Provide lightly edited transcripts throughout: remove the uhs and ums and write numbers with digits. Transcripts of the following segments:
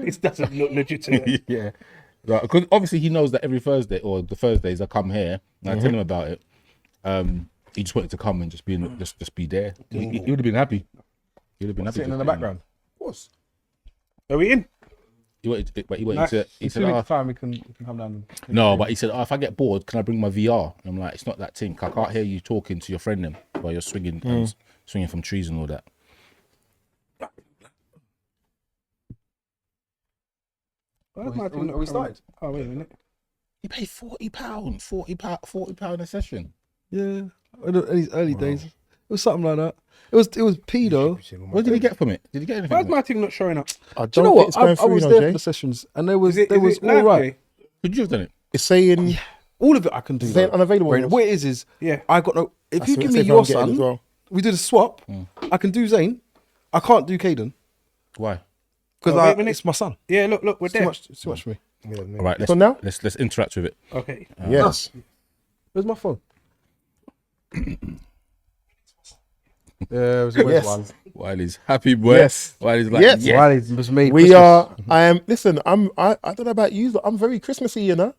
This doesn't look legitimate. Yeah. Right, because obviously he knows that every Thursday or the Thursdays I come here and I tell him about it. He just wanted to come and just be there. He would have been happy. He would have been happy Sitting in the background. Of course. Are we in? He wanted to. He said, next time we can come down. no, but he said, if I get bored, can I bring my VR? And I'm like, it's not that thing. I can't hear you talking to your friend then while you're swinging from trees and all that. Are we started? Oh, wait a minute. He paid £40 a session. Yeah, in these early days, it was something like that. It was pedo. What did he get from it? Did he get anything? Why's from my thing not showing up? Do you know what? I was there for the sessions, and there was Is all right. Could you have done it? It's saying All of it I can do. saying unavailable. Right, what it is Yeah. I got no. If That's you what give it me says your I'm getting son, as well. we do the swap. I can do Zayn. I can't do Caden Why? because wait a minute. it's my son. Yeah, look, we're It's there. too much for me. All right, So now? let's interact with it. Okay. Yes. Where's my phone? Yeah, it was a weird Yes. one. Wiley's happy boy. Yes. Wiley's like, Yes. yes. Wiley's was made. We Christmas. are. I am. Listen. I don't know about you, but I'm very Christmassy. You know,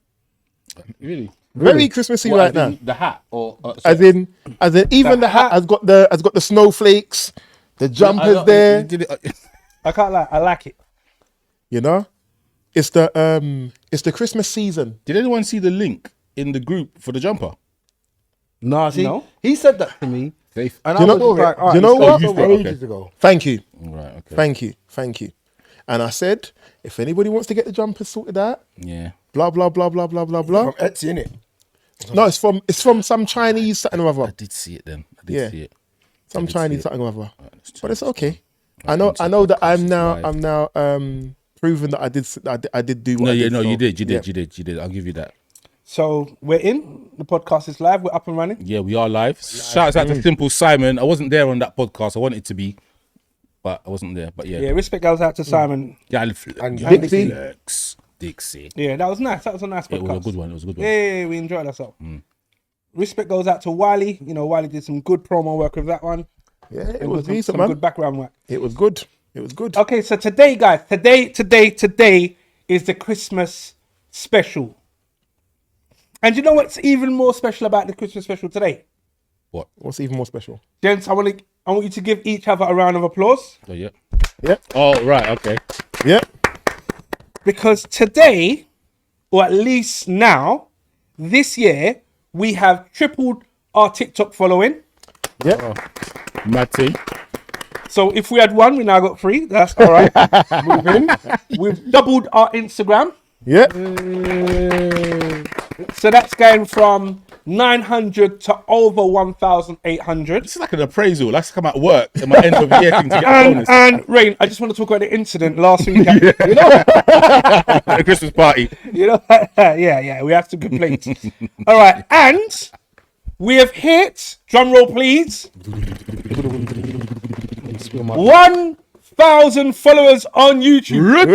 Really? very Christmassy What, right as now. in the hat or As in, even the hat has got the snowflakes, the jumpers there. Did it, I can't lie. I like it. You know, it's the Christmas season. did anyone see the link in the group for the jumper? Nah, see, No. he said that to me, Safe. and Do you I was know- like, all do you know what? you thought, okay. Ages ago. Thank you, Right. Okay. thank you. And I said, if anybody wants to get the jumpers sorted out, Yeah. blah blah blah blah blah blah blah. From Etsy, innit? No, it's from some Chinese something or I other. did see it then. I did Yeah. see it. Some did Chinese see it. something or other. Let's But it's turn this okay. on. I know that Podcast is live. I'm now proven that I did do what No, I yeah, did. no, so, you did. yeah. You did. I'll give you that. So we're in. The podcast is live. We're up and running. Yeah, we are live. Shouts out to Simple Simon. I wasn't there on that podcast. I wanted to be, but I wasn't there. But yeah, Yeah, respect goes out to Simon. And Dixie. Dixie. Yeah, that was nice. That was a nice It podcast. was a good one. It was a good one. Yeah, we enjoyed ourselves. Respect goes out to Wiley. You know, Wiley did some good promo work with that one. Yeah, it And was some decent, man. good background work. It was good. It was good. Okay, so today, guys, today is the Christmas special. And you know what's even more special about the Christmas special today? What? What's even more special? Gents, I want you to give each other a round of applause. Oh yeah. Yeah, Oh right. Okay. yeah. Because today, or at least now, this year, we have tripled our TikTok following. Yeah. Matty. So if we had one, we now got three. That's all right. Moving. We've doubled our Instagram. Yeah. So that's going from 900 to over 1,800. This is like an appraisal. That's come at work in my end of year thing to get a bonus. And Rain, I just want to talk about the incident last week. At the Christmas party. You know, yeah, we have some complaints. All right, and we have hit, drum roll please, 1,000 followers on YouTube.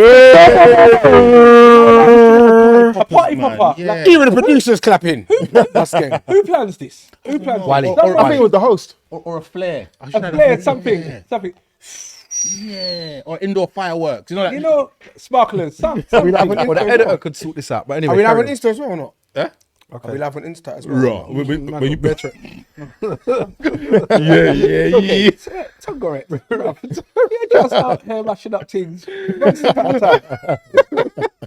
A party popper. Yeah. Like, even the producers clapping. That's game. who plans this? Who plans Wiley. this? I think it was the host. Or a flare. A flare, something. Yeah. Or indoor fireworks. You know that. You know, sparklers, something. well, the editor could sort this out. But anyway, Are we live on carry on. Insta as well or not? Huh? Are we live on Insta as well? Raw. When you better. yeah. Tongo it. You're just out here mashing up things. Once upon a time.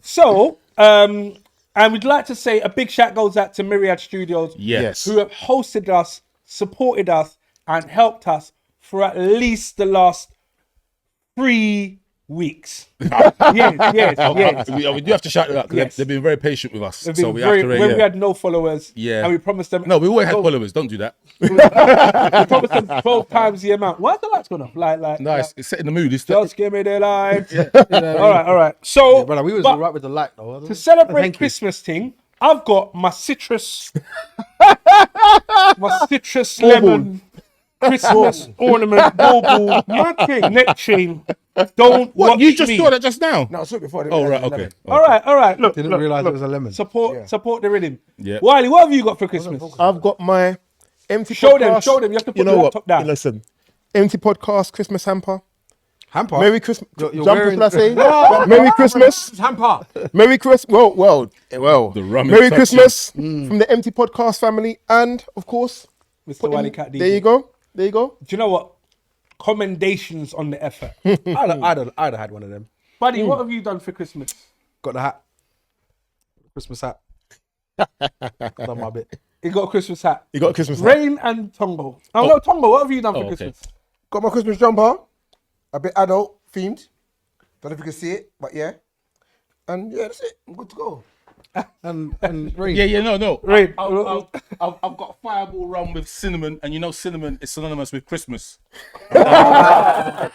So, and we'd like to say a big shout goes out to Myriad Studios, Yes. who have hosted us, supported us, and helped us for at least the last 3 weeks. yes. We do have to shout it out because Yes. they've been very patient with us. They've So been we very, have to. when we had no followers, Yeah. and we promised them. No, we always had 12 followers. Don't do that. We promised them 12 times the amount. Why the lights gone off? Like, Nice. It's setting the mood. It's just give me the light. All right. So, Brother, we was but all right with the light though. to celebrate Thank you. Christmas thing, I've got my citrus, lemon Christmas ornament, bauble, neck chain. Don't What? watch You just me. saw that just now? No, I saw it before. Oh, right. Okay. All right. Look, Didn't look, realise look. it was a lemon. Support the rhythm. Yeah. Wiley, what have you got for Christmas? I've got my empty Show podcast. them. You have to put You the know laptop what? down. Listen, empty podcast Christmas hamper. Hamper. Merry Christmas. You're Jumper, wearing- should I say? Merry Christmas. It's hamper. Merry Christmas. Well. The rum is Merry touching. Christmas from the Empty Podcast family, and of course, Mr. put in- Wileycat DJ. there you go. There you go. Do you know what? Commendations on the effort. I'd have had one of them. Buddy, what have you done for Christmas? Got the hat. Christmas hat. Done my bit. You got a Christmas hat. You got a Christmas hat. Rain and Tongo. Oh, no, Tongo, what have you done for okay. Christmas? Got my Christmas jumper, a bit adult themed. Don't know if you can see it, but yeah. And yeah, that's it. I'm good to go. And rain. Yeah, no. Right. I've got fireball rum with cinnamon, and you know cinnamon is synonymous with Christmas. That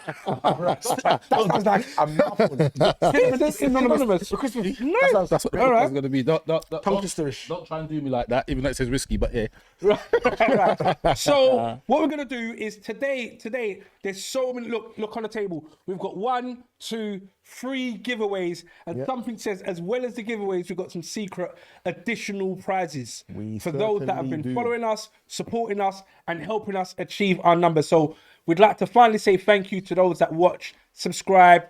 sounds like a mouthful. It's synonymous. Christmas. No. That's what All right. it's going to be. Don't Tongue-twisterish. don't try and do me like that, even though it says whiskey, but yeah. Right. So what we're gonna do is today there's so many. Look on the table. We've got 1, 2, 3 giveaways, and something says as well as the giveaways, we've got some secret additional prizes for those that have certainly been do. following us, supporting us, and helping us achieve our numbers. So we'd like to finally say thank you to those that watch, subscribe,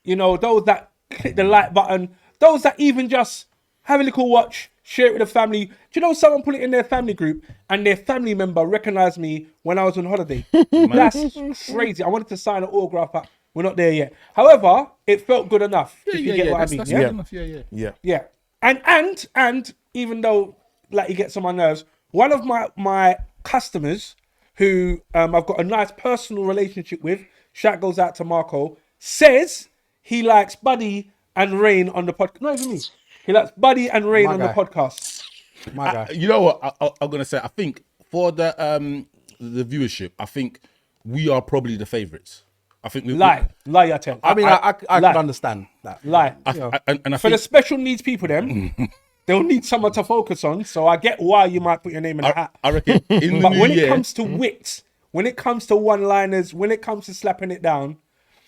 those that click the like button, those that even just have a little watch, share it with the family. Do you know someone put it in their family group and their family member recognized me when I was on holiday? That's crazy. I wanted to sign an autograph up. We're not there yet. However, it felt good enough. If you get what I mean. That's Yeah? good enough. Yeah. Yeah. And even though like he gets on my nerves, one of my customers who I've got a nice personal relationship with, shout goes out to Marco, says he likes Buddy and Rain on the podcast. Not even me. He likes Buddy and Rain My on guy. the podcast. My guy. You know what I'm gonna say? I think for the viewership, I think we are probably the favourites. I think we Lie, I tell. I mean, I lie. can understand that. Lie. and I For the think special needs people, then they'll need someone to focus on. So I get why you might put your name in the hat. I reckon in the But new when year, it comes to wit, when it comes to one-liners, when it comes to slapping it down,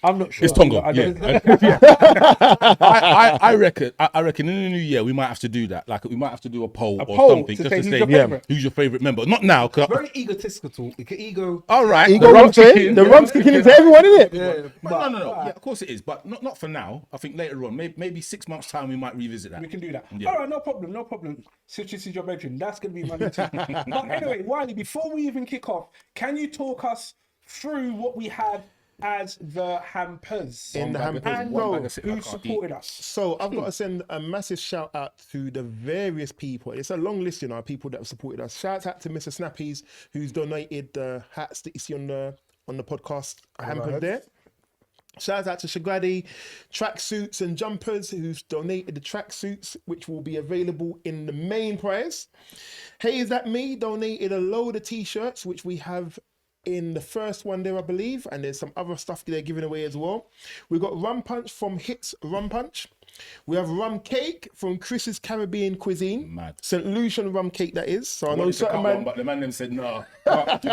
I'm not sure. it's Tongo. I don't- I reckon in the new year we might have to do that. Like we might have to do a poll or poll something to just say to who's say your favourite. who's your favourite member. Not now, cause Very egotistical. Ego. all right, Ego the rum's what's it? kicking. The rum's kicking into everyone, isn't it? But no. Yeah, of course it is, but not for now. I think later on, maybe 6 months time, we might revisit that. We can do that. Yeah. All right, no problem. Since this is your bedroom, that's going to be my new team. But anyway, Wiley, before we even kick off, can you talk us through what we had as the hampers? In the Hampers. And One bag of shit I who can't supported us? So I've got to send a massive shout out to the various people. It's a long list, people that have supported us. Shout out to Mr. Snappies, who's donated the hats that you see on the podcast Hampers there. Shout out to Shagradi, tracksuits and jumpers, who's donated the tracksuits, which will be available in the main prize. Hey, is that me? Donated a load of t-shirts, which we have in the first one there, I believe, and there's some other stuff they're giving away as well. We've got rum punch from Hits Rum Punch. We have rum cake from Chris's Caribbean Cuisine. Mad. St. Lucian rum cake, that is. So I know Wanted to certain come man. on, but the man them said no. Can't.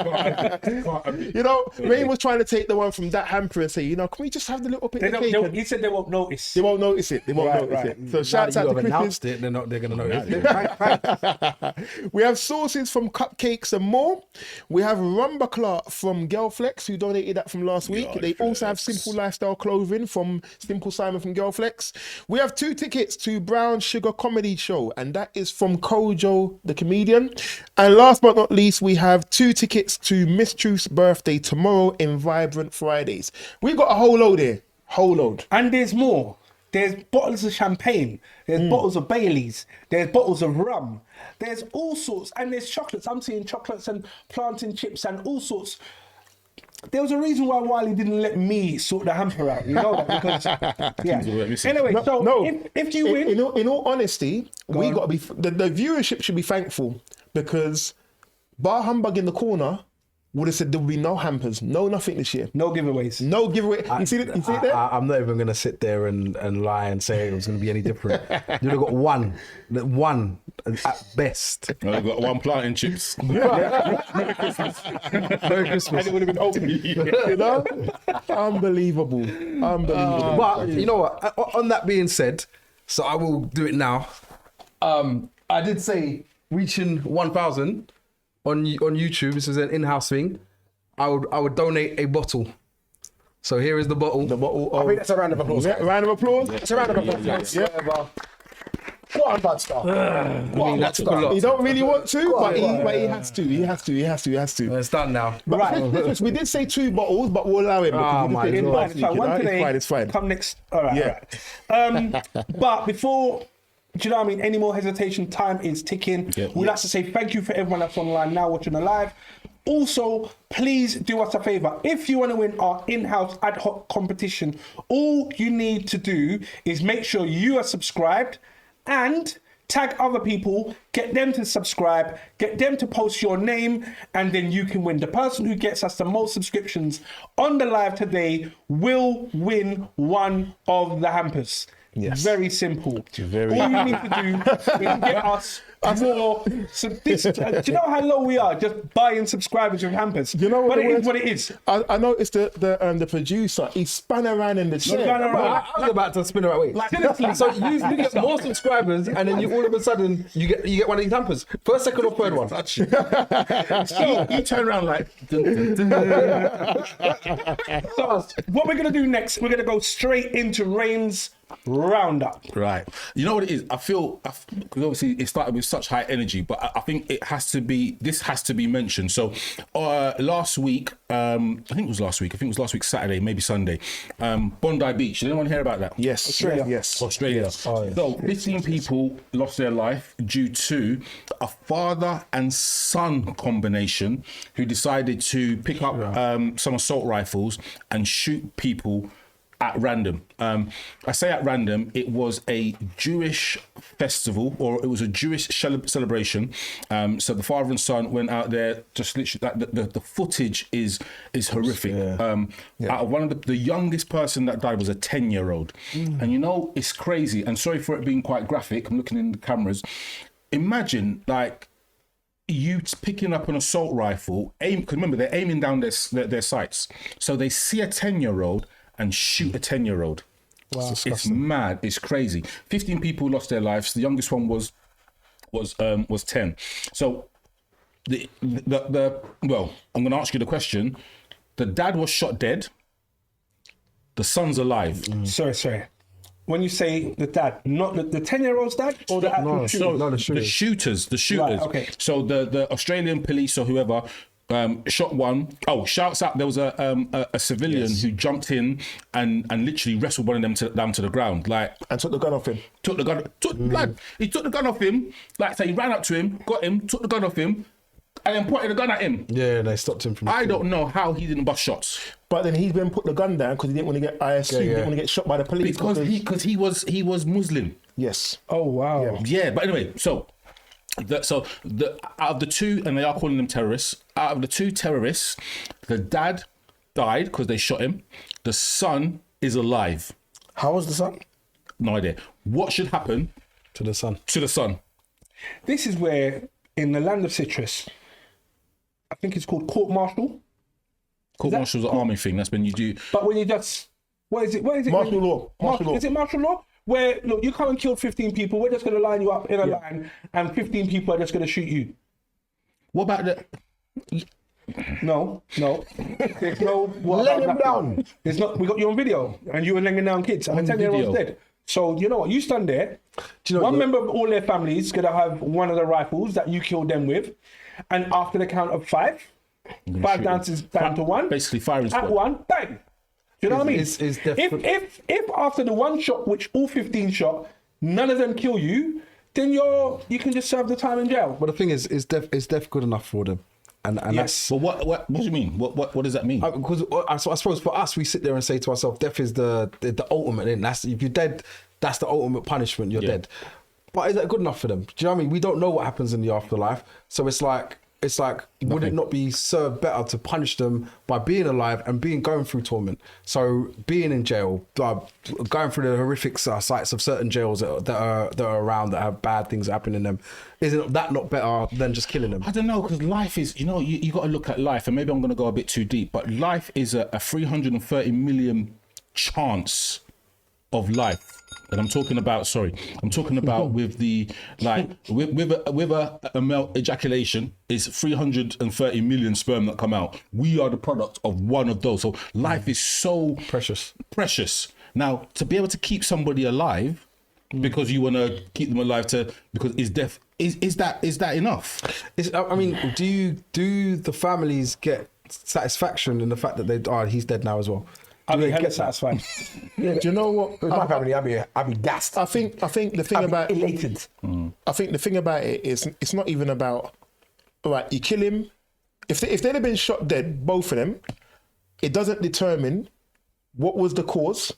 Rain was trying to take the one from that hamper and say, can we just have the little bit of cake? And He said they won't notice. they won't notice it. They won't Right, notice right. it. So shout out to Chris's. announced it. They're going to know it. We have sauces from Cupcakes and More. We have Rumbaclaw from Girlflex, who donated that from last week. They also have Simple Lifestyle Clothing from Simple Simon from Girlflex. We have 2 tickets to Brown Sugar Comedy Show, and that is from Kojo, the comedian. And last but not least, we have 2 tickets to Miss Truth's birthday tomorrow in Vibrant Fridays. We got a whole load here. Whole load. And there's more. There's bottles of champagne. There's bottles of Baileys. There's bottles of rum. There's all sorts. And there's chocolates. I'm seeing chocolates and plantain chips and all sorts. There was a reason why Wiley didn't let me sort the hamper out. You know that? Because, yeah. Anyway, if you win... In all honesty, we got to be... The viewership should be thankful, because Bar Humbug in the corner would have said there would be no hampers, no nothing this year. No giveaveaways. No giveaway. You see it there? I'm not even going to sit there and lie and say it was going to be any different. You'd have got one at best. I've got 1 plantain chips. Merry Christmas. And it would have been open. Unbelievable. But you know what? On that being said, so I will do it now. I did say reaching 1,000 on YouTube. This is an in-house thing. I would donate a bottle So here is the bottle. The bottle I of... think that's a round of applause. Yeah, round of applause. It's a round of applause. Yeah. What a bad start. That took a lot. He don't really want to, but he has to. He has to. It's done now. But we did say 2 bottles, but we'll allow him. Oh, my It's God. It's fine. One today, It's fine. come next. All right. Yeah. All right. But before, do you know what I mean? Any more hesitation? Time is ticking. Yeah. We'd like to say thank you for everyone that's online now watching the live. Also, please do us a favor. If you want to win our in-house ad hoc competition, all you need to do is make sure you are subscribed and tag other people, get them to subscribe, get them to post your name, and then you can win. The person who gets us the most subscriptions on the live today will win one of the hampers. Yes. Very simple. All you Very- need to do is get us more. So this, do you know how low we are? Just buying subscribers with hampers. You know what but the it is worst- what it is. I noticed the producer, he spun around in the chair. Spun around. I was about to spin it right way. Seriously. So you get more subscribers, and then you all of a sudden you get one of these hampers. First, second, or third one. You turn around like. So what we're gonna do next? We're gonna go straight into Rain's roundup. Right. You know what it is? Because obviously it started with such high energy, but I think this has to be mentioned. So last week, I think it was last week, Saturday, maybe Sunday, Bondi Beach. Did anyone hear about that? Yes. Australia. Yes. Australia. So 15 people lost their life due to a father and son combination who decided to pick up some assault rifles and shoot people at random. I say at random, it was a Jewish festival, or it was a Jewish celebration. So the father and son went out there, just literally, like the footage is horrific. Out of one of the youngest person that died was a 10-year-old. And you know, it's crazy. And sorry for it being quite graphic, I'm looking in the cameras. Imagine, like, you picking up an assault rifle, because remember, they're aiming down their sights. So they see a 10-year-old and shoot a 10-year-old. Wow, it's mad. It's crazy. 15 people lost their lives. The youngest one was 10. So well, I'm going to ask you the question. The dad was shot dead. The son's alive. Sorry. When you say the dad, not the 10-year-old's dad, or the actual shooter? The shooters. Right, okay. So the Australian police or whoever shot one. Oh, shouts out! There was a civilian who jumped in and literally wrestled one of them down to the ground, like, And took the gun off him. Lad, he took the gun off him. Like, so he ran up to him, got him, took the gun off him, and then pointed the gun at him. Yeah, they stopped him from. I don't know how he didn't bust shots. But then he then put the gun down because he didn't want to get. I assume he didn't want to get shot by the police Because he was Muslim. Yes. Oh wow. Yeah, but anyway, so out of the two, and they are calling them terrorists. Out of the two terrorists, the dad died because they shot him. The son is alive. How was the son? No idea. What should happen to the son. to the son? This is where, in the land of citrus, I think it's called court martial. Court martial's an army thing. That's when you do. But when you just, what is it? Martial law. Martial law. Is it martial law? Where, look, you come and kill 15 people, we're just going to line you up in a line, and 15 people are just going to shoot you. What about the? No. There's no. What Lay about him that? down. There's not. We got you on video, and you were laying down kids, and the 10-year-old's video. dead. So you know what? You stand there. Do you know One what- member of all their families gonna have one of the rifles that you killed them with, and after the count of five down to one. Basically, firing At squad. one, bang. Do you know what I mean? It's If after the one shot, which all 15 shot, none of them kill you, then you can just serve the time in jail. But the thing is death good enough for them? And Yes. But what do you mean? What does that mean? because I suppose for us, we sit there and say to ourselves, death is the ultimate. And that's, if you're dead, that's the ultimate punishment. You're dead. But is that good enough for them? Do you know what I mean? We don't know what happens in the afterlife, so it's like, would it not be served better to punish them by being alive and going through torment? So being in jail, going through the horrific sites of certain jails that are around that have bad things happening in them, isn't that not better than just killing them? I don't know, because life is, you got to look at life, and maybe I'm going to go a bit too deep, but life is a 330 million chance of life. And I'm talking about with the like with a male ejaculation is 330 million sperm that come out. We are the product of one of those. So life is so precious. Now to be able to keep somebody alive because you want to keep them alive because it's death. Is that enough? I mean, do the families get satisfaction in the fact that he's dead now as well? I'll be hella satisfied. Do you know what? With my family, I'll be gassed. I think the thing about elated. I think the thing about it is it's not even about you kill him. If they'd have been shot dead, both of them, it doesn't determine what was the cause.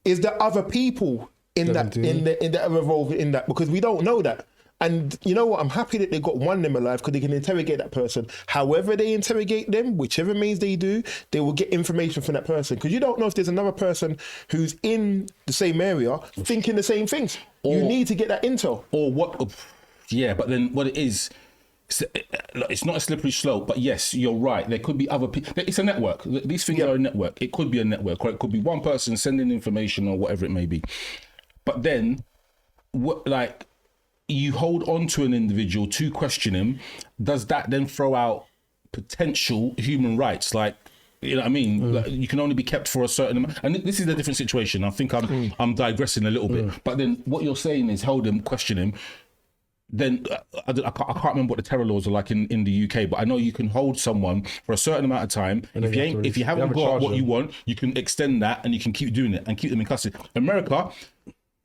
Is there other people in that involved in that? Because we don't know that. And you know what? I'm happy that they got one of them alive because they can interrogate that person. However they interrogate them, whichever means they do, they will get information from that person. Because you don't know if there's another person who's in the same area thinking the same things. You need to get that intel. Or what? Yeah, but then what it is, it's not a slippery slope. But yes, you're right. There could be other people. It's a network. These things are a network. It could be a network, or it could be one person sending information or whatever it may be. But then, you hold on to an individual to question him, does that then throw out potential human rights? Like, you know what I mean? Like, you can only be kept for a certain amount. And this is a different situation. I think I'm digressing a little bit. But then what you're saying is hold him, question him. Then I can't remember what the terror laws are like in the UK, but I know you can hold someone for a certain amount of time. If you haven't got what you want, you can extend that and you can keep doing it and keep them in custody. America,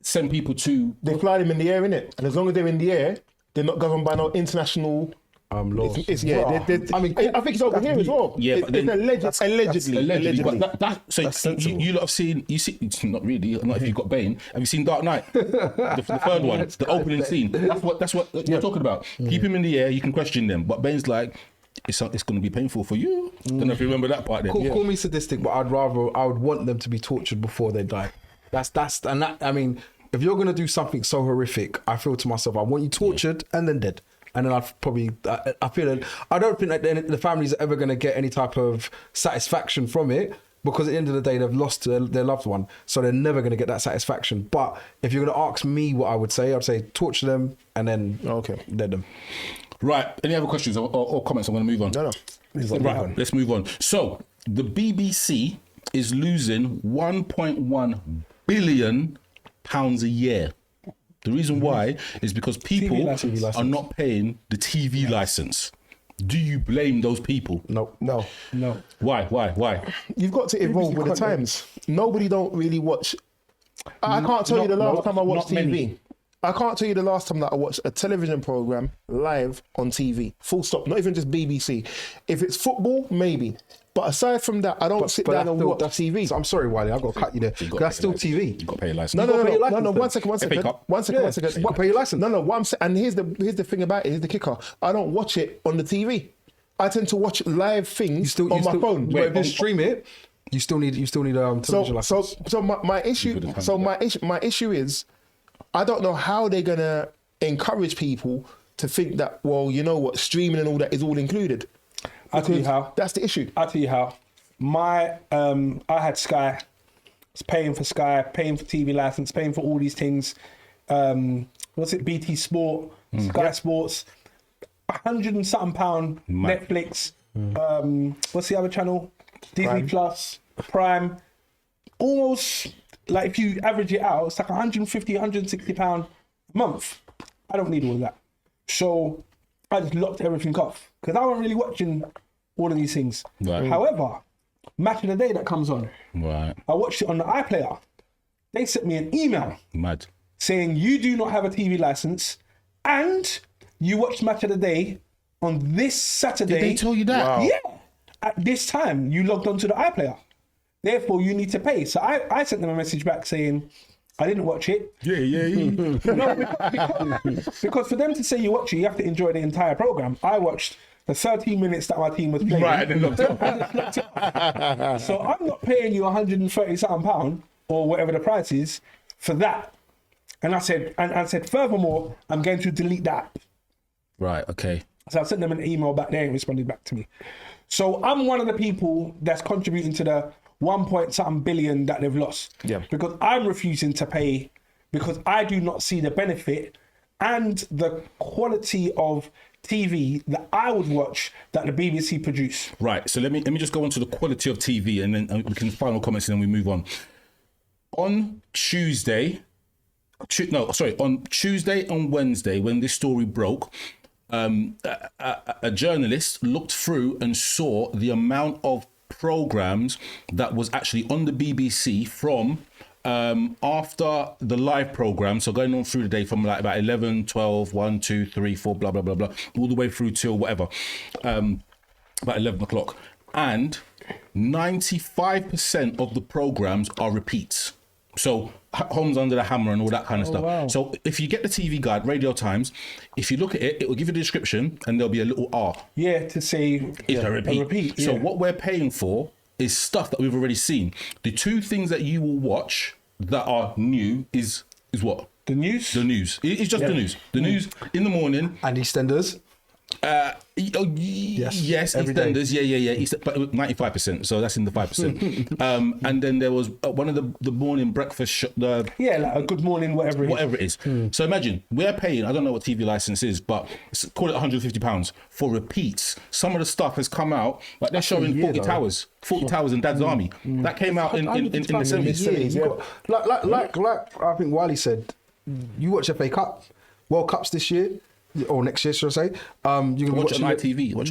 send people to... They fly them in the air, innit? And as long as they're in the air, they're not governed by no international... laws. I think it's over here as well. Yeah, but then... Allegedly. But you lot have seen... Not really, not if you've got Bane. Have you seen Dark Knight? the third one, the opening scene. That's what you're talking about. Keep him in the air, you can question them. But Bane's like... It's going to be painful for you. Don't know if you remember that part then. Call me sadistic, but I would want them to be tortured before they die. I mean... If you're going to do something so horrific, I feel to myself, I want you tortured and then dead. And then I feel that I don't think that the families are ever going to get any type of satisfaction from it because at the end of the day, they've lost their loved one. So they're never going to get that satisfaction. But if you're going to ask me what I would say, I'd say torture them and then dead them. Right. Any other questions or comments? I'm going to move on. No. Right. Let's move on. So the BBC is losing 1.1 billion pounds a year. The reason why is because people are not paying the TV license. Do you blame those people? No. Why? You've got to evolve with the times. Nobody don't really watch. I can't tell you the last time I watched TV. I can't tell you the last time that I watched a television program live on TV. Full stop. Not even just BBC. If it's football, maybe. But aside from that, I don't sit down and watch TV. So I'm sorry, Wiley, I've got to cut you there. That's still TV. You've got to pay your license. No. One second. One second. You got to pay your license. No. What I'm saying, and here's the thing about it. Here's the kicker. I don't watch it on the TV. I tend to watch live things on my phone. But if you stream it, you still need television license. So my issue is, I don't know how they're gonna encourage people to think that, well, you know what, streaming and all that is all included. I'll tell you how. That's the issue. I'll tell you how. I had Sky. I was paying for Sky, paying for TV license, paying for all these things. What's it? BT Sport, Sky Sports, £100 and something Netflix. What's the other channel? Disney Plus, Prime. Almost like if you average it out, it's like £150, £160 a month. I don't need all of that. So I just locked everything off because I wasn't really watching all of these things. Right. However, Match of the Day that comes on, Right. I watched it on the iPlayer. They sent me an email Mad. saying you do not have a TV license and you watched Match of the Day on this Saturday. Did they tell you that? Wow. Yeah. At this time, you logged onto the iPlayer. Therefore, you need to pay. So I sent them a message back saying, I didn't watch it. Yeah. No, because for them to say you watch it, you have to enjoy the entire program. I watched the 13 minutes that my team was playing. Right, and then looked up. I just looked it up. So I'm not paying you £130 or whatever the price is for that. And I said, furthermore, I'm going to delete that. Right, okay. So I sent them an email back there and responded back to me. So I'm one of the people that's contributing to the 1 point something billion that they've lost. Yeah. Because I'm refusing to pay because I do not see the benefit and the quality of TV that I would watch that the BBC produce. Right. So let me just go on to the quality of TV, and then we can final comments, and then we move on. On Tuesday and Wednesday, when this story broke, a journalist looked through and saw the amount of programs that was actually on the BBC from after the live program, so going on through the day from like about 11, 12, 1, 2, 3, 4, blah, blah, blah, blah, all the way through till whatever, about 11 o'clock. And 95% of the programs are repeats. So Homes Under the Hammer and all that kind of stuff. Wow. So if you get the TV guide, Radio Times, if you look at it, it will give you the description and there'll be a little R. Yeah, to say It's a repeat. So yeah. what we're paying for is stuff that we've already seen. The two things that you will watch that are new is what? The news? The news. It's just the news. The news in the morning. And EastEnders. Yes, every day. EastEnders. Yeah. But 95%. So that's in the 5%. And then there was one of the morning breakfast. Like a Good Morning, whatever it is. So imagine we're paying. I don't know what TV license is, but call it £150 for repeats. Some of the stuff has come out, like they're showing 40 Towers. 40 Towers and Dad's Army. That came out in the 70s. Like I think Wiley said, you watch FA Cup, World Cups this year. Or next year, should I say? You're gonna watch on ITV. But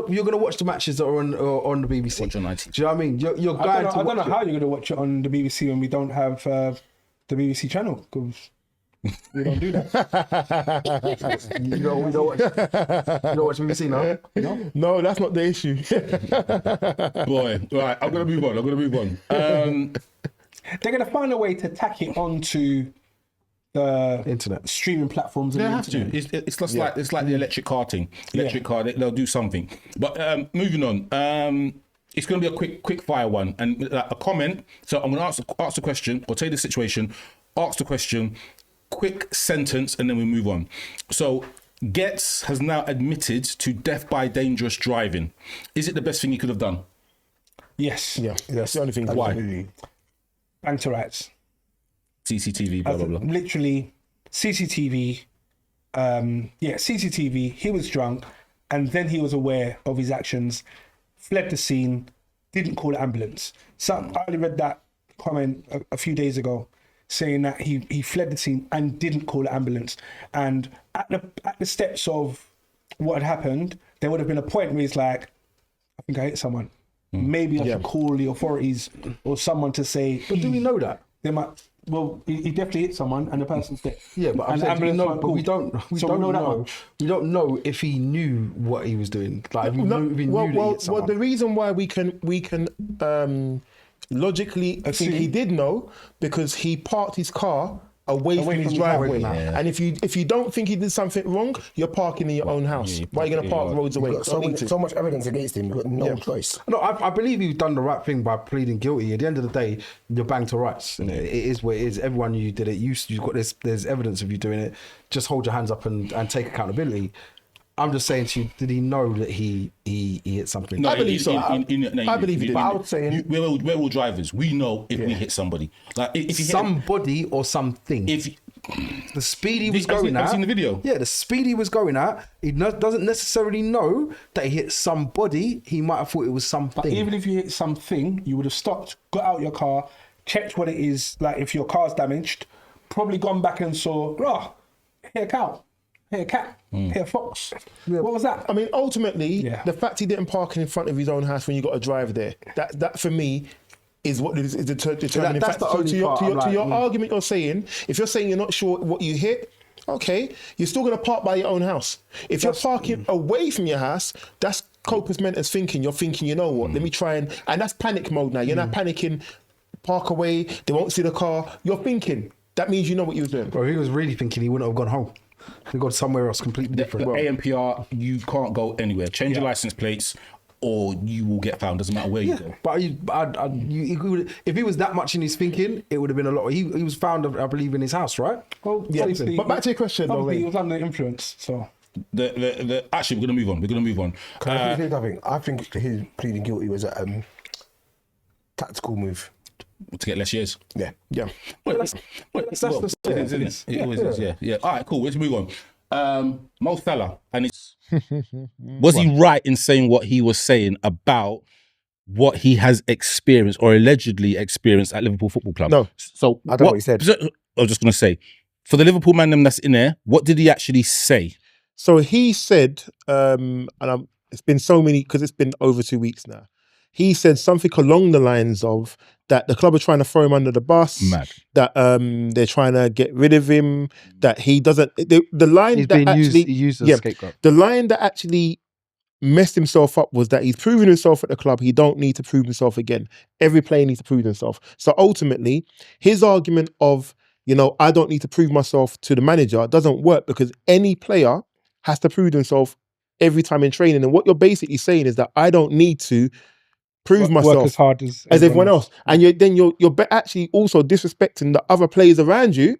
you're gonna watch the matches that are on the BBC. Watch on ITV. Do you know what I mean? You're I don't know how you're going to watch it on the BBC when we don't have the BBC channel, because we don't do that. You don't watch BBC now? No, that's not the issue. Boy, right, I'm gonna move on. They're going to find a way to tack it onto the internet streaming platforms. They have to. It's just like the electric car thing. Car, they'll do something. But moving on. It's going to be a quick fire one and a comment. So I'm going to ask the question or take the situation, ask the question, quick sentence, and then we move on. So Ghetts has now admitted to death by dangerous driving. Is it the best thing he could have done? Yes. Yeah, that's the only thing. Why? Banter rights. CCTV, blah, blah, blah. Literally, CCTV. CCTV. He was drunk, and then he was aware of his actions, fled the scene, didn't call the ambulance. So I only read that comment a few days ago, saying that he fled the scene and didn't call the ambulance. And at the steps of what had happened, there would have been a point where he's like, I think I hit someone. Maybe I should call the authorities or someone to say. But do we know that? They might. Well, he definitely hit someone, and the person's dead. Yeah, but I'm saying we don't know. We don't know if he knew what he was doing. Like, we knew that he hit someone. The reason why we can logically think he did know, because he parked his car away from his driveway. And if you don't think he did something wrong, you're parking in your own house. Why are you going to park roads away? So much evidence against him. You've got no choice. No, I believe he's done the right thing by pleading guilty. At the end of the day, you're banged to rights. It is what it is. Everyone you did it. You've got there's evidence of you doing it. Just hold your hands up and take accountability. I'm just saying to you, did he know that he hit something? No, I believe so. I believe he did. But I would say we're all drivers. We know if we hit somebody. Like if you somebody or something. If the speed he was going at. I've seen the video. Yeah, the speed he was going at. He doesn't necessarily know that he hit somebody. He might have thought it was something. But even if you hit something, you would have stopped, got out your car, checked what it is. Like if your car's damaged, probably gone back and saw, hit a cow. Hit a cat, hit a fox. Yeah. What was that? I mean, ultimately, the fact he didn't park in front of his own house when you got to drive there, that for me is what is the determining factor. So to your argument you're saying, if you're saying you're not sure what you hit, okay, you're still going to park by your own house. If you're parking away from your house, that's corpus mentis thinking. You're thinking, you know what, let me try and that's panic mode now. You're not panicking, park away, they won't see the car. You're thinking. That means you know what you were doing. Bro, he was really thinking he wouldn't have gone home. He gone somewhere else completely different. The eMpTy, you can't go anywhere. Change your license plates, or you will get found. Doesn't matter where you go. But if he was that much in his thinking, it would have been a lot. He was found, I believe, in his house, right? Well, but back to your question, though, he was under influence. So actually, we're gonna move on. I think his pleading guilty was a tactical move. To get less years. Yeah. That's the It is, isn't it? It always is, yeah. All right, cool. Let's move on. Mo Salah, and it's was he right in saying what he was saying about what he has experienced or allegedly experienced at Liverpool Football Club? No. So I don't know what he said. I was just going to say, for the Liverpool man them that's in there, what did he actually say? So he said, it's been so many, because it's been over 2 weeks now. He said something along the lines of that the club are trying to throw him under the bus, Mad. that they're trying to get rid of him, that he doesn't. The line He's that being actually used as a scapegoat. the line that actually messed himself up was that he's proven himself at the club. He don't need to prove himself again. Every player needs to prove himself. So ultimately, his argument of, I don't need to prove myself to the manager doesn't work, because any player has to prove himself every time in training. And what you're basically saying is that I don't need to prove myself Work as hard as everyone else. And you're actually also disrespecting the other players around you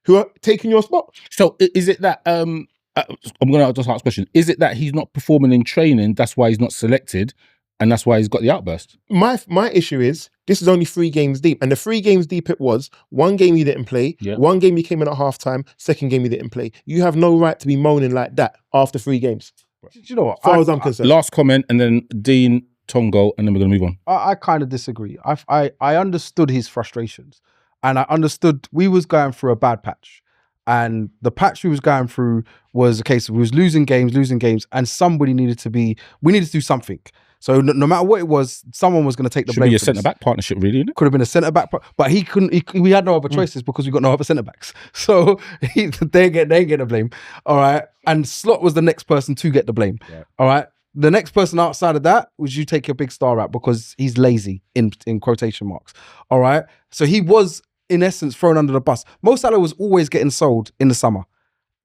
who are taking your spot. So is it that I'm going to just ask a question? Is it that he's not performing in training, that's why he's not selected, and that's why he's got the outburst? My issue is this is only 3 games deep, and the 3 games deep it was. 1 game you didn't play, 1 game you came in at halftime, 2nd game you didn't play. You have no right to be moaning like that after 3 games. Do you know what? As far as I'm concerned. Last comment, and then Dean, Tongo, and then we're going to move on. I kind of disagree. I understood his frustrations, and I understood we was going through a bad patch, and the patch we was going through was a case of we was losing games, and somebody needed to do something. So no matter what it was, someone was going to take the Should blame. be a centre back partnership, really, isn't it? Could have been a centre back, but he couldn't. We had no other choices because we got no other centre backs. So they ain't get the blame. All right, and Slot was the next person to get the blame. Yeah. All right. The next person outside of that was you take your big star out because he's lazy in quotation marks. All right. So he was in essence thrown under the bus. Mo Salah was always getting sold in the summer.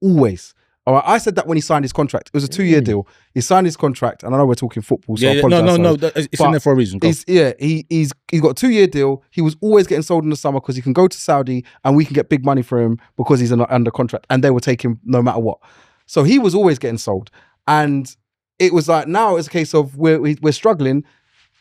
Always. All right. I said that when he signed his contract. It was a 2-year deal. He signed his contract, and I know we're talking football, so I apologize. No. It's in there for a reason. Go. He's got a 2-year deal. He was always getting sold in the summer because he can go to Saudi and we can get big money for him because he's under contract, and they will take him no matter what. So he was always getting sold, and it was like now it's a case of we're struggling.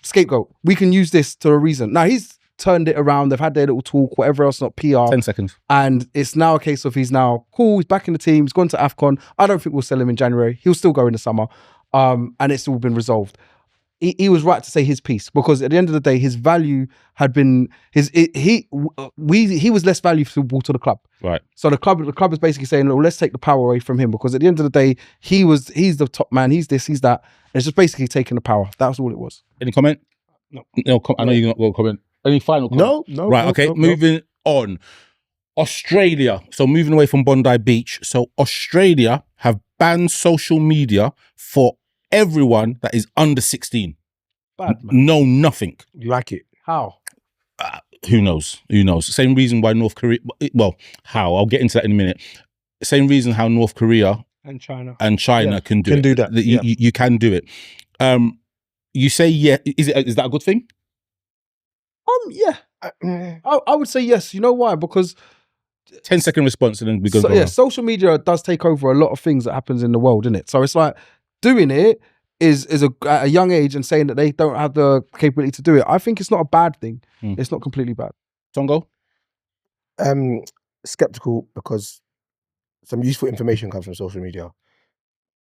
Scapegoat. We can use this to a reason. Now he's turned it around. They've had their little talk, whatever else, not PR. 10 seconds. And it's now a case of he's now cool. He's back in the team. He's gone to AFCON. I don't think we'll sell him in January. He'll still go in the summer. And it's all been resolved. He was right to say his piece, because at the end of the day, his value had been he was less valuable to the club. Right. So the club is basically saying, "Look, let's take the power away from him," because at the end of the day, he's the top man. He's this, he's that. And it's just basically taking the power. That's all it was. Any comment? No. I know you're not going to comment. Any final comment? No. Right. Okay. Moving on. Australia. So moving away from Bondi Beach. So Australia have banned social media for everyone that is under 16. Bad, man. No, nothing. You like it? How? Who knows? Same reason why North Korea. Well, how? I'll get into that in a minute. Same reason how North Korea and China can do that. You can do it. You say yeah. Is that a good thing? Yeah. I would say yes. You know why? Because 10-second response, and then we go. Yeah, social media does take over a lot of things that happens in the world, isn't it? So it's like doing it is at a young age and saying that they don't have the capability to do it. I think it's not a bad thing. It's not completely bad. Tongo? Skeptical, because some useful information comes from social media.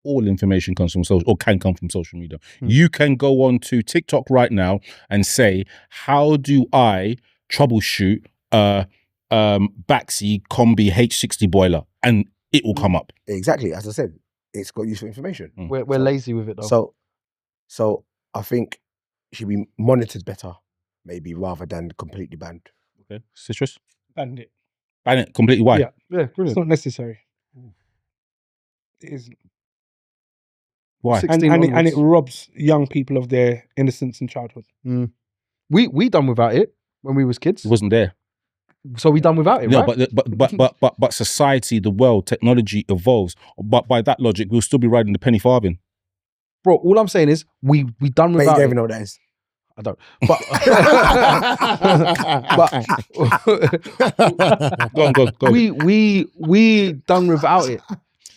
All information comes from social, or can come from social media. You can go on to TikTok right now and say, how do I troubleshoot Baxi Combi H60 boiler? And it will come up. Exactly. As I said, it's got useful information. We're lazy with it though. So I think it should be monitored better, maybe, rather than completely banned. Okay. Citrus? Banned it. Ban it completely. Why? Yeah. Yeah, It's brilliant. not necessary. It isn't. Why? And it robs young people of their innocence and childhood. We done without it when we was kids. It wasn't there. So we done without it, No, right? but society, the world, technology evolves. But by that logic, we'll still be riding the penny farthing. Bro, all I'm saying is we done But you without don't it. even know what that is. I don't. But Go. we done without it.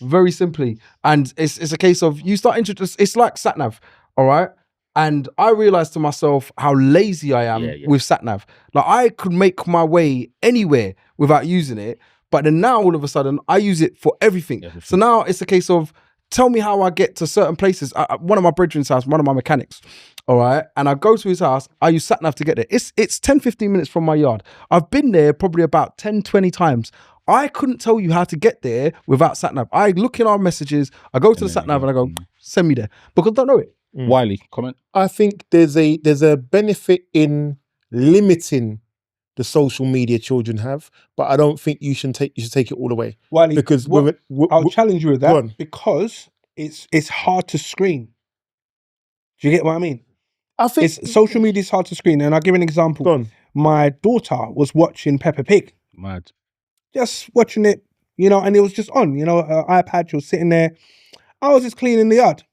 Very simply. And it's a case of you start introducing, it's like sat nav, all right? And I realized to myself how lazy I am with SatNav. Like I could make my way anywhere without using it. But then now all of a sudden I use it for everything. So now it's a case of tell me how I get to certain places. One of my brethren's house, one of my mechanics, all right? And I go to his house, I use SatNav to get there. It's 10, 15 minutes from my yard. I've been there probably about 10, 20 times. I couldn't tell you how to get there without SatNav. I look in our messages, I go to the SatNav and I go, send me there. Because I don't know it. Wiley, comment? I think there's a benefit in limiting the social media children have, but I don't think you should take it all away. Wiley, Because I'll challenge you with go on. that because it's hard to screen. Do you get what I mean? I think Social media is hard to screen, and I'll give an example. Go on. My daughter was watching Peppa Pig, Mad. just watching it, and it was just on, her iPad. She was sitting there. I was just cleaning the yard.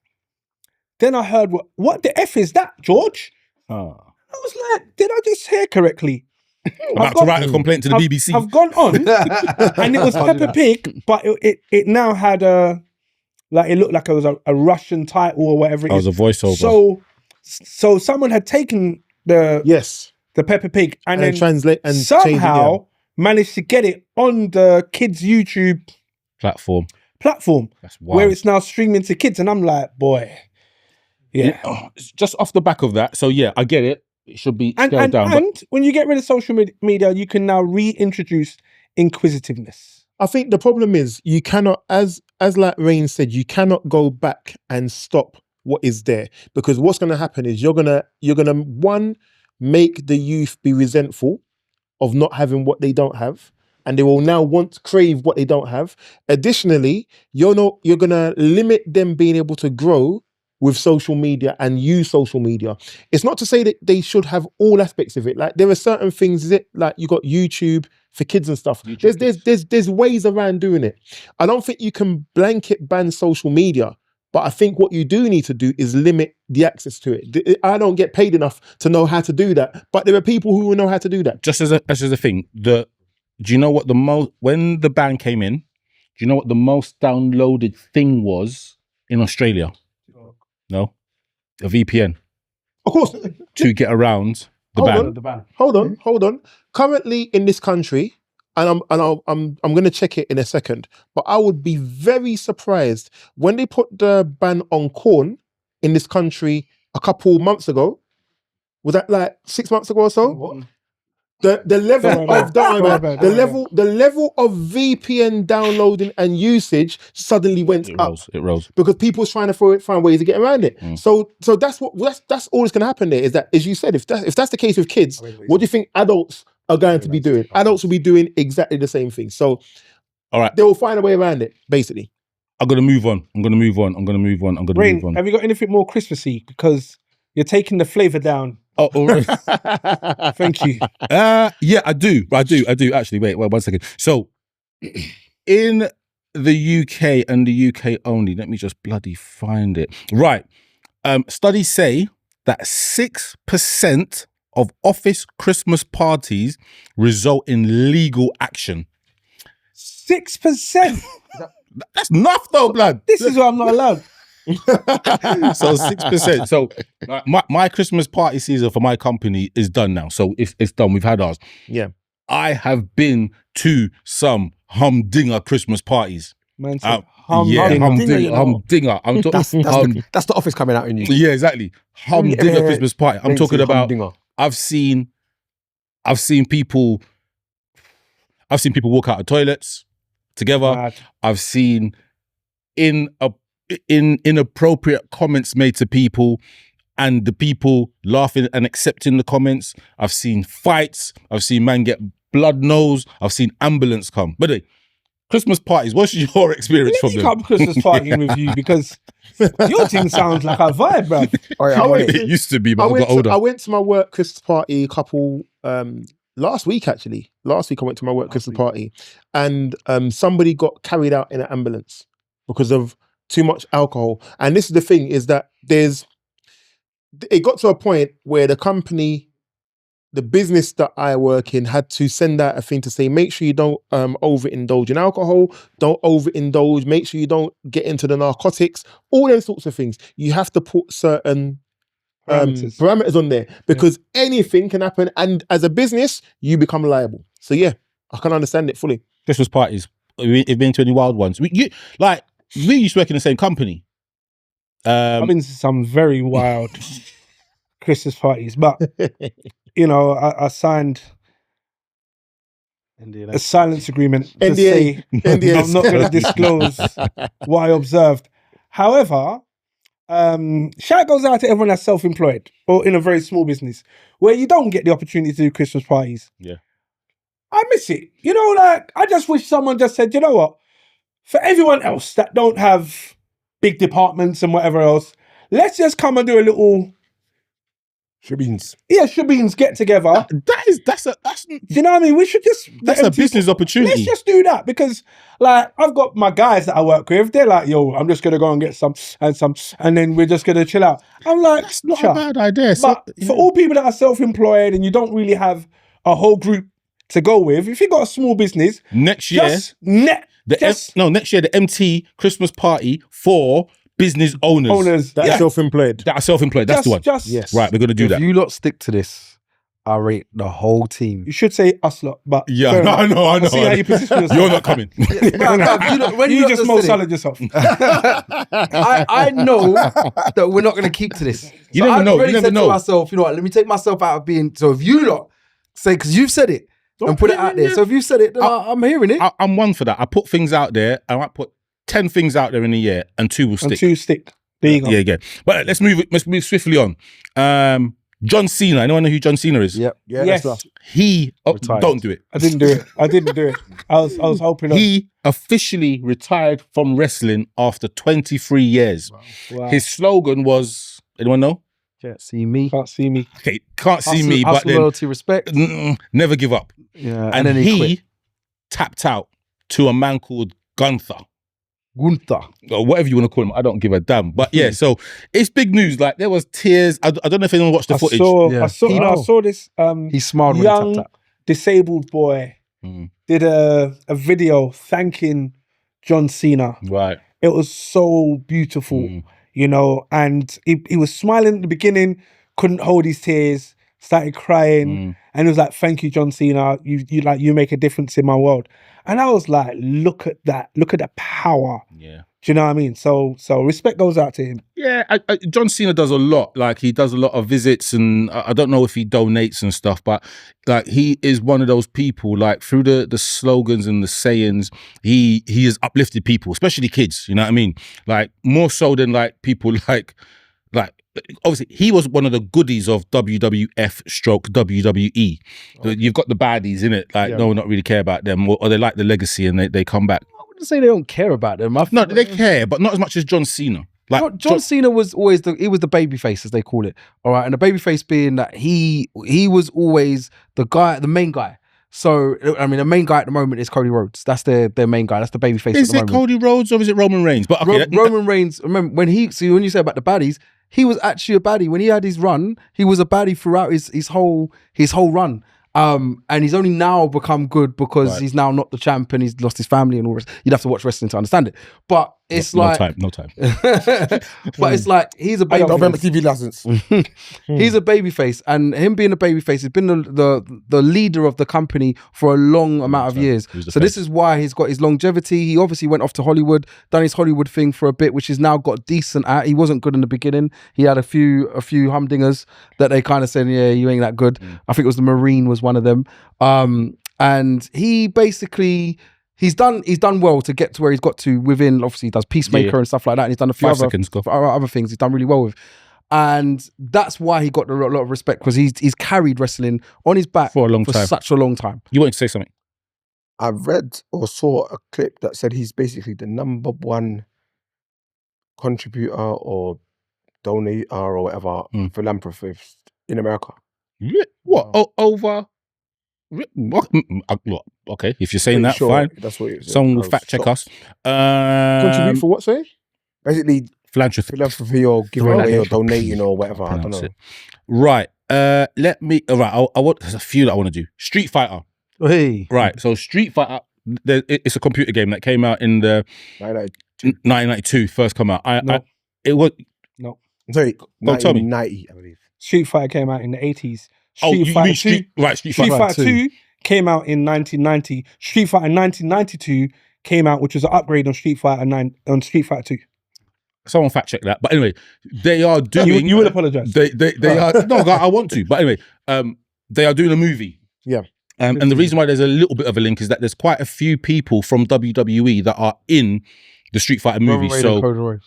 Then I heard, what the F is that, George? Oh. I was like, did I just hear correctly? About to write a complaint to the BBC. I've gone on, and it was Peppa Pig, but it now had it looked like it was a Russian title or whatever it is. It was a voiceover. So someone had taken the Peppa Pig and then translate and somehow managed to get it on the kids' YouTube platform. That's wild. where it's now streaming to kids, and I'm like, boy, Just off the back of that, so yeah, I get it. It should be scaled down. And when you get rid of social media, you can now reintroduce inquisitiveness. I think the problem is you cannot, as like Rain said, you cannot go back and stop what is there, because what's going to happen is you're gonna one, make the youth be resentful of not having what they don't have, and they will now want to crave what they don't have. Additionally, you're gonna limit them being able to grow with social media and use social media. It's not to say that they should have all aspects of it. Like there are certain things, like you got YouTube for kids and stuff. There's ways around doing it. I don't think you can blanket ban social media, but I think what you do need to do is limit the access to it. I don't get paid enough to know how to do that, but there are people who will know how to do that. Just as a thing, do you know what when the ban came in, do you know what the most downloaded thing was in Australia? No, a VPN. Of course. To get around the ban. Hold on. Currently in this country, and I'm going to check it in a second, but I would be very surprised when they put the ban on corn in this country a couple months ago. Was that like 6 months ago or so? What? The level of VPN downloading and usage suddenly went up. It rose because people was trying to find ways to get around it. So that's all that's going to happen there. Is that, as you said, if that's the case with kids, what do you think adults are going to be doing? Adults will be doing exactly the same thing. So, all right, they will find a way around it. Basically, I'm gonna move on. Rain, have you got anything more Christmassy? Because you're taking the flavour down. Oh, all right. Thank you. Yeah, I do. Actually, wait 1 second. So, in the UK and the UK only, let me just bloody find it. Right. Studies say that 6% of office Christmas parties result in legal action. 6%? That's enough though, blood. This is why I'm not allowed. So 6%. So my Christmas party season for my company is done now. So it's done. We've had ours. Yeah. I have been to some humdinger Christmas parties. Man, humdinger. I'm talking. That's the office coming out in you. Yeah, exactly. Humdinger Christmas party. I'm talking about. Humdinger. I've seen people walk out of toilets together. Mad. I've seen inappropriate comments made to people and the people laughing and accepting the comments. I've seen fights. I've seen man get blood nose. I've seen ambulance come. But hey, Christmas parties, what's your experience from them? Let me come Christmas partying with you because your thing sounds like a vibe, bro. Oh, yeah, It used to be, but I got older. I went to my work Christmas party a couple last week actually. Last week I went to my work Christmas party, and somebody got carried out in an ambulance because of too much alcohol. And this is the thing, is that it got to a point where the company, the business that I work in, had to send out a thing to say, make sure you don't overindulge in alcohol, don't overindulge, make sure you don't get into the narcotics, all those sorts of things. You have to put certain parameters on there because anything can happen, and as a business, you become liable. So yeah, I can understand it fully. Christmas parties. You've been to any wild ones? We used to work in the same company. I've been to some very wild Christmas parties, but you know, I signed a silence agreement to say I'm not going to disclose what I observed. However, shout goes out to everyone that's self-employed or in a very small business where you don't get the opportunity to do Christmas parties. Yeah. I miss it. You know, like, I just wish someone just said, you know what, for everyone else that don't have big departments and whatever else, let's just come and do a little shebeens get together. Do you know what I mean? We should just that's a business opportunity. Let's just do that because, like, I've got my guys that I work with. They're like, "Yo, I'm just gonna go and get some, and then we're just gonna chill out." I'm like, that's not a bad idea. But for all people that are self-employed and you don't really have a whole group to go with, if you got a small business next year, next year the MT Christmas party for business owners that are self-employed. That's the one. Yes. Right, we're going to do that. If you lot stick to this, I rate the whole team. You should say us lot, but yeah, I know. See how you position yourself. You're not coming. You just Mo Salah yourself. I know that we're not going to keep to this. You never know. You never know. To myself, you know what? Let me take myself out of being. So if you lot say, because you've said it, and put it out there. So if you said it, then I'm hearing it. I'm one for that. I put things out there. I might put 10 things out there in a year, and 2 will stick. And 2 stick. There you go. Yeah. But let's move swiftly on. John Cena. Anyone know who John Cena is? Yep. Yeah. Yes. Don't do it. I didn't do it. I was hoping. He officially retired from wrestling after 23 years. Wow. His slogan was, anyone know? Can't see me. Can't see me. Okay, can't see me, but then loyalty, respect. Never give up. Yeah, and then he tapped out to a man called Gunther. Or whatever you want to call him, I don't give a damn. But yeah, so it's big news. Like, there was tears. I don't know if anyone watched the footage. I saw this. He smiled when young he tapped out. disabled boy did a video thanking John Cena. Right. It was so beautiful, you know, and he was smiling at the beginning, couldn't hold his tears, started crying, and he was like, "Thank you, John Cena. You make a difference in my world." And I was like, look at that. Look at the power. Yeah. Do you know what I mean? So respect goes out to him. Yeah, John Cena does a lot. Like, he does a lot of visits, and I don't know if he donates and stuff, but like, he is one of those people, like, through the slogans and the sayings, he has uplifted people, especially kids, you know what I mean? Like, more so than like people like obviously he was one of the goodies of WWF/WWE. You've got the baddies in it, like no one not really care about them, or they like the legacy and they come back. I wouldn't say they don't care about them. No, they care, but not as much as John Cena. Like, John Cena was always the baby face, as they call it. All right, and the baby face being that he was always the main guy. So, I mean, the main guy at the moment is Cody Rhodes. That's their main guy. That's the baby face. Is it Cody Rhodes or is it Roman Reigns? But okay, Roman Reigns. Remember when you say about the baddies, he was actually a baddie when he had his run. He was a baddie throughout his whole run. And he's only now become good because he's now not the champ and he's lost his family and all this. You'd have to watch wrestling to understand it. But it's no time. But it's like, he's a baby November face. TV license. He's a baby face, and him being a baby face has been the leader of the company for a long amount of years. So this is why he's got his longevity. He obviously went off to Hollywood, done his Hollywood thing for a bit, which he's now got decent at. He wasn't good in the beginning. He had a few humdingers that they kind of said, yeah, you ain't that good. I think it was the Marine was one of them. And he basically, he's done well to get to where he's got to within, obviously he does Peacemaker and stuff like that, and he's done a few other things he's done really well with. And that's why he got a lot of respect, because he's carried wrestling on his back for such a long time. You wanted to say something? I read or saw a clip that said he's basically the #1 contributor or donator or whatever philanthropist in America. Yeah. What? Over? Okay, if you're saying that, fine. That's what it said. Someone will fact check us. Contribute for what, say? Basically, philanthropy or giving away or donating or whatever. I don't know. Right. Let me. Right. There's a few that I want to do. Street Fighter. Hey. Right. So Street Fighter. It's a computer game that came out in the 1992. First come out. No. It was. No. Sorry, Go on, tell me. 1990, I believe. Street Fighter came out in the 80s. Oh, you mean Street Street Fighter. Fighter 2 came out in 1990. Street Fighter 1992 came out, which was an upgrade on Street Fighter 2. Someone fact check that. But anyway, they are doing. You will apologize. They are no, I want to. But anyway, they are doing a movie. Yeah. And the reason why there's a little bit of a link is that there's quite a few people from WWE that are in the Street Fighter movie. So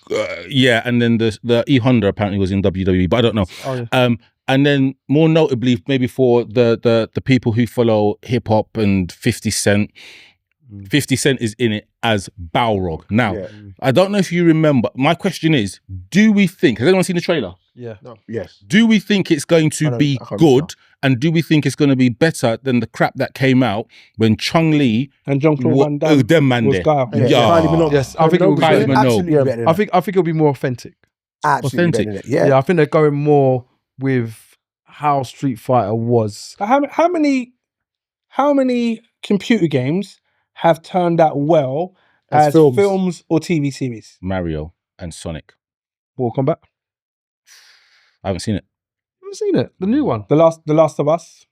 yeah, and then the E Honda apparently was in WWE, but I don't know. Oh, yeah. And then more notably, maybe for the people who follow hip hop and 50 Cent. 50 Cent is in it as Balrog. Now, I don't know if you remember. My question is, do we think, has anyone seen the trailer? Yeah. No. Yes. Do we think it's going to be I can't good? remember. And do we think it's going to be better than the crap that came out when Chung-Li And Jean-Claude Van Damme them man was there? Guile. Yeah. Kylie Minogue. Yes, I think it will be Kylie better. Minogue. Absolutely better than I that. think it'll be more authentic. Absolutely authentic. better than that. Yeah, I think they're going more with how Street Fighter was. How many computer games have turned out well as films or TV series? Mario and Sonic. Mortal Kombat. I haven't seen it. You haven't seen it? The new one. The Last of Us.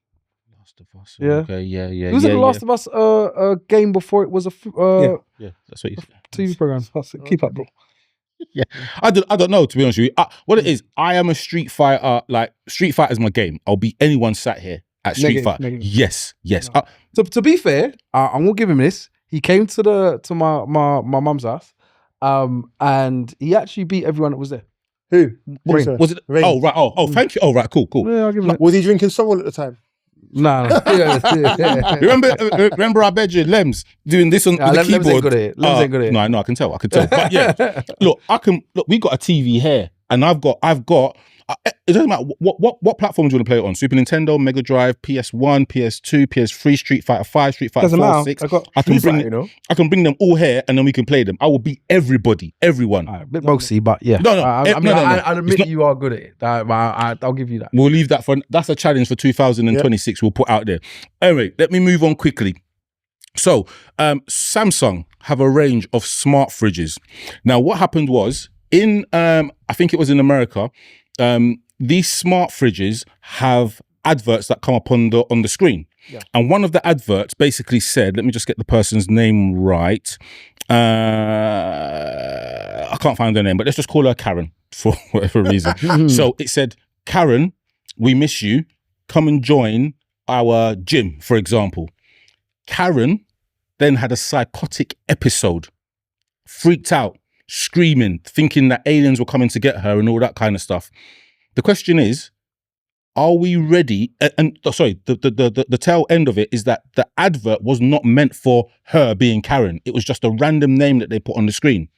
Last of Us. Yeah. Okay. Yeah. Was it The Last of Us game before it was a Yeah. That's what you said. TV program? Keep up, bro. I don't know, to be honest with you. What it is, I am a Street Fighter. Like Street Fighter's my game. I'll be anyone sat here at Street Fighter. Negative. Yes. No. To be fair, I'm gonna give him this. He came to my mum's house, and he actually beat everyone that was there. Who? Ring. Was it? Ring. Oh right. Oh, thank you. Oh right. Cool. Yeah, I'll give him that. Was he drinking sorrel at the time? Nah. Yeah. Remember our bedroom Lems doing this on the Lems ain't keyboard. good at it. Lems ain't good at it. No, I know. I can tell. But yeah, look. We got a TV here, and I've got. It doesn't matter what platform do you want to play it on? Super Nintendo, Mega Drive, PS1, PS2, PS3, Street Fighter 5, Street Fighter Doesn't 4, matter. 6. I can bring them all here, and then we can play them. I will beat everyone. A bit boxy, but yeah. No. I No. admit It's not- you are good at it. I'll give you that. We'll leave that that's a challenge for 2026. We'll put out there. Anyway, let me move on quickly. So, Samsung have a range of smart fridges. Now, what happened was in I think it was in America. These smart fridges have adverts that come up on the screen. Yeah. And one of the adverts basically said, let me just get the person's name right. I can't find her name, but let's just call her Karen for whatever reason. So it said, Karen, we miss you. Come and join our gym, for example. Karen then had a psychotic episode, freaked out, screaming, thinking that aliens were coming to get her and all that kind of stuff. The question is, are we ready? The tail end of it is that the advert was not meant for her being Karen. It was just a random name that they put on the screen.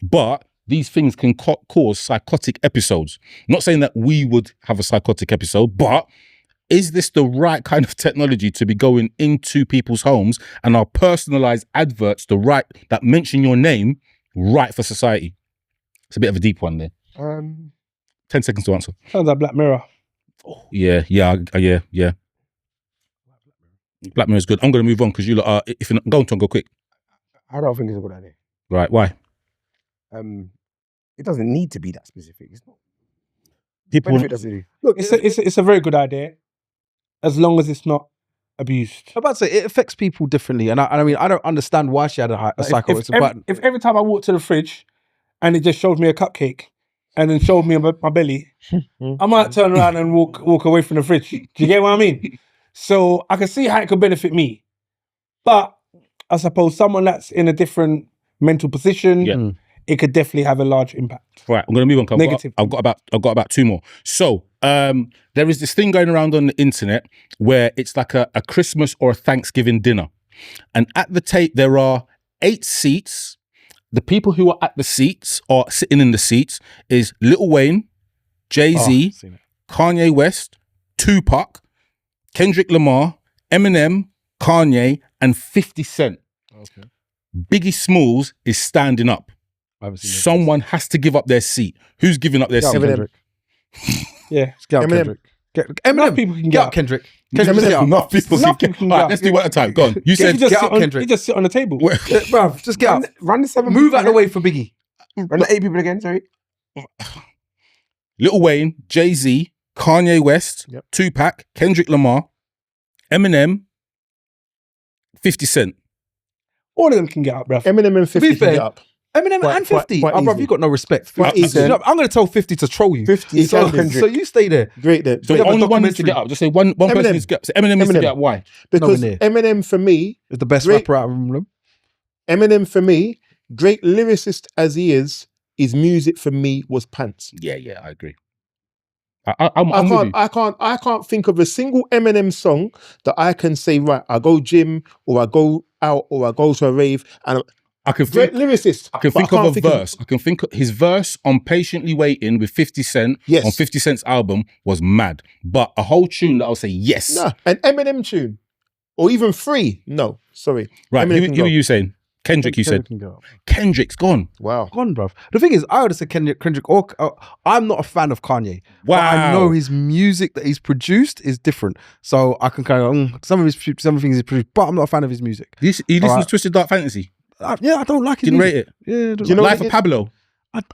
But these things can cause psychotic episodes. Not saying that we would have a psychotic episode, but is this the right kind of technology to be going into people's homes and our personalized adverts that mention your name right for society? It's a bit of a deep one there. 10 seconds to answer. Sounds like Black Mirror. Oh, yeah. Black Mirror is good. I'm going to move on because you lot are, if you're not going to go quick. I don't think it's a good idea. Right, why? It doesn't need to be that specific. It's not. People, Benefit doesn't do. Look, it's a very good idea, as long as it's not abused. I'm about to say it affects people differently, and I mean I don't understand why she had a psycho. If every time I walk to the fridge and it just showed me a cupcake and then showed me my belly, I might turn around and walk away from the fridge. Do you get what I mean? So I can see how it could benefit me, but I suppose someone that's in a different mental position, it could definitely have a large impact. Right, I'm going to move on. Negative. I've got about two more. So there is this thing going around on the internet where it's like a Christmas or a Thanksgiving dinner, and at the tape there are 8 seats. The people who are at the seats or sitting in the seats is Lil Wayne, Jay-Z, Kanye West, Tupac, Kendrick Lamar, Eminem, Kanye, and 50 Cent. Okay. Biggie Smalls is standing up. Someone has to give up their seat. Who's giving up their seat? Kendrick. Yeah. Get up, Eminem. Kendrick. Enough people can Get get up, up. Kendrick. Kendrick, Get up. enough people Enough can people get. can All get right, up. let's do one at a time. Go on. You said get up, Kendrick. You just sit on the table. Bruv, just get up. Run the 7. Move out the way for Biggie. Run the 8 people again. Sorry. Lil Wayne, Jay-Z, Kanye West, Yep. Tupac, Kendrick Lamar, Eminem, 50 Cent. All of them can get up, bruv. Eminem and 50 be can fair, get up. Eminem Quite- and 50. quite Oh, bro, easy. you got no respect. Quite easy. You know, I'm going to tell 50 to troll you. 50 so, and Kendrick. so you stay there. Great then. So have a only one needs to documentary. get up. Just say one person Eminem. needs to get up. So Eminem needs to Eminem. get up. Why? Because near. Eminem for me, It's the best Great. rapper out of them. Eminem for me, great lyricist as he is, his music for me was pants. Yeah, I agree. I'm with you. I can't think of a single Eminem song that I can say, right, I go gym or I go out or I go to a rave and I can great think. lyricist. I can but think can't of a verse. I can think of his verse on "Patiently Waiting" with 50 Cent Yes. on 50 Cent's album was mad. But a whole tune that I'll say yes. No, an Eminem tune or even Free. No, sorry. Right, Eminem who can are go. you saying? Kendrick, you said. Can go. Kendrick's gone. Wow. Gone, bruv. The thing is, I would have said Kendrick or I'm not a fan of Kanye. But I Wow. know his music that he's produced is different. So I can kind of, some of things he's produced, but I'm not a fan of his music. You listen Alright. to Twisted Dark Fantasy? Yeah, I don't like his Didn't music. rate it. Yeah, I don't Do you know like- Life what of it is? Pablo.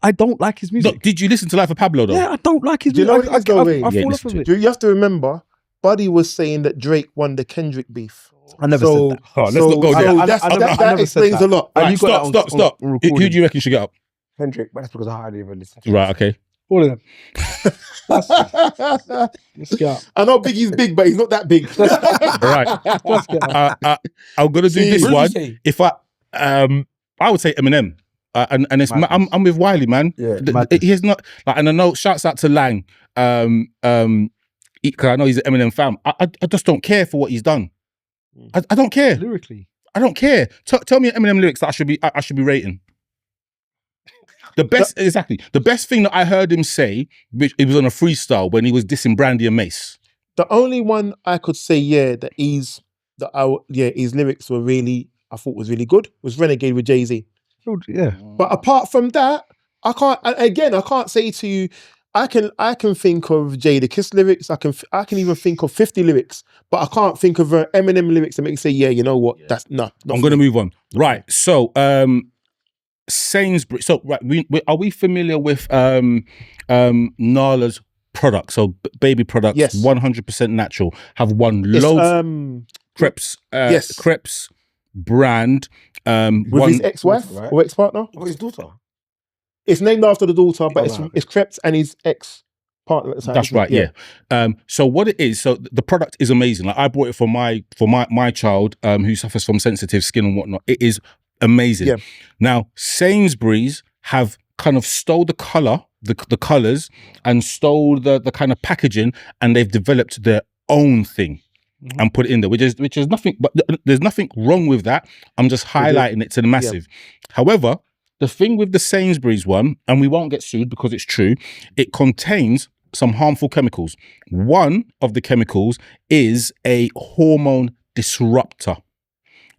I don't like his No, music. did you listen to Life of Pablo though? Yeah, I don't like his Do you music. know what it is though, Wayne? I Yeah, fall off listen of to it. You have to remember, Buddy was saying that Drake won the Kendrick beef. I never So, said that. Oh, let's not go there. so I that never said explains that. a lot. And Right, you got that stop. on Who recording. do you reckon should get up? Kendrick, but that's because I hardly ever listen to Right, okay. All of them. Let's get up. I know Biggie's big, but he's not that big. Right. Let's get up. I'm gonna do this What did one. you say? If I would say Eminem. And it's Madness. I'm with Wiley, man. Yeah, madness. He's not like, and I know. Shouts out to Lang, because I know he's an Eminem fan. I just don't care for what he's done. I don't care. Lyrically. I don't care. Tell me Eminem lyrics that I should be rating. The best, exactly. The best thing that I heard him say, which it was on a freestyle when he was dissing Brandy and Mace. The only one I could say, his lyrics were really, I thought was really good, was Renegade with Jay-Z. Yeah. But apart from that, I can't say to you, I can think of Jada Kiss lyrics. I can even think of 50 lyrics, but I can't think of Eminem lyrics that make me say, yeah, you know what? That's not. I'm going to move on. Right. So, Sainsbury's. So, right, are we familiar with Nala's products? So, baby products, Yes. 100% natural, have won Yes, loads. Crepes. yes. Crepes brand. with his ex-wife right? or ex-partner. Oh, his daughter. It's named after the daughter, but Oh, wow. it's Krebs and his ex-partner at the time. That's right, yeah. So what it is, so the product is amazing. Like I bought it for my child who suffers from sensitive skin and whatnot. It is amazing. Yeah. Now Sainsbury's have kind of stole the color, the colors, and stole the kind of packaging, and they've developed their own thing. And put it in there, which is nothing, but there's nothing wrong with that. I'm just highlighting it to the massive. However, the thing with the Sainsbury's one, and we won't get sued because it's true, it contains some harmful chemicals. One of the chemicals is a hormone disruptor,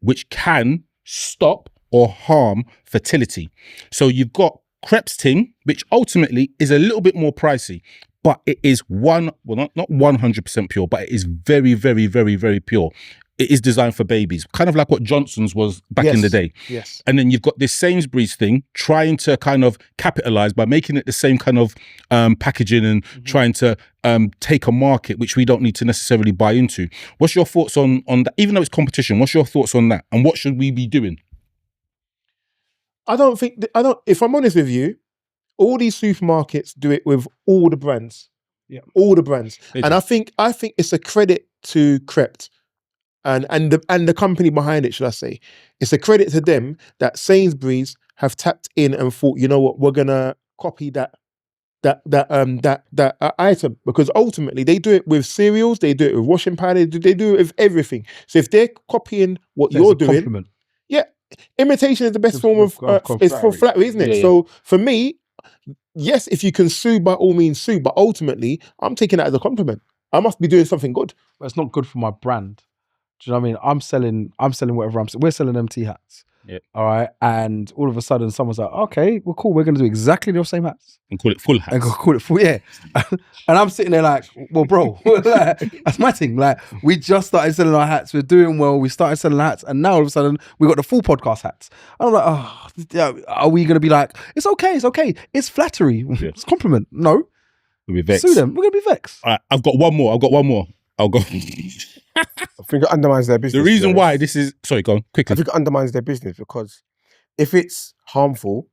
which can stop or harm fertility. So you've got Krebs ting, which ultimately is a little bit more pricey, but it is not 100% pure, but it is very, very, very, very pure. It is designed for babies, kind of like what Johnson's was back in the day. Yes. And then you've got this Sainsbury's thing trying to kind of capitalize by making it the same kind of packaging and trying to take a market, which we don't need to necessarily buy into. What's your thoughts on that? Even though it's competition, what's your thoughts on that? And what should we be doing? If I'm honest with you, all these supermarkets do it with all the brands. Yeah. All the brands. They And do. I think it's a credit to Krebs and the company behind it, should I say. It's a credit to them that Sainsbury's have tapped in and thought, you know what, we're gonna copy that item, because ultimately they do it with cereals, they do it with washing powder, they do it with everything. So if they're copying what you're doing, Compliment. imitation is the best form of it's for flattery, isn't it? Yeah, yeah. So for me, yes, if you can sue, by all means sue, but ultimately I'm taking that as a compliment. I must be doing something good. But it's not good for my brand. Do you know what I mean? I'm selling whatever we're selling MT hats. Yeah. All right. And all of a sudden someone's like, okay, well, cool. We're going to do exactly the same hats. And call it full And hats. call it full, yeah. And I'm sitting there like, well, bro, like, that's my thing. Like, we just started selling our hats. We're doing well. We started selling hats. And now all of a sudden we got the full podcast hats. And I'm like, oh, yeah, are we going to be like, it's okay. It's flattery. It's compliment. No. We'll be vexed. Sue them. We're gonna be vexed. All right, I've got one more. I'll go. I think it undermines their business. The reason to be why honest. this is sorry, go on I quickly. think it undermines their business because if it's harmful,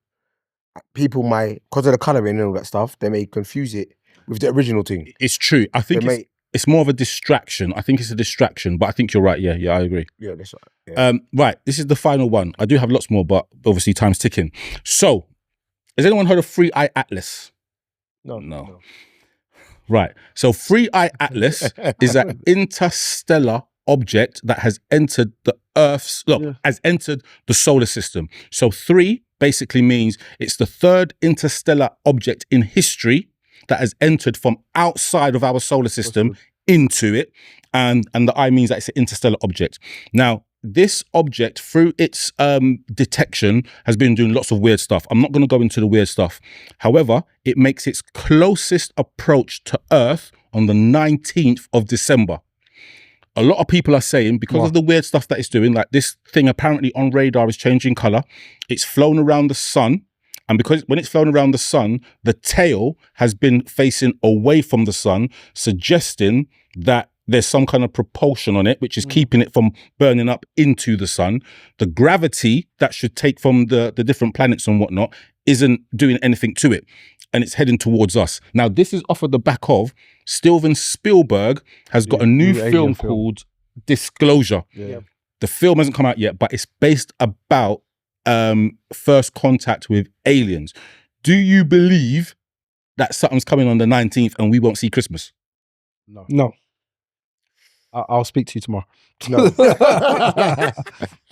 people might, because of the colouring and all that stuff, they may confuse it with the original thing. It's true. I think They it's more of a distraction. I think it's a distraction, but I think you're right. Yeah, I agree. Yeah, that's right. Yeah. Right, this is the final one. I do have lots more, but obviously time's ticking. So, has anyone heard of Free Eye Atlas? No. Right. So Free Eye Atlas is an interstellar object that has entered the has entered the solar system. So 3 basically means it's the 3rd interstellar object in history that has entered from outside of our solar system into it. And the I means that it's an interstellar object. Now, this object, through its detection, has been doing lots of weird stuff. I'm not going to go into the weird stuff. However, it makes its closest approach to Earth on the 19th of December. A lot of people are saying, because of the weird stuff that it's doing, like this thing apparently on radar is changing color. It's flown around the sun. And because when it's flown around the sun, the tail has been facing away from the sun, suggesting that there's some kind of propulsion on it, which is keeping it from burning up into the sun. The gravity that should take from the different planets and whatnot isn't doing anything to it. And it's heading towards us. Now, this is off of the back of Steven Spielberg has got a new film called Disclosure. Yeah. The film hasn't come out yet, but it's based about first contact with aliens. Do you believe that something's coming on the 19th and we won't see Christmas? No. I'll speak to you tomorrow. No.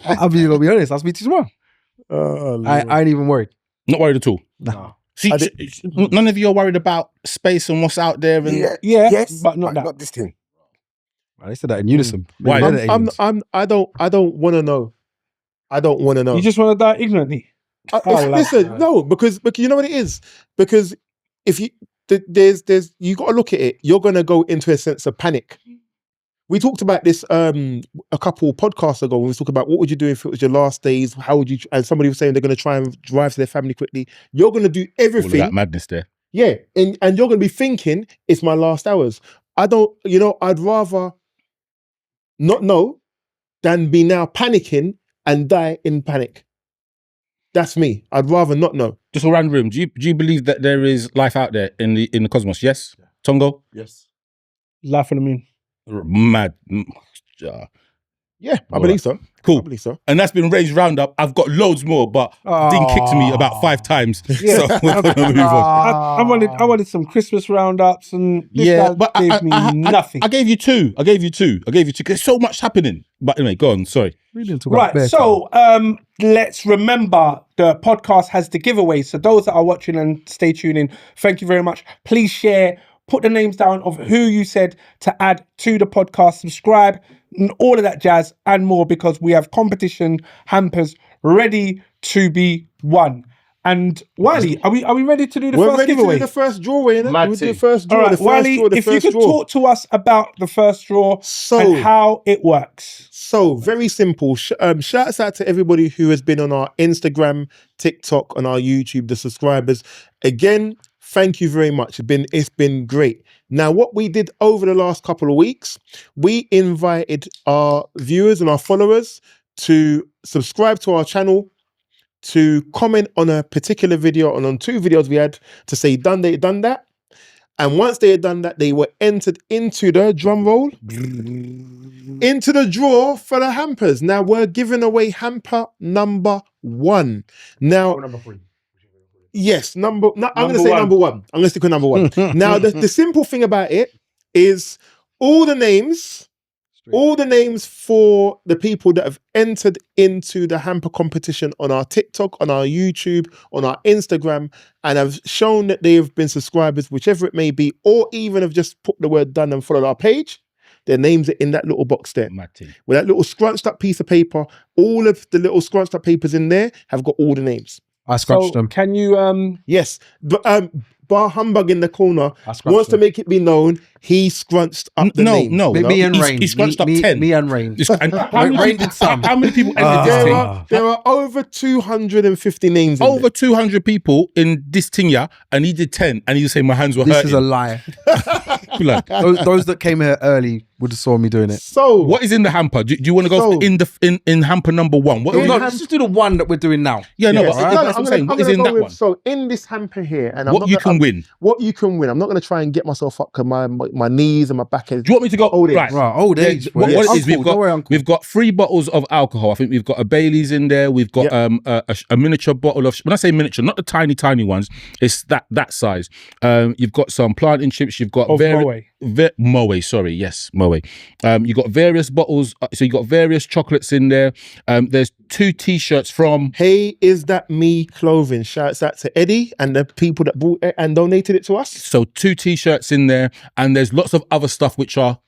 I'll be honest. I'll speak to you tomorrow. Oh, I ain't even worried. Not worried at all. No. See, none of you are worried about space and what's out there. And Yeah, Yeah, but not that. Not this thing. They said that in unison. Why? Maybe they're aliens. I don't want to know. I don't want to know. You just want to die ignorantly. Listen, no, because you know what it is. Because if you there's you got to look at it. You're gonna go into a sense of panic. We talked about this a couple podcasts ago when we talked about what would you do if it was your last days? How would you? And somebody was saying they're going to try and drive to their family quickly. You're going to do all of everything. that madness there. Yeah, and you're going to be thinking it's my last hours. I don't. I'd rather not know than be now panicking and die in panic. That's me. I'd rather not know. Just a random. Do you believe that there is life out there in the cosmos? Yes, Tongo. Yes. Life on the moon. Mad. Yeah, I believe so. Cool. I believe so. And that's been raised roundup. I've got loads more, but Dean kicked me about 5 times. Yeah. So we're gonna move on. I wanted some Christmas roundups, and this Yeah, guy but gave me nothing. I gave you two. There's so much happening. But anyway, go on. Sorry. We didn't talk about Right, so let's remember the podcast has the giveaway. So those that are watching and stay tuned in, thank you very much. Please share, put the names down of who you said to add to the podcast, subscribe, and all of that jazz and more, because we have competition hampers ready to be won. And Wiley, are we ready to do the We're first ready giveaway? to do the first drawaway, innit? Mad We'll do the thing. first All draw. right, the first Wiley, draw. The if you first could draw. talk to us about the first draw and how it works. So very simple. Shouts out to everybody who has been on our Instagram, TikTok, on our YouTube, the subscribers. Again, thank you very much. It's been great. Now, what we did over the last couple of weeks, we invited our viewers and our followers to subscribe to our channel, to comment on a particular video, and on 2 videos we had to say done that. And once they had done that, they were entered into the drum roll, into the draw for the hampers. Now we're giving away hamper number 1. Now, Number 3. yes, I'm going to say number 1. I'm going to stick with number 1. Now, the simple thing about it is all the names for the people that have entered into the hamper competition on our TikTok, on our YouTube, on our Instagram, and have shown that they have been subscribers, whichever it may be, or even have just put the word done and followed our page, their names are in that little box there. Mad thing. With that little scrunched up piece of paper, all of the little scrunched up papers in there have got all the names. I scratched them. Can you Yes, but bar humbug in the corner scrunched wants to them. make it be known he scrunched up the names. no. Me and Rain. He scrunched up 10. Me and Rain. And how many Rain people- did some. How many people entered this thing? There are over 250 names in Over there. 200 people in this thing, yeah, and he did 10, and he was saying my hands were This hurting. is a lie. Like, Those that came here early would have saw me doing it. So what is in the hamper? Do you want to go So- in hamper number 1? What? No, let's just do the one that we're doing now. Yeah, no, yes, but no, that's what I'm saying. What is gonna in go that with- one? So in this hamper here, and I'm What not you gonna- can win? What you can win. I'm not going to try and get myself up because my knees and my back is. Do you want me to go? Old age. Right. Right, old Yeah, age. what boy. it is, Uncle, don't worry, Uncle. we've got 3 bottles of alcohol. I think we've got a Bailey's in there. We've got a miniature bottle of. When I say miniature, not the tiny ones. It's that size. You've got some plantain chips. You've got Of Moe. Moe. Sorry, yes, Moe. You got various bottles. So you got various chocolates in there. There's 2 T-shirts from. Hey, is that me clothing? Shouts out to Eddie and the people that bought it and donated it to us. So 2 T-shirts in there, and there's lots of other stuff which are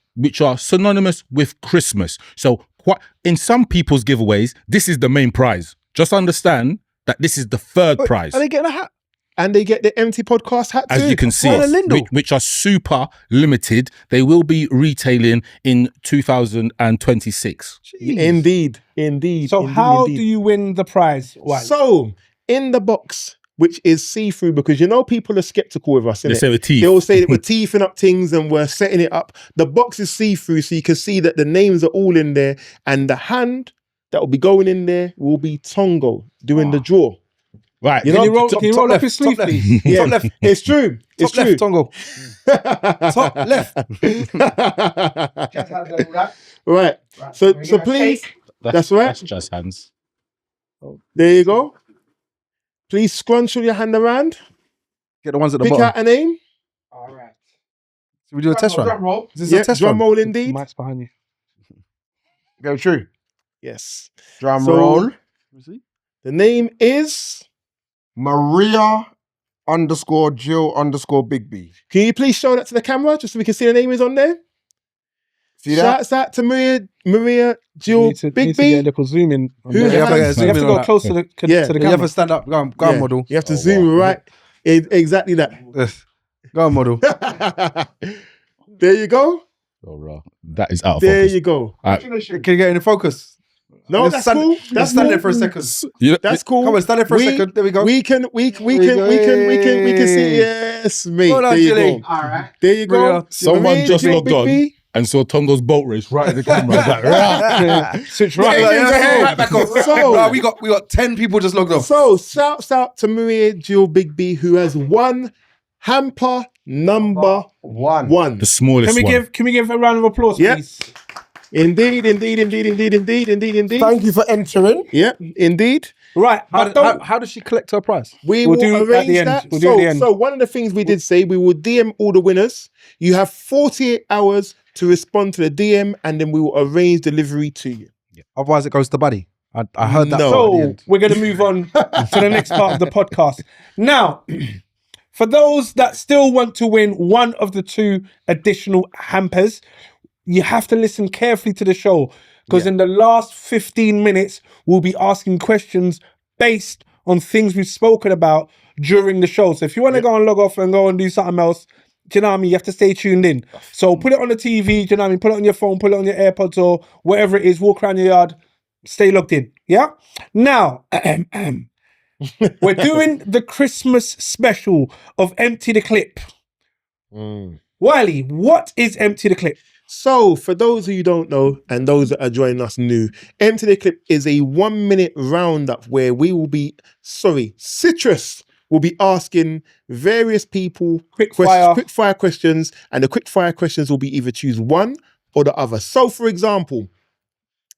synonymous with Christmas. So quite in some people's giveaways, this is the main prize. Just understand that this is the third prize. Are they getting a hat? And they get the empty podcast hat As too. you can see, What a Lindell. which are super limited. They will be retailing in 2026. Indeed. So indeed, how indeed. do you win the prize? Why? So in the box, which is see-through, because you know people are skeptical with us. They innit? say with teeth. They all say that we're teething up things and we're setting it up. The box is see-through, so you can see that the names are all in there, and the hand that will be going in there will be Tongo doing the draw. Right. You Can know, you roll, top- can you top roll up left, his sleeve, top left. please? Yeah, Top left. it's true. It's Top true. left, Tongo. Top left. Right. So please, that's right. That's just hands. There you go. Please scrunch your hand around. Get the ones at the Pick bottom. out a name. All right. Should we do a test run? roll. Is this Yeah, a test drum run? roll indeed. Mike's behind you. Go true. Yes. Drum So- roll. The name is. Maria _Jill _Big Can you please show that to the camera just so we can see the name is on there? See that? Shouts out to Maria Jill Need to Big get a B. little zoom in. on Who that. the You have to hell- get a zoom You have to in go on that. close to the Yeah. to the You have camera. to stand up. Go on Yeah, model. You have to zoom right. Exactly that. Yes. Go on, model. There you go. Oh, bro. That is out of There focus. you go. Can you get in focus? No, Just that's stand, cool. just That's stand cool. there for a second. That's cool. Come on, stand there for a We- second. There we go. We can see. Yes, mate. Well done, There you Jilly. go. All right. There you go. Brilliant. Someone Maria just Jill logged Big on B. and saw Tongo's boat race right at the camera. Like, rah. Switch right. Yeah, It's yeah, ahead. right back off. So- Nah, we got 10 people just logged off. So shouts out to Maria Jill Big B, who has won hamper number one. The smallest one. Can we give a round of applause, Yeah. please? Indeed. Thank you for entering. Yeah, indeed. Right. How does she collect her prize? We We'll will do it at arrange the end. that. We'll do it at the end. So one of the things we did say, we will DM all the winners. You have 48 hours to respond to the DM, and then we will arrange delivery to you. Otherwise, it goes to Buddy. I heard that. No. part at the So end. we're going to move on to the next part of the podcast. Now, for those that still want to win one of the 2 additional hampers, you have to listen carefully to the show because in the last 15 minutes, we'll be asking questions based on things we've spoken about during the show. So if you want to go and log off and go and do something else, do you know what I mean? You have to stay tuned in. So put it on the TV, do you know what I mean? Put it on your phone, put it on your AirPods or whatever it is, walk around your yard, stay logged in. Yeah? Now, we're doing the Christmas special of eMpTy the Clip. Wiley, what is eMpTy the Clip? So, for those of you who don't know and those that are joining us new, eMpTy the Clip is a 1-minute roundup where Citrus will be asking various people quick fire questions, and the quick fire questions will be either choose one or the other. So, for example,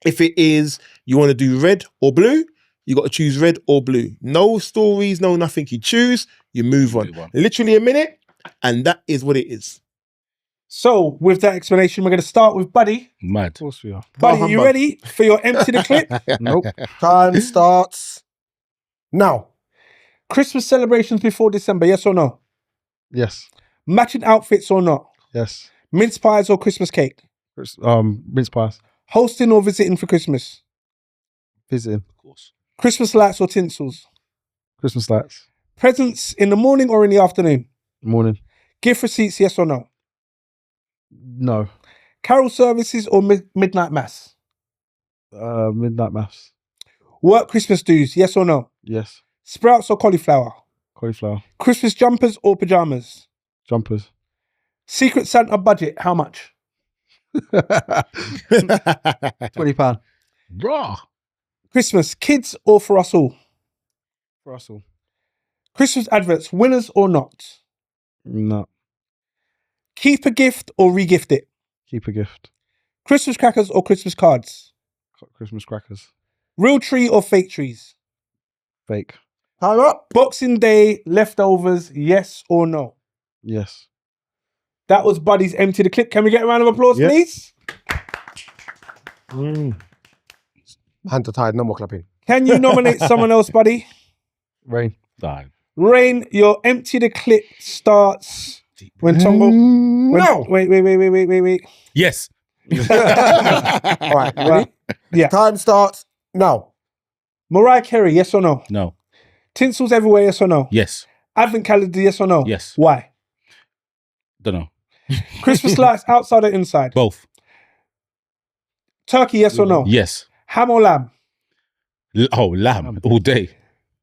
if it is you want to do red or blue, you got to choose red or blue. No stories, no nothing. You choose, you move on. Literally a minute, and that is what it is. So, with that explanation, we're going to start with Buddy. Mad. Of course we are. Buddy, are you ready for your eMpTy the Clip? Nope. Time starts now. Christmas celebrations before December, yes or no? Yes. Matching outfits or not? Yes. Mince pies or Christmas cake? Mince pies. Hosting or visiting for Christmas? Visiting. Christmas lights or tinsels? Christmas lights. Presents in the morning or in the afternoon? Morning. Gift receipts, yes or no? No. Carol services or midnight mass? Midnight maths. Work Christmas dues, yes or no? Yes. Sprouts or cauliflower? Cauliflower. Christmas jumpers or pajamas? Jumpers. Secret Santa budget, how much? £20. Raw. Christmas, kids or for us all? For us all. Christmas adverts, winners or not? No. Keep a gift or re-gift it? Keep a gift. Christmas crackers or Christmas cards? Christmas crackers. Real tree or fake trees? Fake. Time up. Boxing Day leftovers, yes or no? Yes. That was Buddy's Empty the Clip. Can we get a round of applause, Yep. please? Hands are tied. No more clapping. Can you nominate someone else, Buddy? Rain. Fine. Rain, your Empty the Clip starts when Tongo... No. Wait. Yes. All right. Ready? Yeah. Time starts now. Mariah Carey, yes or no? No. Tinsels everywhere, yes or no? Yes. Advent calendar, yes or no? Yes. Why? Don't know. Christmas lights outside or inside? Both. Turkey, yes or no? Yes. Ham or lamb? Lamb all day.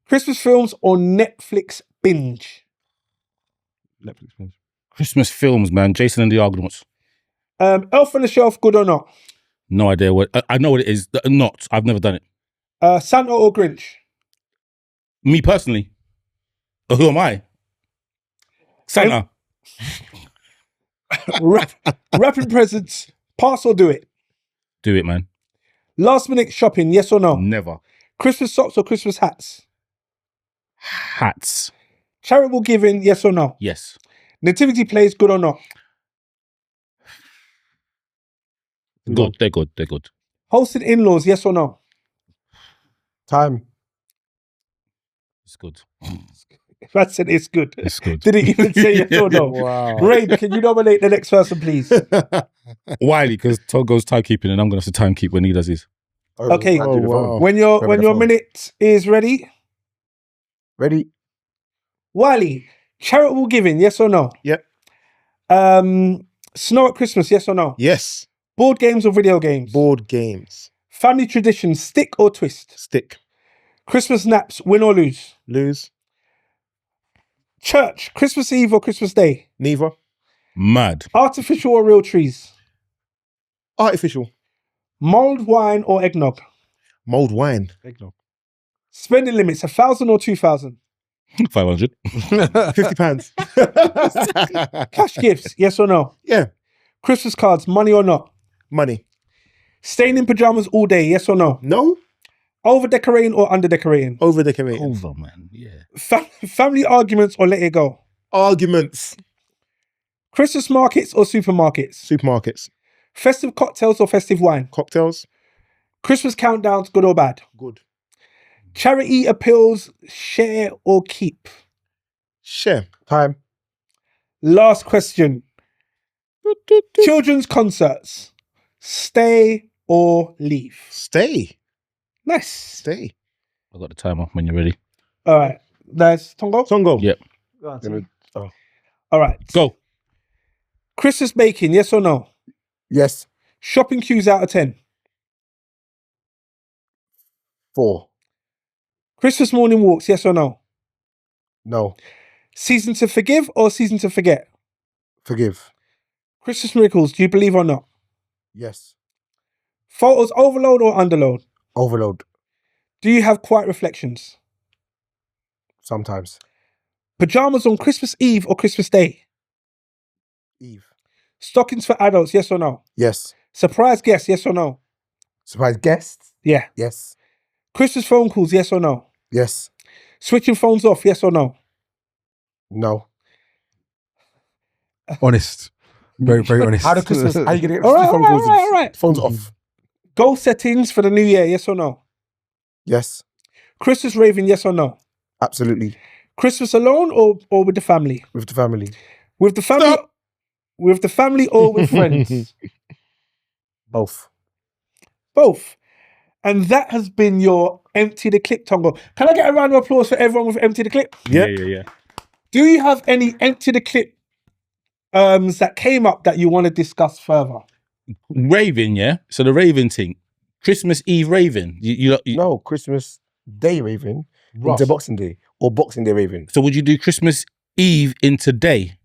Christmas films or Netflix binge? Netflix binge. Christmas films, man. Jason and the Argonauts. Elf on the Shelf, good or not? No idea what. I know what it is. Not. I've never done it. Santa or Grinch? Me personally. Who am I? Santa. Wrapping presents, pass or do it? Do it, man. Last minute shopping, yes or no? Never. Christmas socks or Christmas hats? Hats. Charitable giving, yes or no? Yes. Nativity plays, good or not? Good. They're good. They're good. Hosted in-laws, yes or no? Time. It's good. I said it's good. It's good. Didn't even say yes or no. Wow. Rain, can you nominate the next person, please? Wiley, because Tongo's timekeeping and I'm going to have to timekeep when he does his. Okay. I'll do the phone. When your minute is ready, Ready? Wiley, charitable giving, yes or no? Yep. Snow at Christmas, yes or no? Yes. Board games or video games? Board games. Family tradition, stick or twist? Stick. Christmas naps, win or lose? Lose. Church, Christmas Eve or Christmas Day? Neither. Mad. Artificial or real trees? Artificial. Mulled wine or eggnog? Mulled wine. Eggnog. Spending limits, 1,000 or 2,000? 500. £50. Cash gifts, yes or no? Yeah. Christmas cards, money or not? Money. Staying in pajamas all day, yes or no? No. Over decorating or under decorating? Over decorating. Over, man. Yeah. Family arguments or let it go? Arguments. Christmas markets or supermarkets? Supermarkets. Festive cocktails or festive wine? Cocktails. Christmas countdowns, good or bad? Good. Charity appeals, share or keep? Share. Time. Last question. Children's concerts, stay or leave? Stay. Nice. Stay. I got the timer when you're ready. All right. That's Tongo? Tongo. Yep. All right. Go. Christmas baking, yes or no? Yes. Shopping queues out of 10. 4. Christmas morning walks, yes or no? No. Season to forgive or season to forget? Forgive. Christmas miracles, do you believe or not? Yes. Photos overload or underload? Overload. Do you have quiet reflections? Sometimes. Pajamas on Christmas Eve or Christmas Day? Eve. Stockings for adults, yes or no? Yes. Surprise guests, yes or no? Surprise guests? Yeah. Yes. Christmas phone calls, yes or no? Yes. Switching phones off, yes or no? No. Honest. Very, very honest. How do Christmas? How you gonna get All right, phone all calls? right, all right. Phones off. Goal settings for the new year, yes or no? Yes. Christmas raving, yes or no? Absolutely. Christmas alone or with the family? With the family. With the family, with the family or with friends? Both. Both. And that has been your Empty the Clip, Tongo. Can I get a round of applause for everyone with Empty the Clip? Yep. Yeah. Do you have any empty the clip that came up that you want to discuss further? Raving, yeah. So the raving thing, Christmas Eve raving. You No, Christmas Day raving Ross. into Boxing Day or Boxing Day raving. So would you do Christmas Eve into day?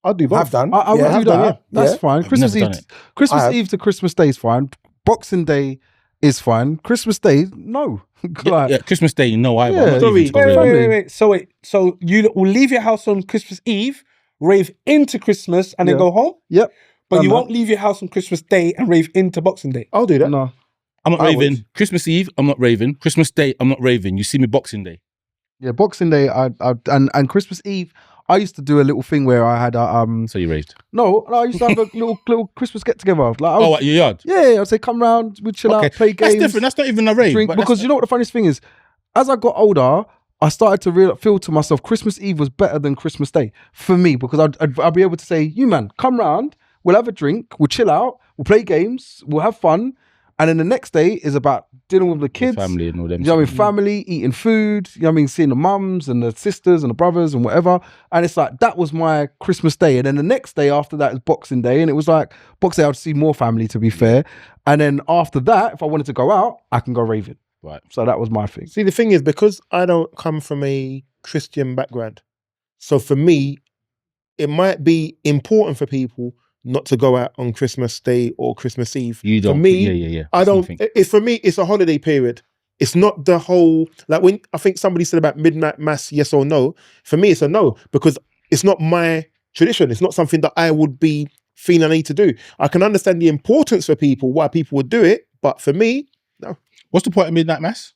I'll do both. I've done. I would Yeah, do I've that. done, yeah. That's Yeah. fine. Christmas never Eve, done it. Christmas I have. Eve to Christmas Day is fine. Boxing Day is fine. Christmas Day, no. Like, Yeah, Christmas Day, no, I Yeah, won't. Sorry, Got raving. So you will leave your house on Christmas Eve, rave into Christmas, and then Yeah. go home. Yep. But Done you that. won't leave your house on Christmas Day and rave into Boxing Day. I'll do that. No. I'm not I would. raving. Christmas Eve, I'm not raving. Christmas Day, I'm not raving. You see me Boxing Day. Yeah, Boxing Day, and Christmas Eve, I used to do a little thing where I had So you raved. I used to have a little Christmas get together. Like, I Oh, was, at your yard? yeah, I'd say come round, we'd chill Okay, out, play games. that's different. That's not even a rave. drink, but because you know what the funniest thing is, as I got older, I started to feel to myself Christmas Eve was better than Christmas Day for me, because I'd be able to say, you man, come round, we'll have a drink, we'll chill out, we'll play games, we'll have fun, and then the next day is about dealing with the kids, family and all them. you know what I mean, family, eating food, you know what I mean, seeing the mums and the sisters and the brothers and whatever. And it's like, that was my Christmas Day. And then the next day after that is Boxing Day. And it was like, Boxing Day, I'd see more family, to be fair. And then after that, if I wanted to go out, I can go raving. Right. So that was my thing. See, the thing is, because I don't come from a Christian background, so for me, it might be important for people not to go out on Christmas Day or Christmas Eve. You don't. For me, Yeah. I That's don't. nothing. It's for me. It's a holiday period. It's not the whole, like, when I think somebody said about midnight mass, yes or no. For me, it's a no, because it's not my tradition. It's not something that I would be feeling I need to do. I can understand the importance for people, why people would do it, but for me, no. What's the point of midnight mass?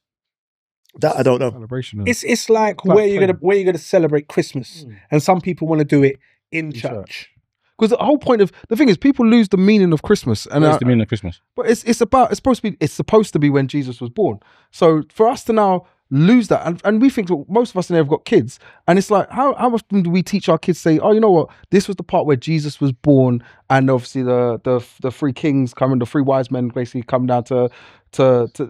That I don't know. Celebration. It's like like where you're gonna celebrate Christmas, Mm. and some people want to do it in church. Because the whole point of the thing is, people lose the meaning of Christmas, and What's the meaning of Christmas? but it's supposed to be when Jesus was born. So for us to now lose that, and we think that most of us in there have got kids, and it's like, how often do we teach our kids, say, oh, you know what, this was the part where Jesus was born, and obviously the three kings coming, the three wise men basically come down to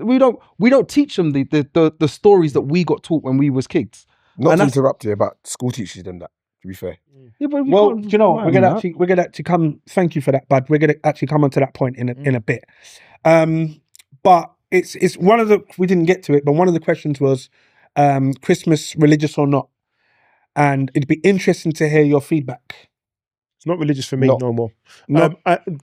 we don't teach them the stories that we got taught when we was kids. Not And to that's- interrupt you, but school teaches them that, to be fair. Yeah, but we Well, can't do you know, rely we're on gonna that. actually come. Thank you for that, bud. We're gonna actually come onto that point in a bit. But it's one of the, we didn't get to it, but one of the questions was Christmas religious or not, and it'd be interesting to hear your feedback. It's not religious for me No. no more. No.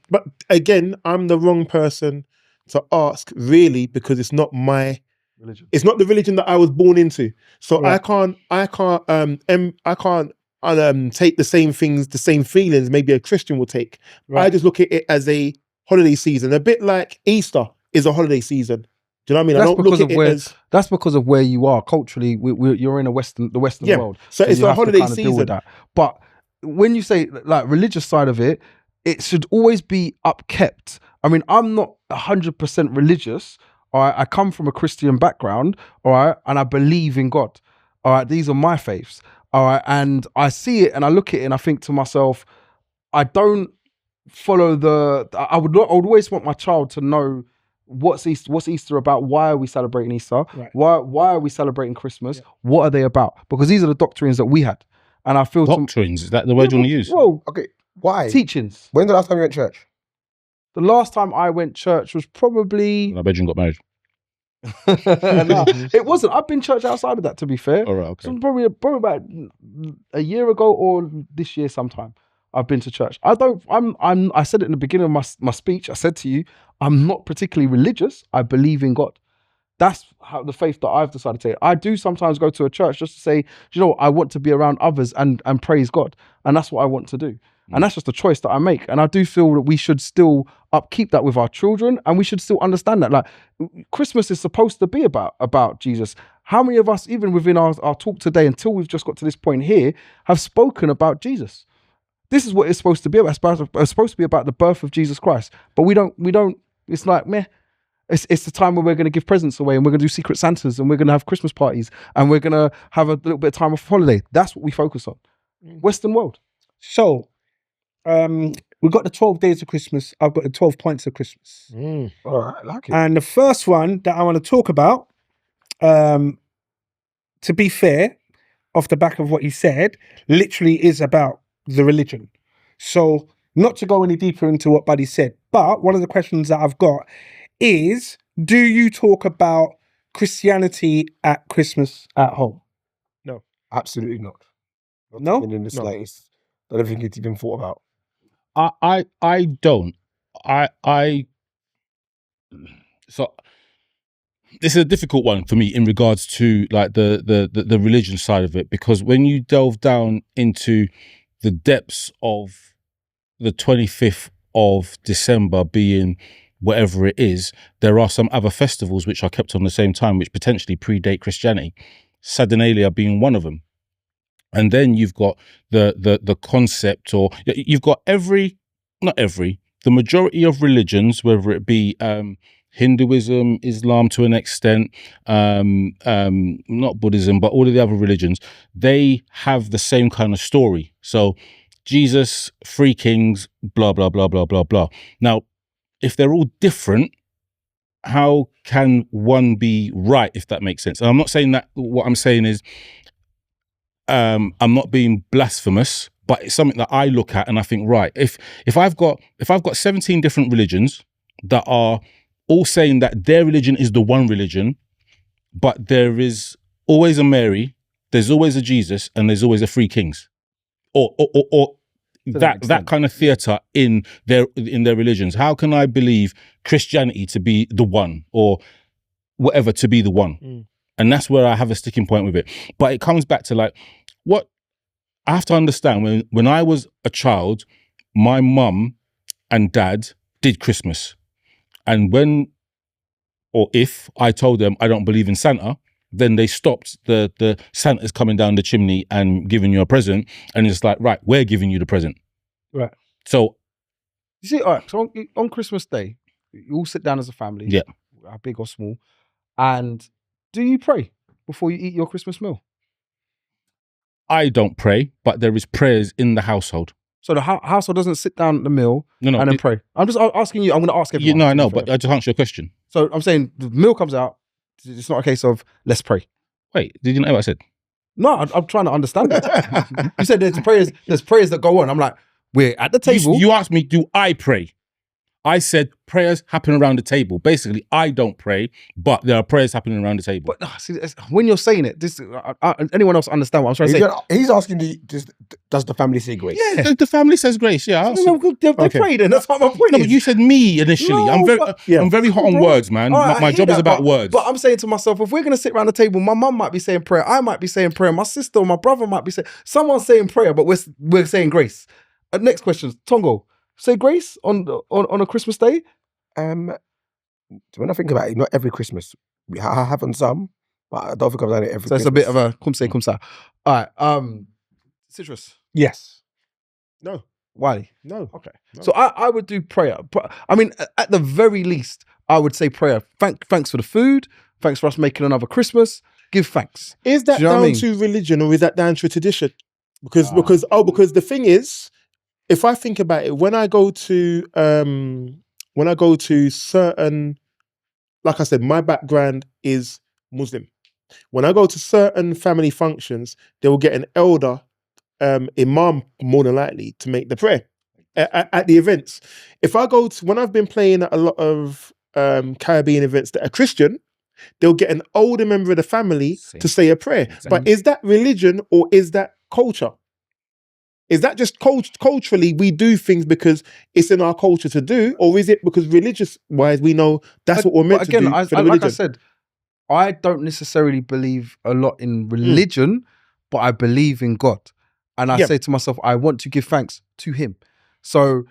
But again, I'm the wrong person to ask, really, because it's not my Religion. It's not the religion that I was born into. So Right. I can't take the same things, the same feelings maybe a Christian will take. Right. I just look at it as a holiday season, a bit like Easter is a holiday season. Do you know what I mean? I That's don't because look of at it as that's because of where you are culturally. You're in the Western Yeah. world, So it's you a have to holiday kinda deal with season. that. But when you say like religious side of it, it should always be upkept. I mean, I'm not 100% religious. All right, I come from a Christian background. All right, and I believe in God. All right, these are my faiths. All right, and I see it and I look at it and I think to myself, I don't follow the. I would always want my child to know what's Easter about. Why are we celebrating Easter? Right. Why are we celebrating Christmas? What are they about? Because these are the doctrines that we had, and I feel Doctrines, is that the word you want to use? Well, Okay, why? teachings. When's the last time you went to church? The last time I went church was probably My bedroom got married. no, it wasn't. I've been church outside of that, to be fair. All right, okay. So probably about a year ago or this year sometime. I've been to church. I said it in the beginning of my speech. I said to you, I'm not particularly religious. I believe in God. That's how the faith that I've decided to take. I do sometimes go to a church just to say, you know, I want to be around others and praise God. And that's what I want to do. And that's just a choice that I make. And I do feel that we should still upkeep that with our children, and we should still understand that. Like, Christmas is supposed to be about Jesus. How many of us, even within our talk today, until we've just got to this point here, have spoken about Jesus? This is what it's supposed to be about. It's supposed to be about the birth of Jesus Christ. But we don't, it's like, meh. It's the time where we're going to give presents away, and we're going to do Secret Santas, and we're going to have Christmas parties, and we're going to have a little bit of time off holiday. That's what we focus on. Western world. So, we've got the 12 days of Christmas. I've got the 12 points of Christmas. All right, I like it. And the first one that I want to talk about, to be fair, off the back of what he said, literally is about the religion. So not to go any deeper into what Buddy said, but one of the questions that I've got is, do you talk about Christianity at Christmas at home? No. Absolutely not. No? Even in the slightest. I don't think it's even thought about. I don't. So this is a difficult one for me in regards to like the religion side of it, because when you delve down into the depths of the 25th of December being whatever it is, there are some other festivals which are kept on the same time, which potentially predate Christianity, Saturnalia being one of them. And then you've got the concept, or you've got the majority of religions, whether it be Hinduism, Islam to an extent, not Buddhism, but all of the other religions, they have the same kind of story. So Jesus, three kings, blah, blah, blah, blah, blah, blah. Now, if they're all different, how can one be right, if that makes sense? And I'm not saying that. What I'm saying is, I'm not being blasphemous, but it's something that I look at and I think, right, if I've got 17 different religions that are all saying that their religion is the one religion, but there is always a Mary, there's always a Jesus, and there's always a three kings, or that kind of theater in their religions. How can I believe Christianity to be the one, or whatever to be the one? And that's where I have a sticking point with it. But it comes back to like, what I have to understand, when I was a child, my mum and dad did Christmas. And when, or if I told them I don't believe in Santa, then they stopped the Santa's coming down the chimney and giving you a present. And it's like, right, we're giving you the present. Right. So, You see, all right, so on Christmas Day, you all sit down as a family, Yeah. big or small, and do you pray before you eat your Christmas meal? I don't pray, but there is prayers in the household. So the household doesn't sit down at the meal No, and then pray. I'm just asking you. I'm going to ask everyone. I to be know, fair. but I just answer your question. So I'm saying the meal comes out. It's not a case of let's pray. Wait, did you know what I said? No, I'm trying to understand it. You said there's prayers that go on. I'm like, we're at the table. You asked me, do I pray? I said prayers happen around the table. Basically, I don't pray, but there are prayers happening around the table. But see, when you're saying it, anyone else understand what I'm trying to say? He's asking, does the family say grace? Yeah, the family says grace. Yeah, They prayed, and that's what my point no, is. but you said me initially. No, I'm very hot on words, man. All right, My I job hear is that, about words. But I'm saying to myself, if we're going to sit around the table, my mum might be saying prayer, I might be saying prayer, my sister or my brother might be saying, someone's saying prayer, but we're saying grace. Next question, Tongo, say grace on a Christmas day? When I think about it, not every Christmas. I have on some, but I don't think I've done it every So Christmas. it's a bit of a cum say, cum sa. All right, Citrus, Yes. No. Wiley. No. Okay. No. So I would do prayer. I mean, at the very least, I would say prayer. Thanks for the food. Thanks for us making another Christmas. Give thanks. Is that Do you know what I down mean? to religion or is that down to tradition? Because the thing is, if I think about it, when I go to certain, like I said, my background is Muslim. When I go to certain family functions, they will get an elder, imam more than likely, to make the prayer at the events. If I go to, when I've been playing at a lot of Caribbean events that are Christian, they'll get an older member of the family to say a prayer. But is that religion or is that culture? Is that just culturally we do things because it's in our culture to do, or is it because religious-wise we know that's what we're meant to do for the religion? Like I said, I don't necessarily believe a lot in religion, but I believe in God. And I say to myself, I want to give thanks to him. So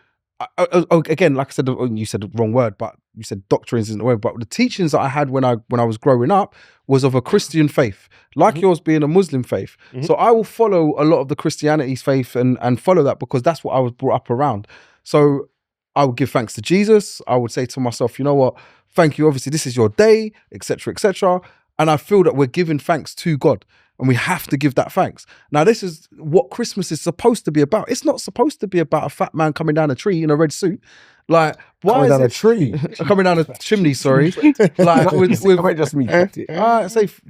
again, like I said, you said the wrong word, but you said doctrines isn't the word, but the teachings that I had when I was growing up was of a Christian faith, like yours being a Muslim faith. So I will follow a lot of the Christianity's faith and follow that because that's what I was brought up around. So I would give thanks to Jesus. I would say to myself, you know what? Thank you. Obviously, this is your day, etc., etc. And I feel that we're giving thanks to God. And we have to give that thanks. Now, this is what Christmas is supposed to be about. It's not supposed to be about a fat man coming down a tree in a red suit. Like, why Coming is down a it tree. coming down a chimney? Sorry, like It might just me.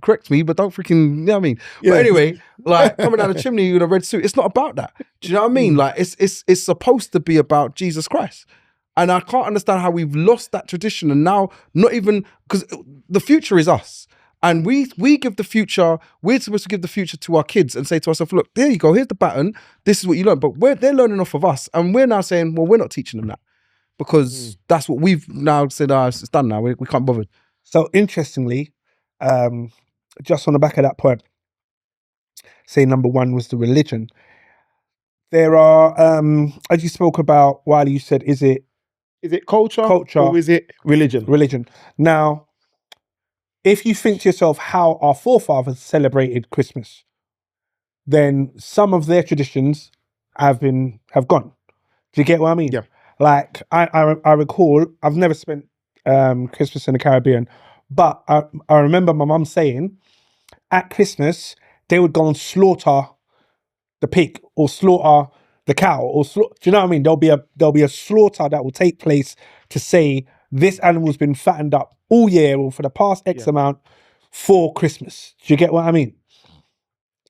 correct me, but don't freaking. You know what I mean? But anyway, like coming down a chimney with a red suit. It's not about that. Do you know what I mean? Like, it's supposed to be about Jesus Christ. And I can't understand how we've lost that tradition. And now, not even because the future is us. And we give the future, we're supposed to give the future to our kids and say to ourselves, look, there you go, here's the baton, this is what you learn. But they're learning off of us. And we're now saying, well, we're not teaching them that. Because that's what we've now said, it's done now, we can't bother. So interestingly, just on the back of that point, say number one was the religion. There are, as you spoke about, Wiley, you said, is it culture or is it religion? Religion. Now, if you think to yourself how our forefathers celebrated Christmas, then some of their traditions have gone. Do you get what I mean? Yeah. Like I recall, I've never spent Christmas in the Caribbean, but I remember my mum saying at Christmas they would go and slaughter the pig or slaughter the cow or do you know what I mean? There'll be a slaughter that will take place to say this animal's been fattened up all year or for the past X amount for Christmas. Do you get what I mean?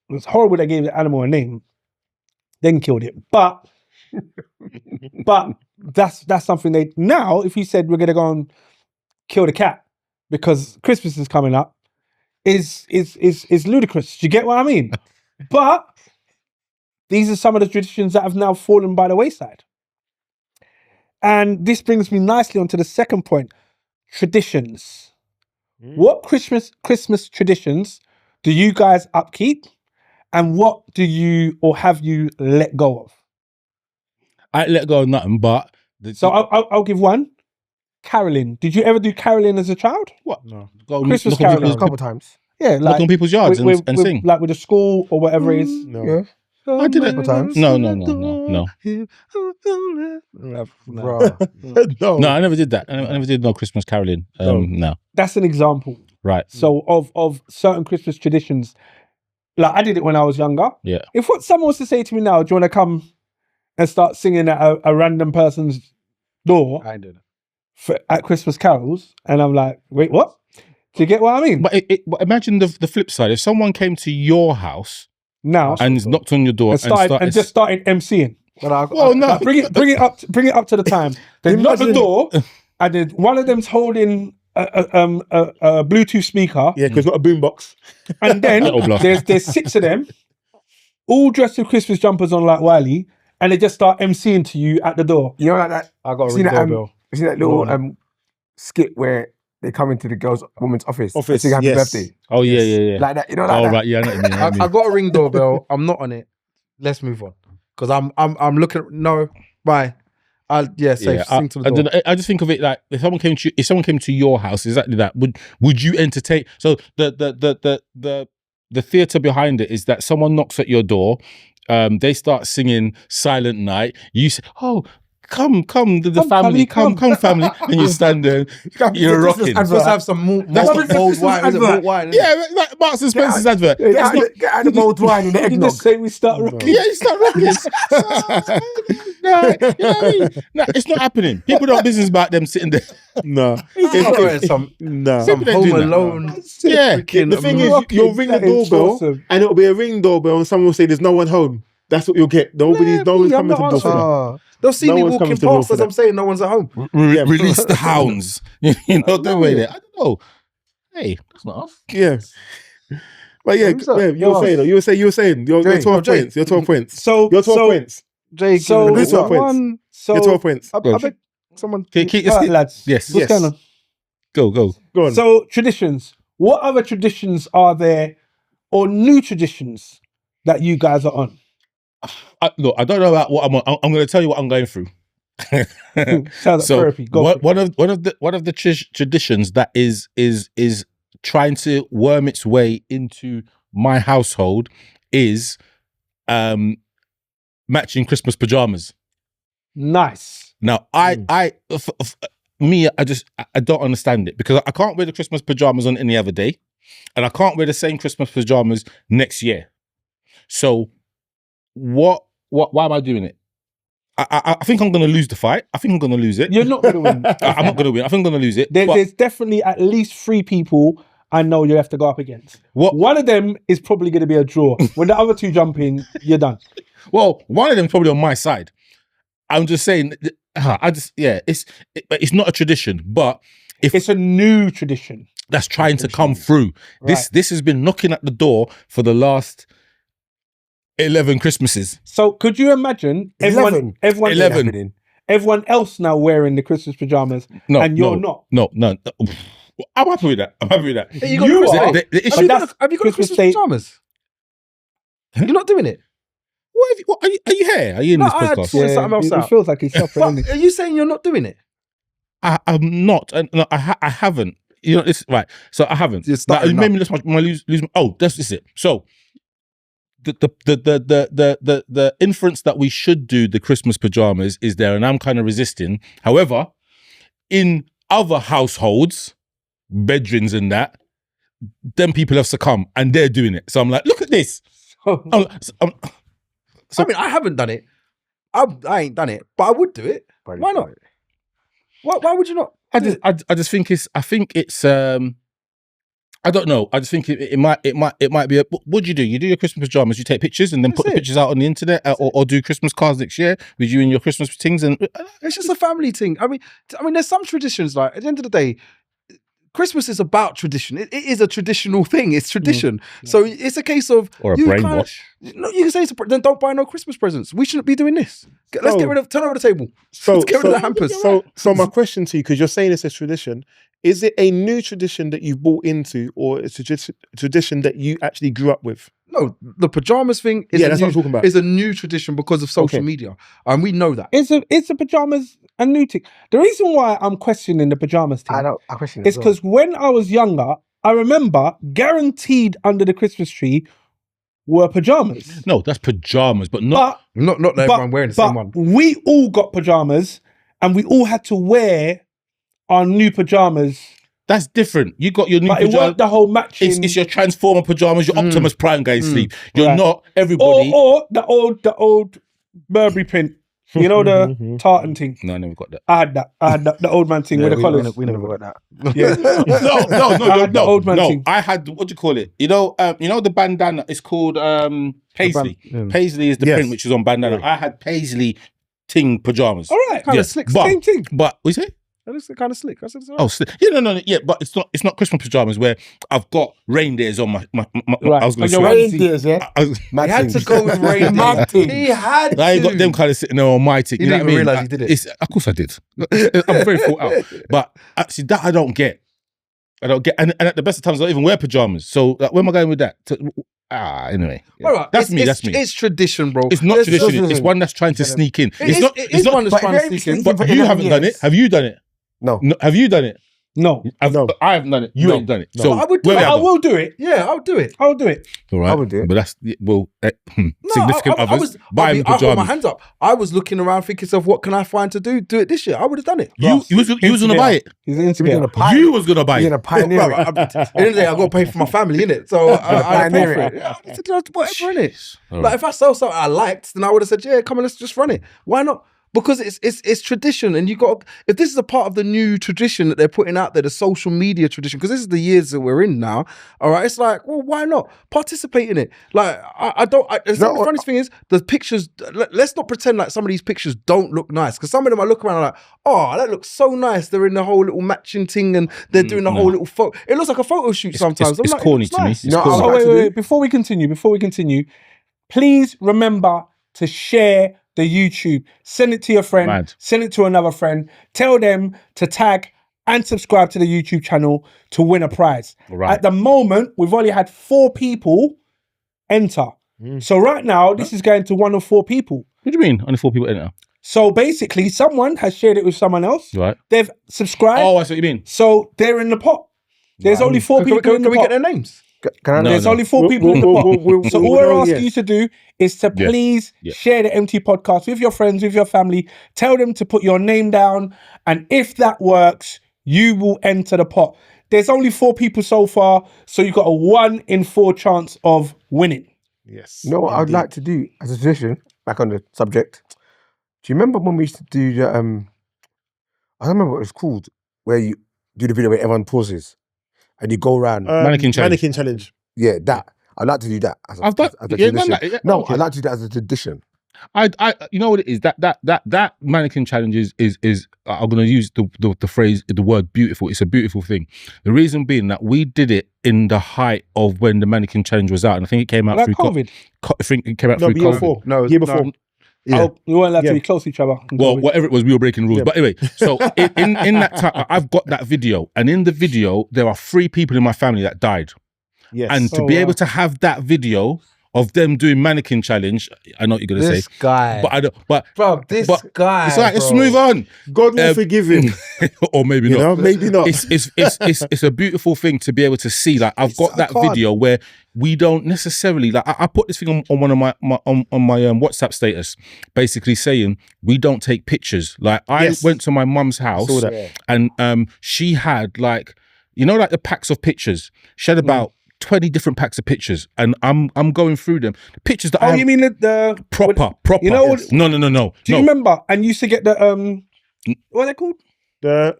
It was horrible they gave the animal a name, then killed it. But that's something they now, if you said we're gonna go and kill the cat because Christmas is coming up, is ludicrous. Do you get what I mean? But these are some of the traditions that have now fallen by the wayside. And this brings me nicely onto the second point, traditions. What Christmas traditions do you guys upkeep? And what do you or have you let go of? I let go of nothing, but... So I'll give one. Caroling. Did you ever do caroling as a child? What? No. Go Christmas knock on caroling. A couple times. Yeah, knock on people's yards and sing. Like with the school or whatever it is. No. Yeah. I did it. Couple times. No. No. No, I never did that. I never did no Christmas caroling. No. That's an example. Right. So of certain Christmas traditions, like I did it when I was younger. Yeah. If what someone was to say to me now, do you want to come and start singing at a random person's door I did. at Christmas carols, and I'm like, wait, what? Do you get what I mean? But imagine the flip side. If someone came to your house Now and knocked on your door and just started MCing. Well, no. Like, bring it up to the time. They knock the door, and then one of them's holding a Bluetooth speaker. Yeah, because got a boombox. And then Little block. there's 6 of them, all dressed with Christmas jumpers on like Wiley, and they just start MCing to you at the door. You know, like that. I got a See ring that, doorbell. you see that little skit where they come into the woman's office and sing happy birthday? Oh, yeah. Like that, you know, like that. Right, yeah, I know what you mean, I know what you I mean. got a ring doorbell. I'm not on it. Let's move on. Because I'm looking. No, bye. Sing to the door. I just think of it like if someone came to your house, exactly that. Would you entertain? So the theatre behind it is that someone knocks at your door, they start singing Silent Night. You say, "Oh, come, the family, come, family," and you stand there, you're rocking. I'm supposed to have some mulled wine. Is it mulled wine? Yeah, like Marks and Spencer's advert. Get out the mulled wine and the You eggnog. just say we start rocking. Yeah, you start rocking. No, you know what I mean? No, it's not happening. People don't have business about them sitting there. No. Some People don't Home do that. Alone. Yeah. The thing is, you'll ring the That is doorbell awesome. and it'll be a ring doorbell and someone will say there's no one home. That's what you'll get. No one's coming to the door for them. They'll see No me one's walking coming to the door past for as that. I'm saying no one's at home. Release the hounds. You know the way there. I don't know. Hey, that's not us. Yeah. But yeah, Who's that? you were saying your 12 Jay. points. Your 12 points. So Your 12 points. Jay, So- give me so- one. So Your 12 points. I beg someone. Keep, all right, lads. Yes. What's going on? Go. Go on. So traditions. What other traditions are there, or new traditions that you guys are on? Look, I don't know about what I'm on. I'm going to tell you what I'm going through. Sounds like therapy. Go for it. one of the traditions that is trying to worm its way into my household is matching Christmas pajamas. Nice. Now, I don't understand it because I can't wear the Christmas pajamas on any other day. and I can't wear the same Christmas pajamas next year. So why am I doing it? I think I'm going to lose the fight. I think I'm going to lose it. You're not going to win. I'm not going to win. I think I'm going to lose it. There's definitely at least 3 people I know you have to go up against. What? One of them is probably going to be a draw. When the other 2 jump in, you're done. Well, one of them's probably on my side. I'm just saying, it's not a tradition, but It's a new tradition. that's trying to come through. Right. This has been knocking at the door for the last 11 Christmases. So could you imagine everyone 11. everyone else now wearing the Christmas pajamas No, and you're not? No. I'm happy with that. Hey, you got The have issue, you got Christmas Christmas Day- pajamas? You're not doing it. are you here? Are you in No, this I had podcast? to- something else it out. feels like he's suffering. But are you saying you're not doing it? I'm not. No, I haven't. You know, it's right. So I haven't. You're Like, starting it made me lose. Oh, that's it. So the inference that we should do the Christmas pajamas is there, and I'm kind of resisting. However, in other households, bedrooms and that, them people have succumbed and they're doing it. So I'm like, look at this. I mean, I haven't done it. I ain't done it, but I would do it. Why not? Why would you not? I just think it's. I don't know. I just think it might be. What do? You do your Christmas pajamas. You take pictures and then That's put the it. pictures out on the internet, or do Christmas cards next year with you and your Christmas things. And It's just a family thing. I mean, there's some traditions. Like at the end of the day, Christmas is about tradition. It is a traditional thing. It's tradition. So it's a case of or a you brainwash. No, you can say then don't buy no Christmas presents. We shouldn't be doing this. Let's get rid of turn over the table. Let's get rid of the hampers. So my question to you, because you're saying it's a tradition, is it a new tradition that you've bought into, or it's a tradition that you actually grew up with? No, the pajamas thing is That's what I'm talking about. is a new tradition because of social media, and we know that. Is the pajamas a new thing? The reason why I'm questioning the pajamas thing I know. I question is because when I was younger, I remember guaranteed under the Christmas tree were pajamas. No, that's pajamas, but not. But Not everyone wearing the same one. we all got pajamas and we all had to wear our new pajamas. That's different. You got your new But it pajamas. weren't the whole matching. It's your Transformer pajamas, your Optimus Prime going to sleep. You're Right. not everybody. or the old Burberry print. You know the tartan thing. No, I never got that. I had that. The old man thing with the collars. We never got that. Yeah. No. The old man thing. I had, what do you call it? You know the bandana. It's called paisley. Paisley is the Yes. print which is on bandana. I had paisley ting pajamas. All right. Kind Yeah, of slick. but- Same thing. But what you say? That is kind of slick. I said, it's all Oh, right. no, yeah, but it's not Christmas pajamas where I've got reindeers on my Right. I was going On to your say. Reindeers, yeah. He had to go with rain. Mad thing. He had to. I ain't got them kind of sitting there on my tick. You You know didn't what I even mean? realise he did it. It's, of course I did. I'm very thought out. But actually, that I don't get. And at the best of times, I don't even wear pajamas. So like, where am I going with that? Anyway. Yeah. All right, That's it's- me. It's tradition, bro. It's not There's- tradition. It's one that's trying to sneak in. It's not. It It's is not. one that's but trying to very sneak in. sneaky. But you haven't done it. Have you done it? No. No, have you done it? No. I haven't done it. You ain't done it. So But I would do where it. we I at? will do it. Yeah, I'll do it. I'll do it. All right. I would do it. But that's significant I others was, buying I hold my pajamas. hands up. I was looking around thinking of what can I find to do it this year. I would have done it. You was gonna buy it. He's an We're instigator. gonna pioneer. You was gonna buy We're it. gonna pioneer Bro, it. at the end of the day, I got to pay for my family, innit? So I pay Pioneer for it. it. Yeah, I said, whatever, innit? All Like right. if I saw something I liked, then I would have said, yeah, come on, let's just run it. Why not? Because it's tradition, and you got, if this is a part of the new tradition that they're putting out there, the social media tradition, because this is the years that we're in now. All right, it's like, well, why not participate in it? Like the funniest thing is the pictures. Let's not pretend like some of these pictures don't look nice, because some of them I look around and I'm like, oh, that looks so nice. They're in the whole little matching thing, and they're doing the whole little photo. It looks like a photo shoot sometimes. It's I'm like, corny it looks to me. nice. It's No, corny. So I'd like to wait. do- Before we continue, please remember to share the YouTube. Send it to your friend. Mad. Send it to another friend. Tell them to tag and subscribe to the YouTube channel to win a prize. Right. At the moment, we've only had 4 people enter. So right now, this is going to 1 of 4 people. What do you mean? Only 4 people in it now. So basically, someone has shared it with someone else. Right. They've subscribed. Oh, I see what you mean. So they're in the pot. There's only 4 Can people in the we pot. get their names? Can I No, There's no. only 4 people in the pot. So all we're asking you to do is to Yeah. please Yeah. share the MT podcast with your friends, with your family. Tell them to put your name down. And if that works, you will enter the pot. there's only 4 people so far, so you've got a 1 in 4 chance of winning. Yes. You know what I'd like to do as a tradition, back on the subject? Do you remember when we used to do the, I don't remember what it was called, where you do the video where everyone pauses and you go around. Mannequin challenge. Yeah, that. I'd like to do that as a, I've done- as a yeah, tradition. man, yeah, No, okay. I'd like to do that as a tradition. You know what it is? That mannequin challenge is I'm gonna use the phrase, the word beautiful. It's a beautiful thing. The reason being that we did it in the height of when the mannequin challenge was out, and I think it came out Like through COVID. I think it came out No, through year COVID. before. No, year before. Yeah. Oh, we weren't allowed to Yeah. be close to each other. Well, whatever it was, we were breaking rules. Yeah. But anyway, so in that time, I've got that video, and in the video, there are 3 people in my family that died. Yes. And to be able to have that video of them doing mannequin challenge, I know what you're gonna This say, guy. but I don't. But This guy. it's like let's bro. move on, God will forgive him. or maybe You not. know, maybe not. It's a beautiful thing to be able to see. Like I've got that video where we don't necessarily like. I put this thing on one of my on my WhatsApp status, basically saying we don't take pictures. Like I Yes. went to my mum's house, Saw that. and she had like like the packs of pictures. She had about 20 different packs of pictures, and I'm going through them. The pictures that Oh, I you mean the proper. You know what- No. Do you remember? And you used to get the what are they called? The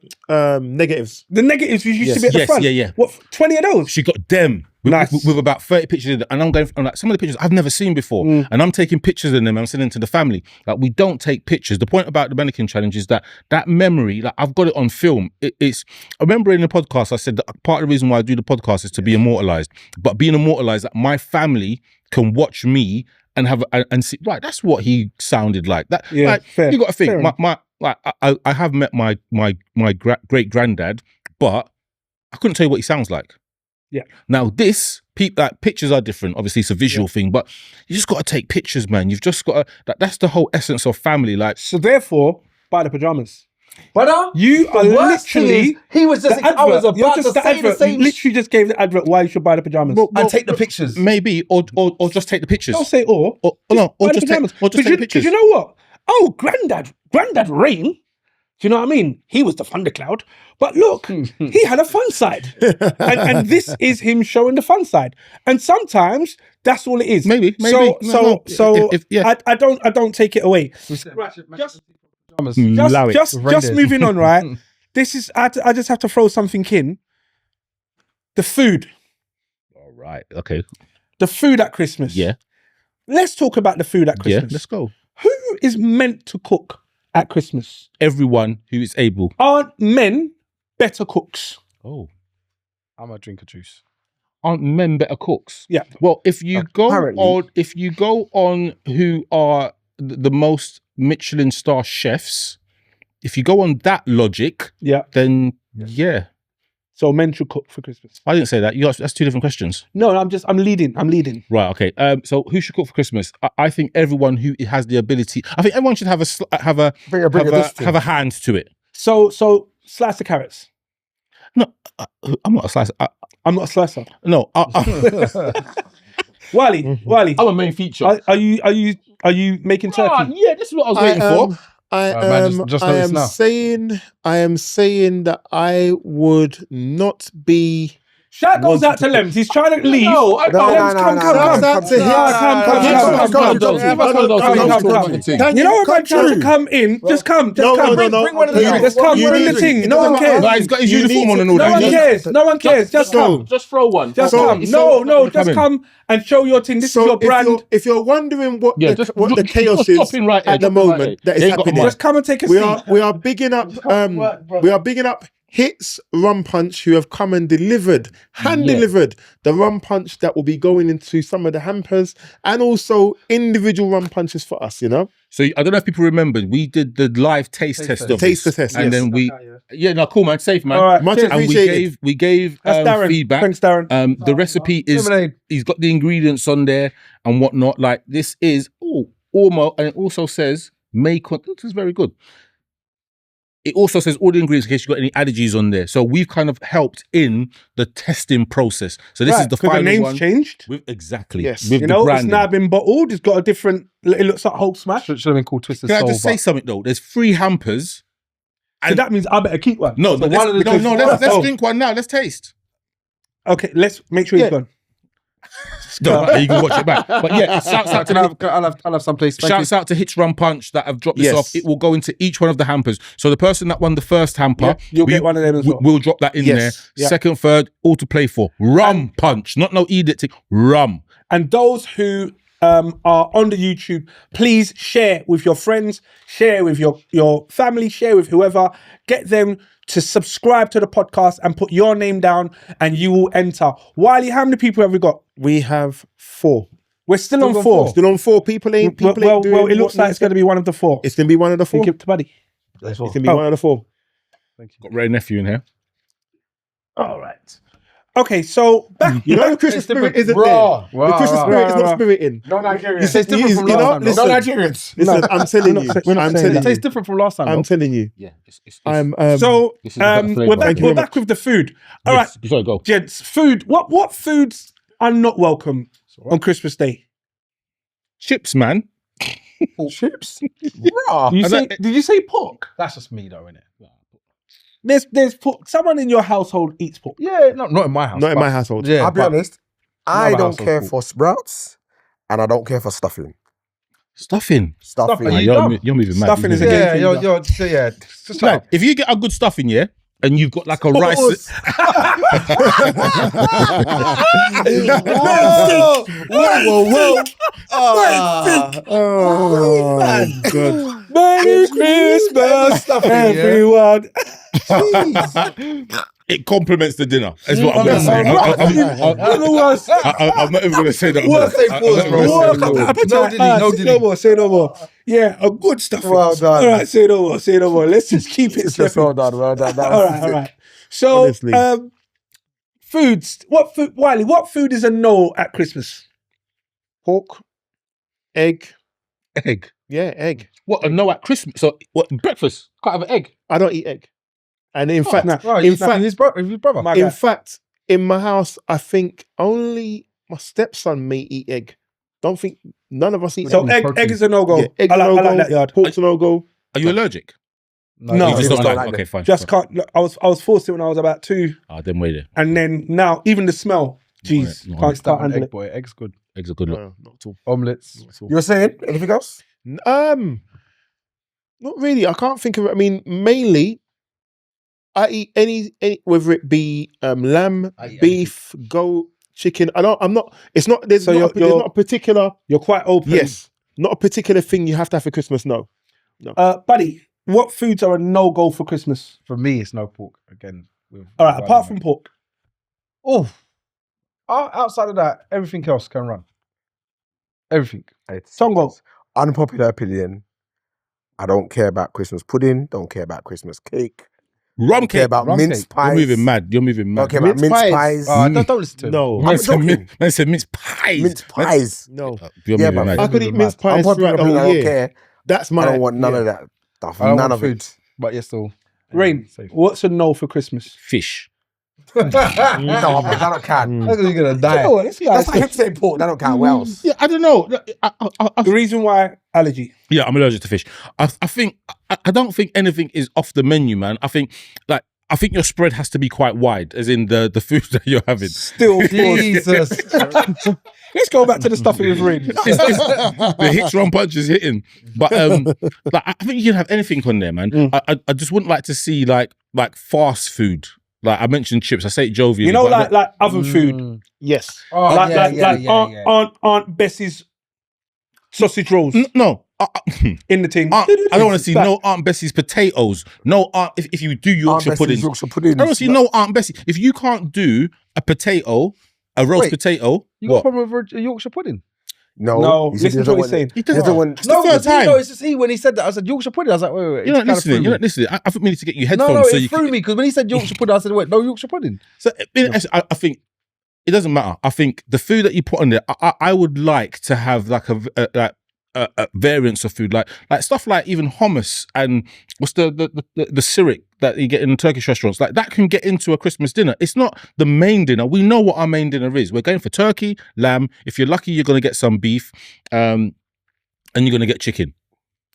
negatives. The negatives used to be at the Yes, front. yeah. What, 20 of those? She got them with, Nice. with about 30 pictures in it. And I'm going from like some of the pictures I've never seen before. And I'm taking pictures of them and I'm sending to the family. Like we don't take pictures. The point about the mannequin challenge is that memory, like I've got it on film. It's I remember in the podcast I said that part of the reason why I do the podcast is to be immortalized. But being immortalized, that my family can watch me and have and see, right, that's what he sounded like. That Yeah, like, fair, you got to think fair enough. I have met my great granddad, but I couldn't tell you what he sounds like. Yeah. Now this pictures are different. Obviously, it's a visual thing, but you just got to take pictures, man. You've just got to. That's the whole essence of family. Like, So therefore, buy the pajamas. Brother, You are the worst thing literally is, he was just. the I was advert. You're about to just the say the advert. same. You literally just gave the advert why you should buy the pajamas. And take the pictures. maybe or just take the pictures. Don't say or. Or buy the just take pajamas. take you, pictures. you know what? Oh, Granddad Rain. Do you know what I mean? He was the thundercloud. But look, he had a fun side. and this is him showing the fun side. And sometimes that's all it is. Maybe. So Yeah. I don't take it away. Allow it. Just moving on, right? This is I just have to throw something in. The food. All right. Okay. The food at Christmas. Yeah. Let's talk about the food at Yeah. Christmas. Let's go. Who is meant to cook at Christmas? Everyone who is able. Aren't men better cooks? Oh. I'm a drink of juice. Aren't men better cooks? Yeah. Well, if you Apparently. go on who are the most Michelin star chefs, if you go on that logic, Yeah. then yeah. So men should cook for Christmas. I didn't say that. That's 2 different questions. No, I'm leading. Right. Okay. So who should cook for Christmas? I think everyone who has the ability. I think everyone should have a hand to it. So slice the carrots. No, I'm not a slicer. I'm not a slicer. No, Wiley, I'm a main feature. are you making turkey? Yeah, this is what I was waiting for. man, just noticed now. I am saying that I would not be. Shout goes out to Lems. He's trying to leave. No, I No, Lems, come. Shout out to him. Come. Trying to come in. Just come. No. Bring one of the guys. Just come. Bring the thing. No one cares. He's got his uniform on and all No one that. cares. No one cares. Just come. Just throw one. Just So- come. so- No. Just in. come and show your thing. This is your brand. If you're wondering what Yeah, what the chaos just is drop in right here, at the drop in right moment here. that is They ain't got happening, a Just come and take a we seat. are bigging up Hits Rum Punch, who have come and delivered, delivered the rum punch that will be going into some of the hampers, and also individual rum punches for us. You know, So I don't know if people remembered, we did the live taste test of taste the this, test, and yes. then cool man, safe man. All right. much cheers. And appreciated. we gave That's Darren. feedback. Thanks, Darren. The recipe is Lemonade. he's got the ingredients on there and whatnot. Like this is almost, and it also says this is very good. It also says all the ingredients in case you've got any allergies on there. So we've kind of helped in the testing process. So this is the 'cause final the name's one. changed. Exactly. Yes. With You the know, it's branding. now been bottled. It's got a different. It looks like Hulk Smash. Should have been called Twisted Can I Soul. just say something though? There's 3 hampers So that means I better keep one. No, So let's drink one now. Let's taste. Okay, let's make sure he's gone. No, you can watch it back. But yeah, shouts out to I'll have some place. Shouts out to Hits Run Punch that have dropped this off. It will go into each one of the hampers. So the person that won the first hamper, you'll get one of them as well. We'll drop that in there. Yeah. Second, third, all to play for. Rum punch, not no editing. Rum. And those who are on the YouTube, please share with your friends, share with your family, share with whoever. Get them to subscribe to the podcast and put your name down, and you will enter. Wiley, how many people have we got? We have 4. We're still on 4. Still on 4. People ain't Well, doing it looks like it's going to be one of the 4. It's going to be one of the 4. Give it to Buddy. It's going to be one of the 4. Got Ray nephew in here. All right. Okay, so back. You know the Christmas spirit isn't there. The Christmas spirit is not spiriting. No Nigerians. You said different from last time. listen, No Nigerians. Listen, I'm telling you. I'm telling It tastes you. different from last time. I'm telling you. Yeah. So This is a better flavour. we're back. Thank you We're very back with the food. All right, Sorry, go. gents. Food. What foods are not welcome on Christmas Day? Chips, man. Chips. Did you say pork? That's just me, though, innit? There's pork. Someone in your household eats pork. Yeah, not in my house. Not in but- my household. Yeah, I'll be but- honest. I Another don't household care food. for sprouts, and I don't care for stuffing. Stuffing. Stuffing. Are you You're dumb? moving mad. Stuffing is a Yeah, game you're, changer. just No, like, if you get a good stuffing, yeah, and you've got like a rice. Whoa. Oh, God. Merry Christmas, everyone. It complements the dinner. Is what I'm going to say. I'm not even going to say that. What say pause, bro? Say no more. Yeah, a good stuff. Well done. All right, say no more. Let's just keep it It's just stepping. well done. That All was right. So, Honestly. foods. What food, Wiley? What food is a no at Christmas? Pork. Egg. Egg. Yeah, egg. What? No, at Christmas. So, what? Breakfast? Can't have an egg. I don't eat egg. And in fact, his brother. My in guy. fact, in my house, I think only my stepson may eat egg. Don't think none of us eat So egg. egg is a no go. Yeah, egg I like no-go, that yard. Pork's a no-go. Are you allergic? No, You just just don't don't like. like Okay, them. fine. Just can't. Look, I was forced to when I was about 2, Then wait there. and then now even the smell. Jeez, Not can't handle Egg it. boy, egg's good. Eggs are good luck. No, not at all. Omelets. Not at all. You were saying anything else? Not really. I can't think of it. I mean, mainly, I eat any whether it be lamb, I eat beef, goat, chicken. I'm not. It's not. There's So not. There's not a particular. You're quite open. Yes, not a particular thing you have to have for Christmas. No. Buddy, what foods are a no go for Christmas? For me, it's no pork again. All right, apart from pork. Oh, outside of that, everything else can run. Everything. Tongo. Unpopular opinion. I don't care about Christmas pudding. Don't care about Christmas cake. Rum Don't care cake. about rum mince cake. pies. You're moving mad. You're moving mad. Don't care about Mince mince pies. pies. Don't listen to him. No. Man said joking. man said mince pies. Mince pies. No. You're Yeah, moving but mad. I could eat mince pies Unpopular throughout the opinion. I whole don't year. care. That's my. I don't want none of that stuff. I don't None want of food, it. but you're still Rain, safe. what's a no for Christmas? Fish. No, that don't count. You're gonna die. That's like him saying pork. That don't count. What else? Yeah, I don't know. The reason why allergy. Yeah, I'm allergic to fish. I don't think anything is off the menu, man. I think your spread has to be quite wide, as in the food that you're having. Still, Jesus. let's go back to the stuffing with Rain. The hits, run, punch is hitting. But like, I think you can have anything on there, man. I just wouldn't like to see like fast food. Like I mentioned chips. I say it jovially. You know, but like oven food. Yes. Aunt Bessie's sausage rolls no. in the thing. I don't want to see no Aunt Bessie's potatoes. No Aunt. If you do Yorkshire Aunt pudding, Bessie's Yorkshire pudding. I don't want to see no Aunt Bessie. If you can't do a potato, a roast Wait, potato, You got a what? problem with a Yorkshire pudding? No, he said listen he to what doesn't he's saying. He He doesn't. doesn't want. It's the third time. No, it's just he when he said that. I said Yorkshire pudding. I was like, wait. You're not It kinda listening. threw You're me. not listening. I think we need to get you No, headphones so it you threw can. me because when he said Yorkshire pudding, I said, wait, no Yorkshire pudding. So I think it doesn't matter. I think the food that you put on there, I would like to have like a variance of food, like stuff like even hummus and what's the syrup that you get in Turkish restaurants, like that can get into a Christmas dinner. It's not the main dinner. We know what our main dinner is. We're going for turkey, lamb. If you're lucky, you're going to get some beef, and you're going to get chicken.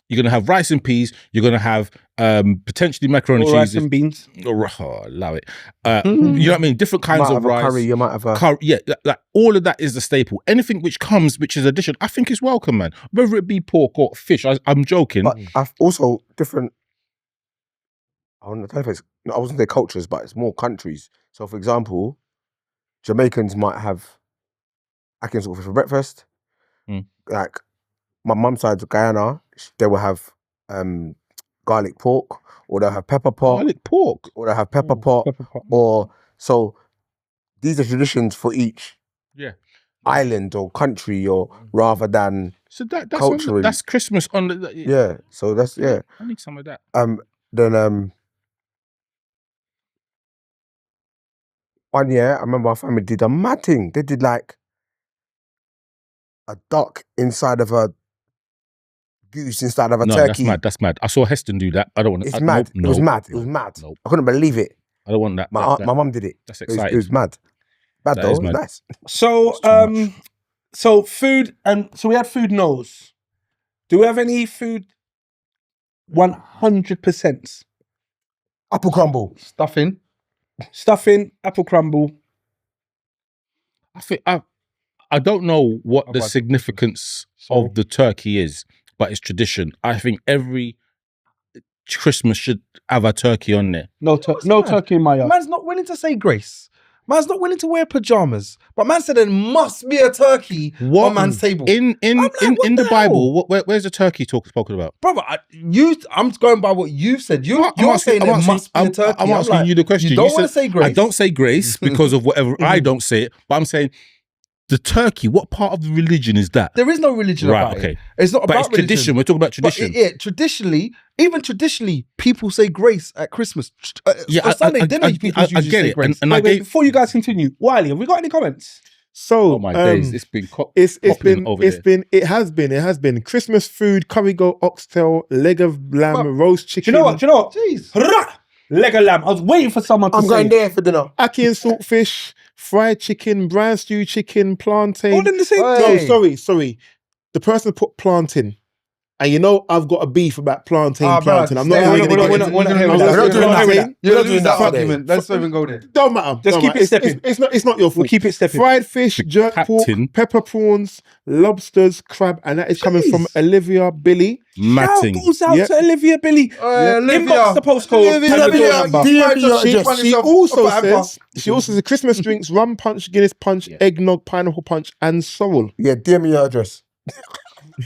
You're going to have rice and peas. You're going to have potentially macaroni Or and rice cheese. and beans. Allow it. You know what I mean? Different You might kinds of have a rice. curry, you might have a... Curry, yeah, like all of that is the staple. Anything which comes, which is addition, I think is welcome, man. Whether it be pork or fish, I'm joking. But I've also different... I don't know if it's... I wasn't say cultures, but it's more countries. So, for example, Jamaicans might have Atkins saltfish for breakfast. Like, my mum's side of Guyana, they will have garlic pork, or they'll have pepper pot. Garlic pork. Or they'll have pepper pot. Pepper pot. Or... So, these are traditions for each Yeah. island or country, or rather than... So that's Culturally. that's Christmas on the... Yeah, so that's... Yeah. I need some of that. Then... One year, I remember our family did a mad thing. They did like a duck inside of a goose inside of a No, turkey. that's mad. I saw Heston do that. I don't want to. It's mad. It was mad. It was mad. Nope. I couldn't believe it. I don't want that. My mum did it. That's It was, exciting. it was mad. Bad That though. is It was mad. nice. So, It's too much. so food, and so we had food knows. Do we have any food 100%? Apple crumble. Stuffing. Stuffing, apple crumble. I think I don't know what the About- significance Sorrel. of the turkey is, but it's tradition. I think every Christmas should have a turkey on there. No, no mad? turkey in my yard. Man's not willing to say grace. Man's not willing to wear pajamas. But man said there must be a turkey on man's table. in like, what in the the Bible? Where's the turkey spoken about? Brother, I'm going by what you've said. You're I'm saying there must be a turkey. I'm asking like, you the question. You don't said, want to say grace. I don't say grace because of whatever. I don't say it, but I'm saying the turkey. What part of the religion is that? There is no religion Right, about okay. it. It's not But about it's tradition. religion. We're talking about But tradition. yeah, traditionally, even traditionally, people say grace at Christmas. Yeah, on Sunday dinner, people I usually get say it. grace. And I Wait, gave. before you guys continue, Wiley, have we got any comments? So, Oh my days! It's been It's popping over there. it has been Christmas food, curry goat, oxtail, leg of lamb, But- roast Do chicken. you know what? Jeez. Hurrah! Leg of lamb. I was waiting for someone to I'm say going it. there for dinner. Ackee and saltfish, fried chicken, brown stew chicken, plantain. All in the same Hey. thing. No, sorry. The person put plantain. And you know I've got a beef about plantain. I'm not We're even not gonna get here into with it. that. I'm not We're not doing doing that. that. You're We're not doing that today. argument. Let's not even go there. Don't matter. Just don't keep matter. it stepping. It's not your fault. We'll keep it stepping. Fried fish, jerk captain. pork, pepper prawns, lobsters, crab, and that is coming from Jeez. Olivia Billy. Matting. Shout goes out Yep. to Olivia Billy. Olivia. Inbox the postcode. Olivia, and the door Olivia, number. you might She- just she find She yourself also up at Hamper. says Christmas drinks: rum punch, Guinness punch, eggnog, pineapple punch, and sorrel. Yeah, DM me your address.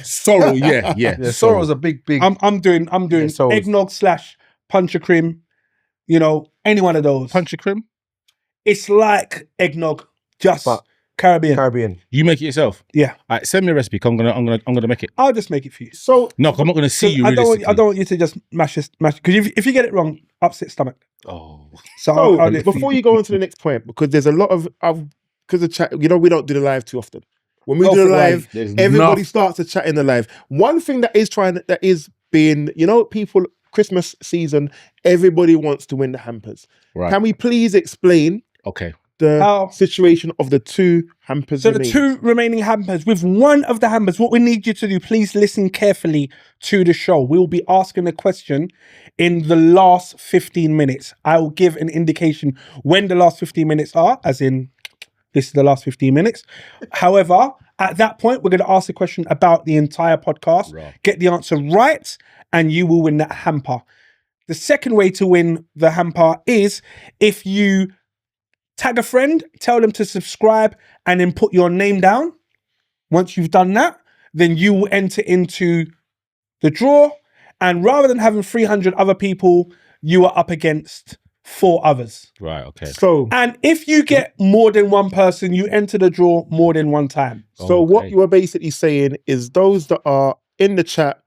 Sorrow, yeah. Yeah, sorrel's a big. I'm doing so- eggnog / punch-a-crema. You know, any one of those. Punch-a-crema. It's like eggnog, just But- Caribbean. Caribbean. You make it yourself. Yeah, All right, send me a recipe. 'Cause I'm gonna make it. I'll just make it for you. So No, 'cause I'm not gonna see you. I don't realistically. want you to just mash because if you get it wrong, upset stomach. Oh, So So I'll do it for before you. you go on to the next point, because there's a lot of because of chat, we don't do the live too often. When we Go do the for it, live, There's everybody enough. starts to chat in the live. One thing that is being, people, Christmas season, everybody wants to win the hampers. Right. Can we please explain Okay. the How? situation of the two hampers? So the remaining? two remaining hampers, with one of the hampers, what we need you to do, please listen carefully to the show. We'll be asking a question in the last 15 minutes. I will give an indication when the last 15 minutes are, as in this is the last 15 minutes. However, at that point, we're going to ask a question about the entire podcast. Right. Get the answer right, and you will win that hamper. The second way to win the hamper is if you tag a friend, tell them to subscribe, and then put your name down. Once you've done that, then you will enter into the draw. And rather than having 300 other people, you are up against 4 others. Right. Okay. So, And if you get more than one person, you enter the draw more than one time. what Okay. you are basically saying is those that are in the chat,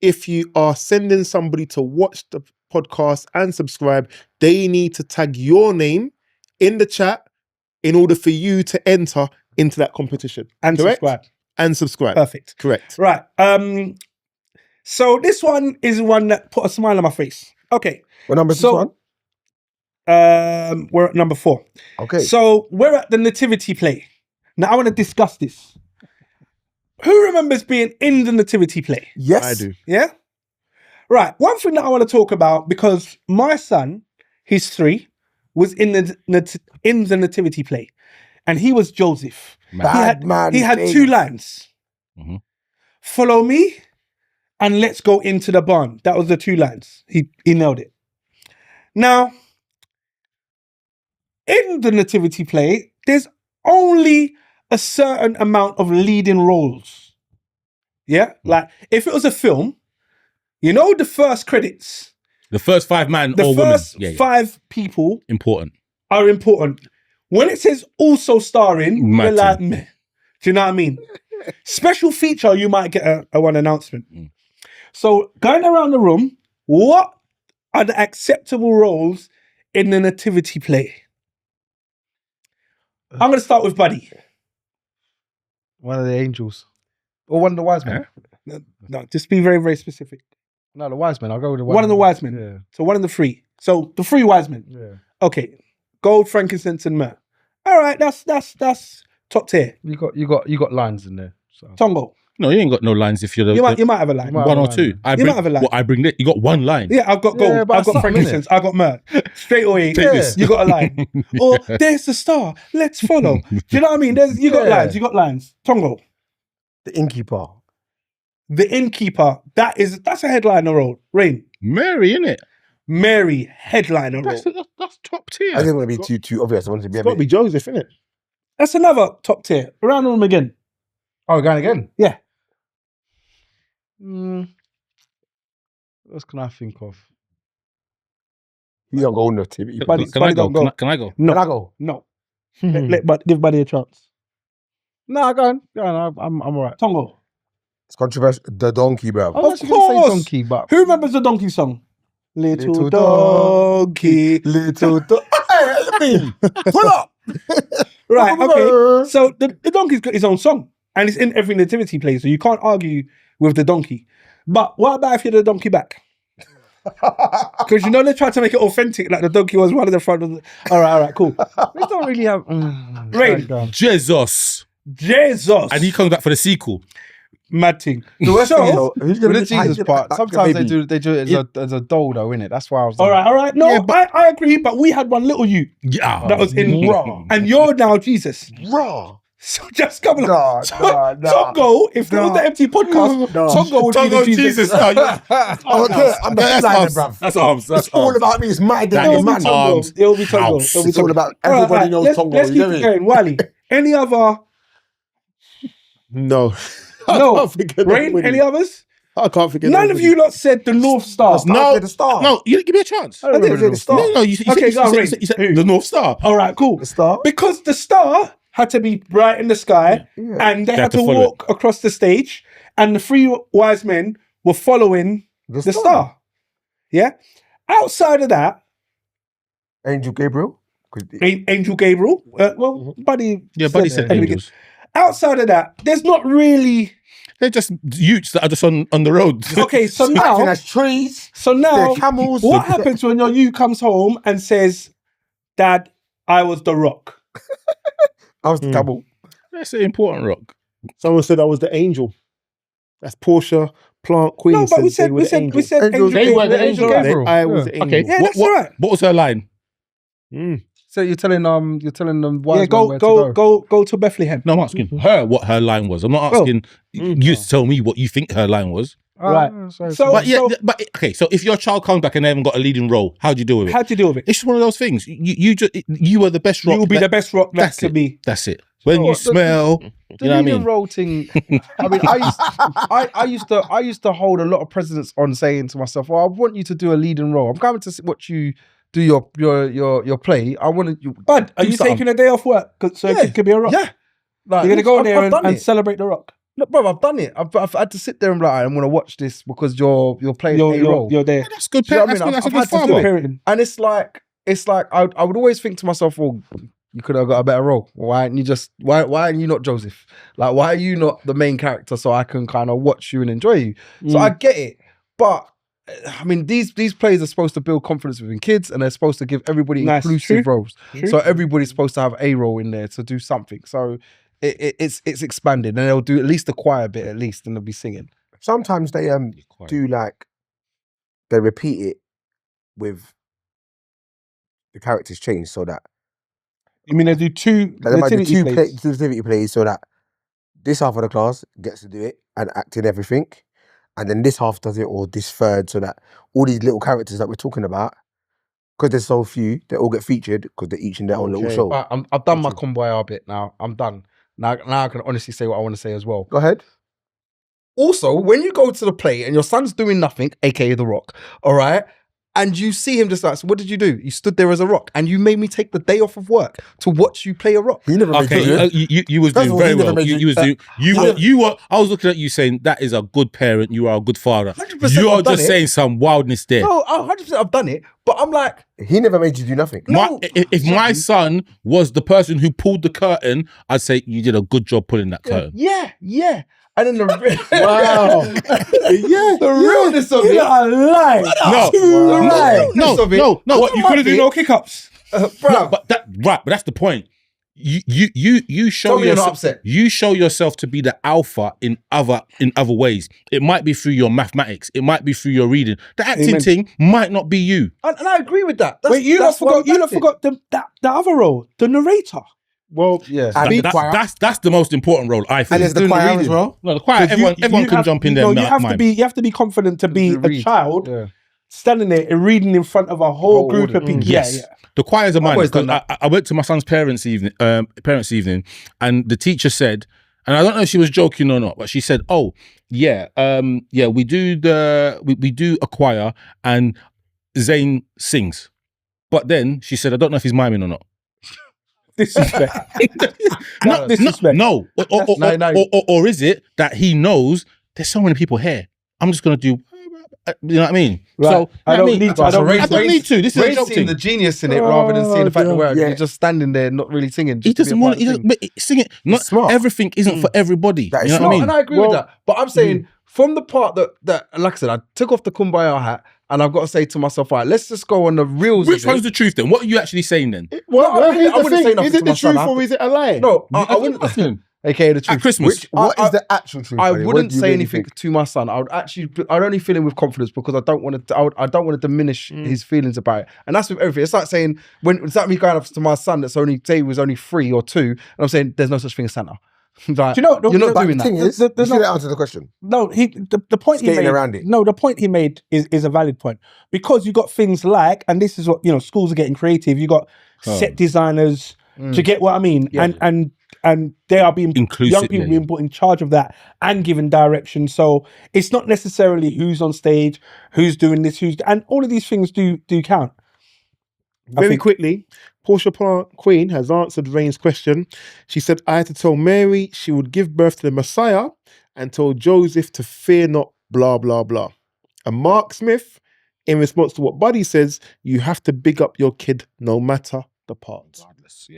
if you are sending somebody to watch the podcast and subscribe, they need to tag your name in the chat in order for you to enter into that competition. And Correct? subscribe. And subscribe. Perfect. Correct. Right. So this one is one that put a smile on my face. Okay. What number is So- this one? We're at number 4. Okay. So we're at the nativity play. Now I want to discuss this. Who remembers being in the nativity play? Yes. I do. Yeah? Right. One thing that I want to talk about, because my son, he's 3, was in the nativity play, and he was Joseph. Bad man He had thing. 2 lines. Mhm. Follow me, and let's go into the barn. That was the 2 lines. He nailed it. Now, in the nativity play, there's only a certain amount of leading roles. Yeah? Like, if it was a film, you know the first credits, The first 5 man the or woman. first Yeah, 5 people important. are important. When it says also starring, Mad you're like, thing. meh. Do you know what I mean? Special feature, you might get a one announcement. So going around the room, what are the acceptable roles in the nativity play? I'm going to start with Buddy. One of the angels. Or one of the wise men. No, just be very, very specific. No, the wise men. I'll go with the One of the wise men. Yeah. So one of the 3. So the 3 wise men. Yeah. Okay. Gold, frankincense, and myrrh. All right, that's top tier. You got lines in there. So. Tongo. No, you ain't got no lines if you're the, You might have a line. You might- one or have a 2. line. I You bring, might have a line. I bring it. You got 1 line. Yeah, I've got gold. Yeah, but I've got something, frankincense. I've got myrrh. Straight away, Take this. you got a line. Or there's the star. Let's follow. Do you know what I mean? You got Yeah. lines. You got lines. Tongo. The innkeeper. The innkeeper. That's a headliner role. Rain. Mary, innit? Mary, headliner role. That's top tier. I didn't want to be too obvious. I wanted to be a It's got to bit. be Joseph, innit? That's another top tier. Around the room again. Oh, we're going again? Yeah. What else can I think of? You don't go on nativity. Buddy, Can I go? don't go. Can I go? No. Can I go? No. Give Buddy a chance. No, go on. Go on. I'm all right. Tongo. It's controversial. The donkey, bro. I was Of actually going to course. say donkey, but Who remembers the donkey song? Little Little donkey. Little dog. Hey, look at me. Pull up. Right, okay. So the donkey's got his own song, and it's in every nativity play, so you can't argue with the donkey. But what about if you're the donkey back? Because you know they tried to make it authentic, like the donkey was one of the front of the... All right, cool. we don't really have. Rain. Go on. Jesus. Jesus. And he comes back for the sequel. Mad thing. The worst thing is, So, who's With going the to Jesus part, sometimes they do it as a doll though, innit? That's why I was all like, right. No, Yeah, but- I agree, but we had one little you Yeah. that was in Raw. and you're now Jesus. Raw. So just come Nah, along. nah. Tongo, if there was the empty podcast, Nah. Tongo would be the Jesus. I'm the That's headliner, arms. bruv. That's arms. That's It's all arms. about me. It's my day, That is man. Tongo. arms. It'll be Tongo. House. It'll be It's all Tongo. about All right, everybody knows let's Tongo. Let's You keep get it me? going. Wiley, any other? No. No. can't forget Rain, nobody. any others? I can't forget None of nobody. you lot said the North Star. No, The Star. no, you give me a chance. I did. The Star. No, you Okay, go on, Ray. you said Who? the North Star. All right, cool. The Star. Because the star had to be bright in the sky, Yeah. and they They had had to to follow walk across the stage, and the 3 wise men were following the star. Yeah. Outside of that, Angel Gabriel. Angel Gabriel. Buddy. Yeah, Buddy said said at the beginning. angels. Outside of that, there's not really. They're just youths that are just on the road. Okay, so Acting now, as trees. so now, They're camels. what happens when your you comes home and says, "Dad, I was the Rock"? I was the camel. That's an important rock. Someone said I was the angel. That's Portia, Plant, Queen. No, but we said Angels. Angel. They were the Angel Gabriel. Gabriel. I was the angel. Okay, Yeah, that's all right. what was her line? so you're telling them wise Yeah, men go where to go to Bethlehem. No, I'm asking her what her line was. I'm not asking you to tell me what you think her line was. Right. Sorry. So, But yeah, but okay. So if your child comes back and they haven't got a leading role, how do you deal with it? how'd you deal with it? It's just one of those things. You were the best rock. You will be the best rock that That's could it. be. That's it. When So you what, smell, the you know what I leading mean. role thing. I mean, I used to hold a lot of precedence on saying to myself, "Well, I want you to do a leading role. I'm coming to watch you do your play. I want you." Bud, are do you something." taking a day off work so Yeah. it could be a rock? Yeah. Like, You're gonna go there I've done and it. celebrate the rock. No, bro, I've done it. I've had to sit there and be like, I'm going to watch this because you're playing a role. You're there. That's good. Do you know what I mean? That's I've a good had to do father. it. Parenting. And it's like I would always think to myself, well, you could have got a better role. Why aren't you why are you not Joseph? Like, why are you not the main character so I can kind of watch you and enjoy you? So I get it. But I mean, these plays are supposed to build confidence within kids, and they're supposed to give everybody Nice. inclusive True. roles. So everybody's supposed to have a role in there to do something. So it's expanded, and they'll do at least the choir bit at least, and they'll be singing. Sometimes they do like they repeat it with the characters change so that You mean they do two they might do nativity two plays? nativity plays so that this half of the class gets to do it and act in everything, and then this half does it, or this third, so that all these little characters that we're talking about, because there's so few, they all get featured because they're each in their own little show. Right, I've done my Kumbaya bit now. I'm done. Now I can honestly say what I want to say as well. Go ahead. Also, when you go to the play and your son's doing nothing, aka the rock, all right, and you see him just like, so what did you do? You stood there as a rock, and you made me take the day off of work to watch you play a rock. He never made You was First of doing all, very he never well. made You was doing. You were. I was looking at you saying that is a good parent. You are a good father. 100% You're I've done just it. saying some wildness there. No, 100% I've done it, but I'm like, He never made you do nothing. No. If my son was the person who pulled the curtain, I'd say you did a good job pulling that curtain. yeah. And then the Yeah. realness of it, No. What, you couldn't do no kick-ups? bro. But that's the point. You show Tell me you're not yourself. upset. You show yourself to be the alpha in other ways. It might be through your mathematics. It might be through your reading. The acting thing might not be you. And I agree with that. Wait, you lot forgot the other role, the narrator. Well, yeah. And That's the most important role, I think. And there's the choir as well. No, the choir. Everyone can jump in there. No, you have to be confident to be a child standing there and reading in front of a whole group of people. Yes. Yeah. The choirs are mine. always done Because I went to my son's parents' evening, and the teacher said, and I don't know if she was joking or not, but she said, "Oh, yeah, we do a choir, and Zayn sings." But then she said, "I don't know if he's miming or not." Disrespect. No, disrespect. no. Or is it that he knows there's so many people here? I'm just gonna do. You know what I mean? Right. So I don't need to. I don't need to. This is a Ray's joke seeing thing. the genius in it rather than seeing the fact that Yeah. you're just standing there not really singing. He just to be doesn't a want. part He of the doesn't sing it. Not smart. everything isn't for everybody. That You is know smart. what I mean? And I agree with that. But I'm saying from the part that, like I said, I took off the Kumbaya hat and I've got to say to myself, all right, let's just go on the reels. Which of it. one's the truth then? What are you actually saying then? Well, here's I the wouldn't say thing. nothing Is it to the my son. truth or is it a lie? No, I wouldn't. AKA the truth. At Christmas. What I- is the actual truth? I buddy? What wouldn't do you say really anything think? to my son. I'd only fill him with confidence because I don't want to diminish his feelings about it. And that's with everything. It's like saying it's like me going up to my son that's only say he was only 3 or 2, and I'm saying there's no such thing as Santa. Like, Do you know? you're not But doing the that. thing is, There's you no- should answer the question. No, the point he Skating made around it. No, the point he made is a valid point because you got things like, and this is what schools are getting creative. You got set designers to get what I mean, and they are being Inclusive, young people being put in charge of that and given direction. So it's not necessarily who's on stage, who's doing this, and all of these things do count. Very quickly, Portia Plant Queen has answered Rain's question. She said, I had to tell Mary she would give birth to the Messiah and told Joseph to fear not, blah, blah, blah. And Mark Smith, in response to what Buddy says, you have to big up your kid no matter the parts.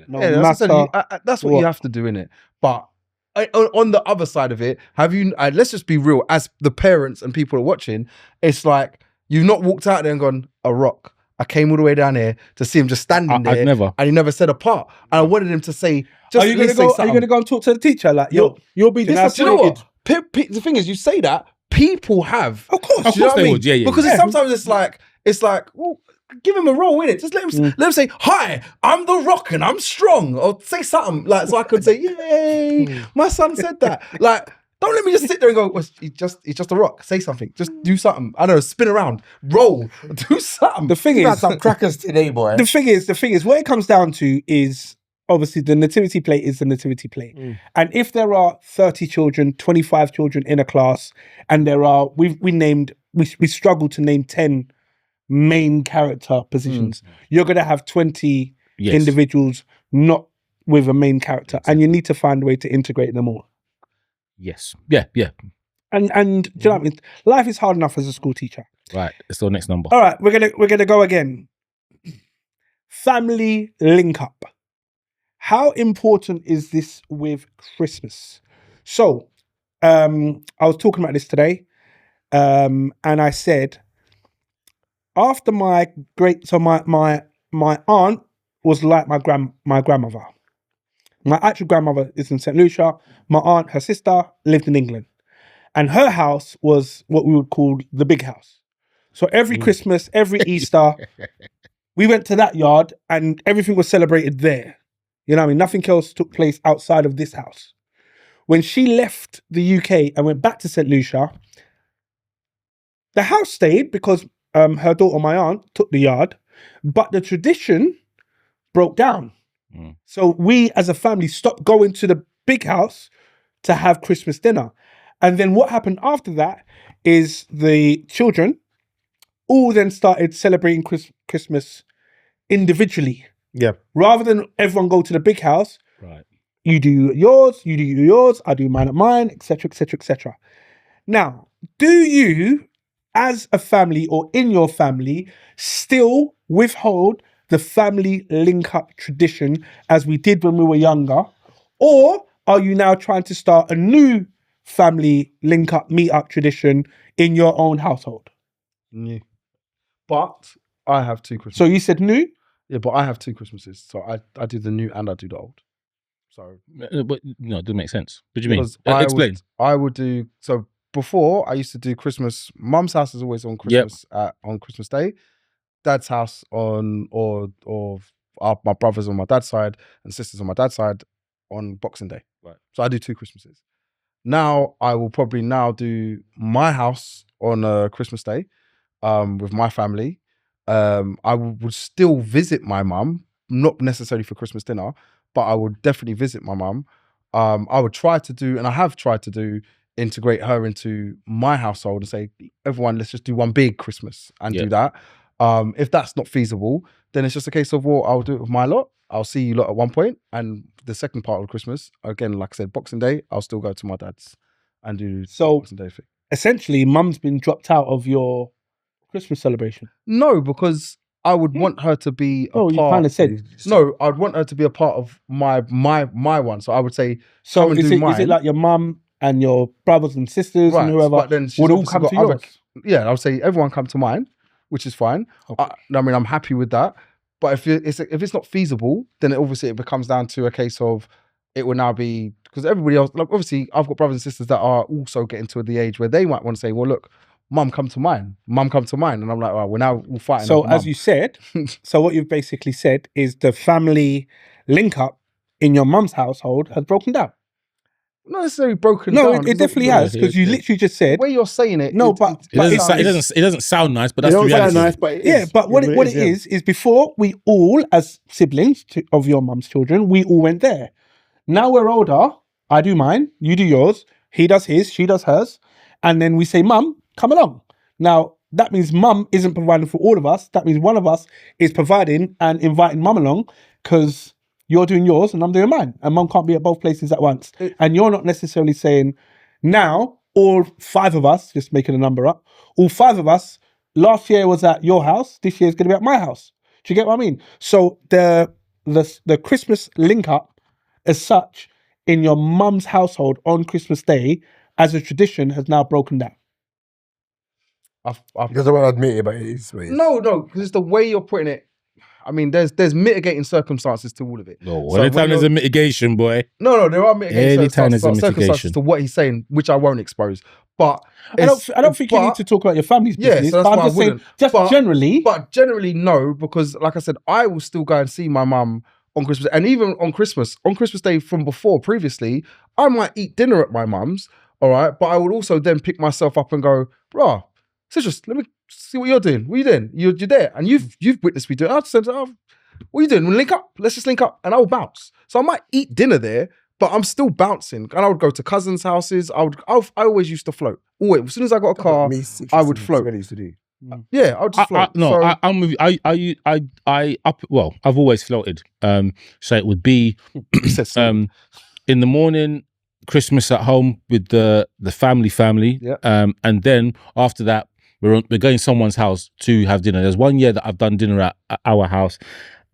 No Yeah, that's matter that's what you have to do, innit? But on the other side of it, let's just be real, as the parents and people are watching, it's like you've not walked out there and gone, a rock. I came all the way down here to see him just standing there. I've never. And he never said a part. And I wanted him to say, just Are you gonna go and talk to the teacher? Like, You'll be Do you know disappointed. what? The thing is, you say that, people have. Of course. Of Do you know course what I they mean? would. Yeah. Because sometimes it's like, well, give him a role in it. Just let him say, "Hi, I'm the Rock and I'm strong," or say something like so I could say, "Yay, my son said that." Like, don't let me just sit there and go, well, he's just a rock. Say something. Just do something. I don't know. Spin around, roll, do something. The thing You had is, some crackers today, boy. the thing is, what it comes down to is obviously the nativity play is the nativity play, and if there are 30 children, 25 children in a class, and there are we struggle to name 10 main character positions. You're going to have 20 individuals not with a main character, and you need to find a way to integrate them all. Yes. Yeah. And do you know what I mean? Life is hard enough as a school teacher. Right. Let's go next number. All right, we're gonna go again. Family link up. How important is this with Christmas? So, I was talking about this today, and I said, after my aunt was like my grandmother. My actual grandmother is in St. Lucia. My aunt, her sister, lived in England. And her house was what we would call the big house. So every Christmas, every Easter, we went to that yard and everything was celebrated there. You know what I mean? Nothing else took place outside of this house. When she left the UK and went back to St. Lucia, the house stayed because her daughter, my aunt, took the yard, but the tradition broke down. So we as a family stopped going to the big house to have Christmas dinner. And then what happened after that is the children all then started celebrating Christmas individually. Yeah. Rather than everyone go to the big house, Right. you do yours, I do mine at mine, etc., etc., etc. Now, do you, as a family or in your family, still withhold the family link-up tradition as we did when we were younger? Or are you now trying to start a new family link-up, meet-up tradition in your own household? New. But I have 2 Christmases. So you said new? Yeah, but I have 2 Christmases. So I do the new and I do the old. So But no, it doesn't make sense. What do you mean? because Explain. I would do so. Before I used to do Christmas. Mum's house is always on Christmas on Christmas Day. Dad's house on my brothers on my dad's side and sisters on my dad's side on Boxing Day. Right. So I do 2 Christmases. Now I will probably now do my house on Christmas Day with my family. I would still visit my mum, not necessarily for Christmas dinner, but I would definitely visit my mum. I would try to do, and I have tried to do, integrate her into my household and say, everyone, let's just do one big Christmas and do that. If that's not feasible, then it's just a case of, well, I'll do it with my lot. I'll see you lot at one point, and the second part of Christmas, again, like I said, Boxing Day, I'll still go to my dad's and do the Boxing Day thing. Essentially, mum's been dropped out of your Christmas celebration. No, because I would want her to be a part. You kind of said. No, I'd want her to be a part of my one. So I would say, So come and is do it mine. like your mum and your brothers and sisters Right, and whoever but then she's would all obviously come to got other- yours? Yeah, I would say everyone come to mine, which is fine. Okay. I mean, I'm happy with that. But if it's not feasible, then it becomes down to a case of it will now be, because everybody else, like obviously I've got brothers and sisters that are also getting to the age where they might want to say, well, look, mum, come to mine. Mum, come to mine. And I'm like, well, we're fighting. So over as mum. you said, so what you've basically said is the family link up in your mum's household has broken down. Not necessarily broken No, down. it definitely has, because you literally just said, The way you're saying it. No, but It doesn't sound nice, but It that's the don't reality. sound nice, but it is. yeah, but what it is before we all, as siblings of your mum's children, we all went there. Now we're older, I do mine, you do yours, he does his, she does hers, and then we say, mum, come along. Now, that means mum isn't providing for all of us. That means one of us is providing and inviting mum along, because you're doing yours and I'm doing mine. And mum can't be at both places at once. And you're not necessarily saying, now, all 5 of us, just making a number up, all 5 of us, last year was at your house, this year is going to be at my house. Do you get what I mean? So the Christmas link up as such in your mum's household on Christmas Day as a tradition has now broken down. He doesn't want to admit it, but it is. No, because it's the way you're putting it. I mean, there's mitigating circumstances to all of it. No, So anytime when there's you're- a mitigation, boy. No, there are mitigating Anytime there's a circumstances mitigation. to what he's saying, which I won't expose. But I don't think you need to talk about your family's Yeah, business. so that's but I'm why I just saying, wouldn't. just But- generally, But generally, no, because like I said, I will still go and see my mum on Christmas, and even on Christmas Day from before, previously, I might eat dinner at my mum's, all right, but I would also then pick myself up and go, bruh, Citrus, let me see what you're doing. What are you doing? You're there, and you've witnessed me do it. I just said, oh, what are you doing? We'll link up. Let's just link up, and I'll bounce. So I might eat dinner there, but I'm still bouncing, and I would go to cousins' houses. I always used to float. Always, as soon as I got a car, I would float. Used to do. Yeah, I would just float. So- I'm with you. I've always floated. So it would be in the morning, Christmas at home with the family. Yeah. And then after that, we're going someone's house to have dinner. There's one year that I've done dinner at our house,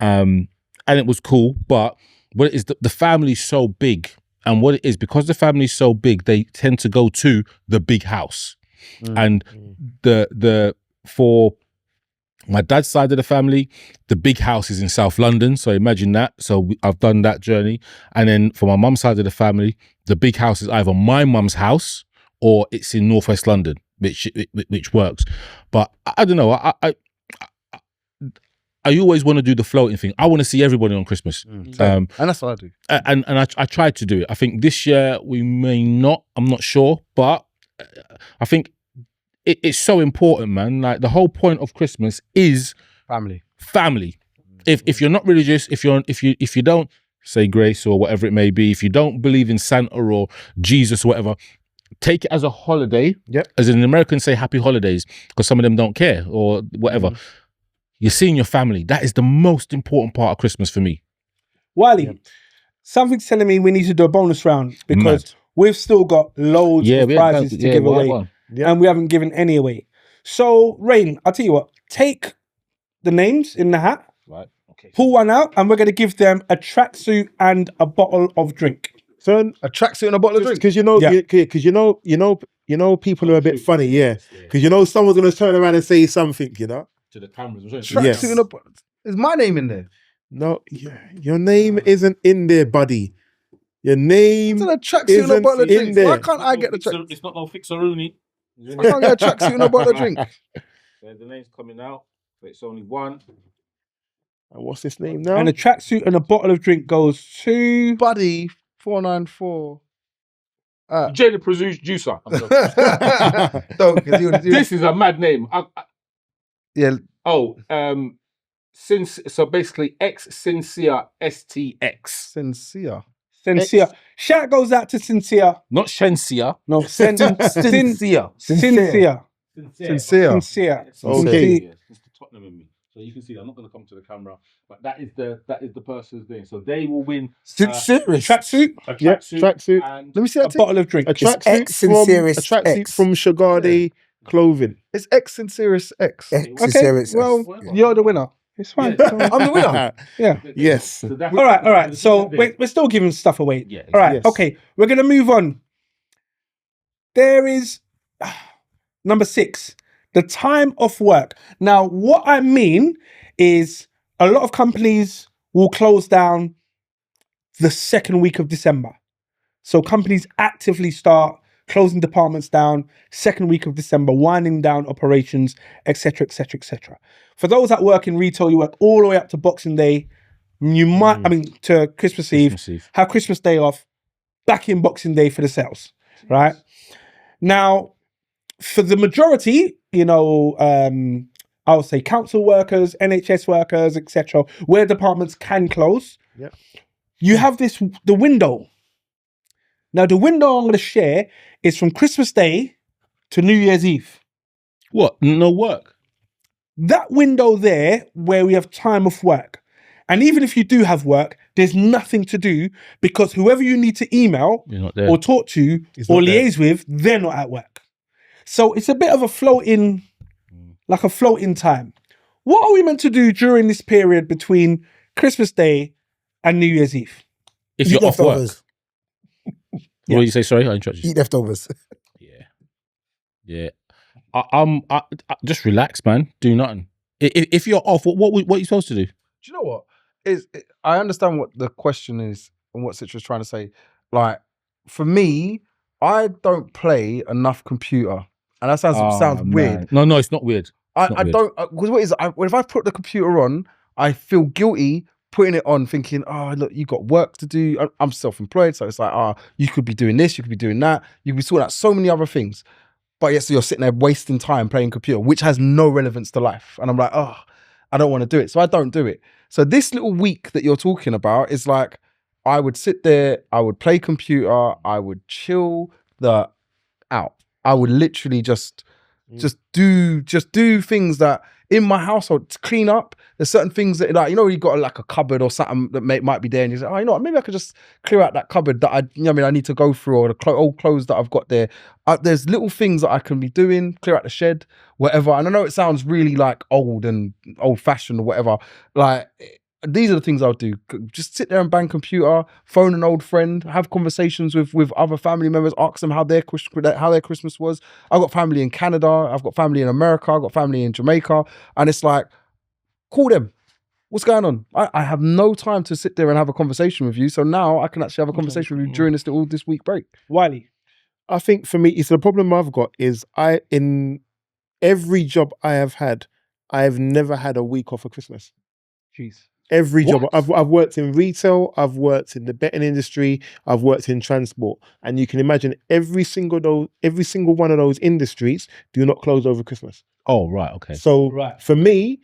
and it was cool. But what it is, the family's so big, and what it is, because the family's so big, they tend to go to the big house, and for my dad's side of the family, the big house is in South London. So imagine that. So I've done that journey. And then for my mum's side of the family, the big house is either my mum's house or it's in Northwest London. which works. But I don't know. I always want to do the floating thing. I want to see everybody on Christmas. And that's what I do. And I tried to do it. I think this year we may not. I'm not sure, but I think it's so important, man. Like the whole point of Christmas is family. If you're not religious, if you don't say grace or whatever it may be, if you don't believe in Santa or Jesus or whatever, take it as a holiday. Yep. As an American, say happy holidays, because some of them don't care or whatever. You're seeing your family. That is the most important part of Christmas for me. Wiley, something's telling me we need to do a bonus round because we've still got loads of prizes to give away. And we haven't given any away. So, Rain, I'll tell you what, take the names in the hat, Right. Okay. pull one out, and we're going to give them a tracksuit and a bottle of drink. Son, A tracksuit and a bottle of drink. because you know, people are a bit funny, because someone's gonna turn around and say something, To the cameras. Tracksuit Yes. and a bottle. Is my name in there? No, your name isn't in there, buddy. Your name Is it a tracksuit and a isn't bottle of in drink? there. Why can't I get the track? It's not no fixer-rooney. I can't get a tracksuit and a bottle of drink. The name's coming out, but it's only one. And what's this name now? And a tracksuit and a bottle of drink goes to... Buddy 494. Jay the Juicer. Don't, because you This is a mad name. yeah. So basically X Sincere STX. Sincere. Sincere. Shout goes out to Sincere. Not Shensia. No, Sincere. Sincere. Sincere. Sincere. Okay. It's the Tottenham in me. So you can see I'm not going to come to the camera, but that is the person's doing. So they will win Tracksuit, a Yeah, tracksuit tracksuit. and Let me see a that. bottle of drink. A tracksuit from Shagadi Clothing. It's X Sincerus X. Okay, well, you're the winner. It's fine. I'm the winner. Yeah. Yes. So that's- All right. So we're still giving stuff away. Yeah, All right. yes. Okay. We're going to move on. There is number 6, the time off work. Now, what I mean is a lot of companies will close down the second week of December. So companies actively start closing departments down second week of December, winding down operations, etc., etc., etc. For those that work in retail, you work all the way up to Boxing Day. You might, to Christmas Eve, have Christmas Day off, back in Boxing Day for the sales, right? Now, for the majority, I would say council workers, NHS workers, etc., where departments can close, you have the window. Now, the window I'm going to share is from Christmas Day to New Year's Eve. What? No work. That window there where we have time off work. And even if you do have work, there's nothing to do because whoever you need to email You're not there. or talk to or liaise with, they're not at work. So it's a bit of a floating time. What are we meant to do during this period between Christmas Day and New Year's Eve? If you're off work. What did you say? Sorry, I interrupted you. Eat leftovers. Yeah. I just relax, man. Do nothing. If you're off, what are you supposed to do? Do you know what? I understand what the question is and what Citra's trying to say. Like, for me, I don't play enough computer. And that sounds weird. No, it's not weird. I don't, because what is if I put the computer on, I feel guilty putting it on thinking, oh, look, you got work to do. I'm self-employed. So it's like, you could be doing this, you could be doing that. You could be sorting out so many other things. But yes, so you're sitting there wasting time playing computer, which has no relevance to life. And I'm like, I don't want to do it. So I don't do it. So this little week that you're talking about is like, I would sit there, I would play computer, I would chill out. I would literally just do things that in my household to clean up. There's certain things that, like, you got like a cupboard or something that might be there, and you say, oh, you know what, maybe I could just clear out that cupboard that I need to go through, or the old clothes that I've got there. There's little things that I can be doing, clear out the shed, whatever. And I know it sounds really like old and old fashioned or whatever. Like, these are the things I would do. Just sit there and bang computer, phone an old friend, have conversations with other family members, ask them how their Christmas was. I've got family in Canada, I've got family in America, I've got family in Jamaica, and it's like, call them. What's going on? I have no time to sit there and have a conversation with you, so now I can actually have a conversation with you during this week break. Wiley. I think for me, it's the problem I've got is in every job I have had, I have never had a week off for Christmas. Jeez. Every job I've worked in retail, I've worked in the betting industry, I've worked in transport, and you can imagine every single one of those industries do not close over Christmas. Oh, right, okay. So for me,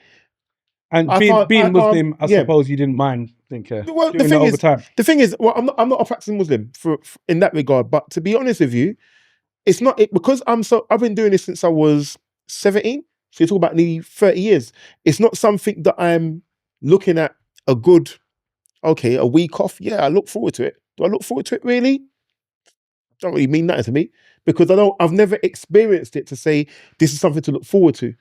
and I being Muslim, I yeah. suppose you didn't mind. Well, the thing is, well, I'm not a practicing Muslim for in that regard. But to be honest with you, it's not it because I've been doing this since I was 17. So you talk about nearly 30 years. It's not something that I'm looking at a week off. Yeah, I look forward to it. Do I look forward to it really? Don't really mean that to me because I've never experienced it to say this is something to look forward to.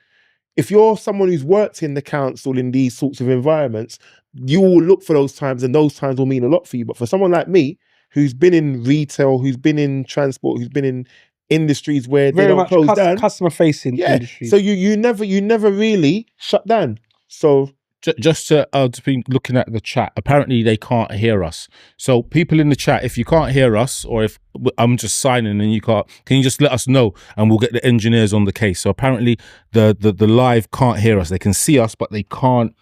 If you're someone who's worked in the council in these sorts of environments, you will look for those times and those times will mean a lot for you. But for someone like me, who's been in retail, who's been in transport, who's been in industries where they don't close down. Customer facing industries. So you never really shut down. So just to be looking at the chat, apparently they can't hear us. So people in the chat, if you can't hear us, or if I'm just signing and you can't, can you just let us know and we'll get the engineers on the case. So apparently the live can't hear us. They can see us, but they can't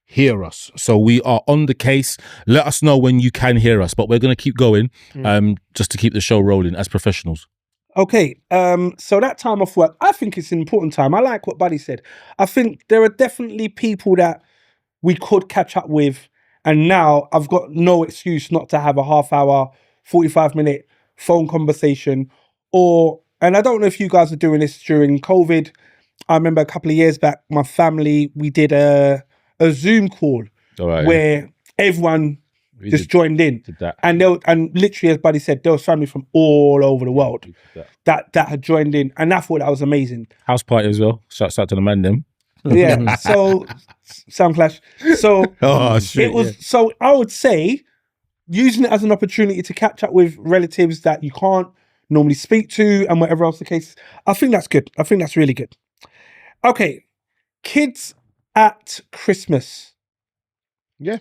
hear us. So we are on the case. Let us know when you can hear us, but we're going to keep going just to keep the show rolling as professionals. Okay, so that time off work, I think it's an important time. I like what Buddy said. I think there are definitely people that we could catch up with, and now I've got no excuse not to have a half hour, 45-minute phone conversation. And I don't know if you guys are doing this during COVID. I remember a couple of years back, my family, we did a Zoom call where everyone joined in. And literally, as Buddy said, there was family from all over the world that had joined in, and I thought that was amazing. House party as well. Shouts out to the man them. Yeah, so sound clash. So So I would say using it as an opportunity to catch up with relatives that you can't normally speak to and whatever else the case is. I think that's good. I think that's really good. Okay, kids at Christmas. Yeah.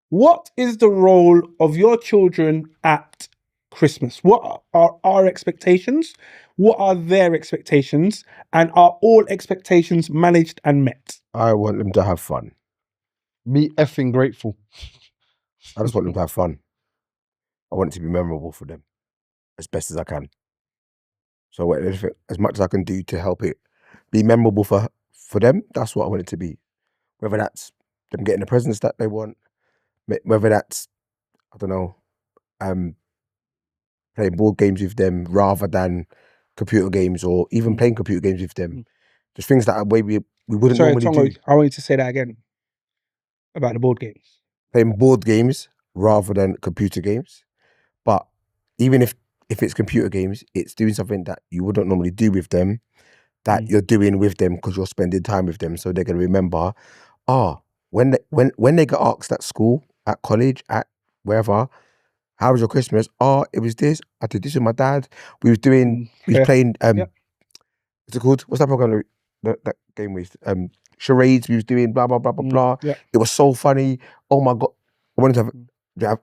What is the role of your children at Christmas? What are our expectations? What are their expectations? And are all expectations managed and met? I want them to have fun. Me effing grateful. I just want them to have fun. I want it to be memorable for them as best as I can. So as much as I can do to help it be memorable for them, that's what I want it to be. Whether that's them getting the presents that they want, whether that's, I don't know, playing board games with them rather than computer games, or even playing computer games with them. Just things that we wouldn't normally Tongo, do. I want you to say that again about the board games. Playing board games rather than computer games. But even if it's computer games, it's doing something that you wouldn't normally do with them, that you're doing with them because you're spending time with them. So they're going to remember, when they get asked at school, at college, at wherever, how was your Christmas? It was this. I did this with my dad. We was playing, what's it called? What's that program that game with? Charades, we was doing blah, blah, blah, blah, blah. Yeah. It was so funny. Oh my God. I wanted to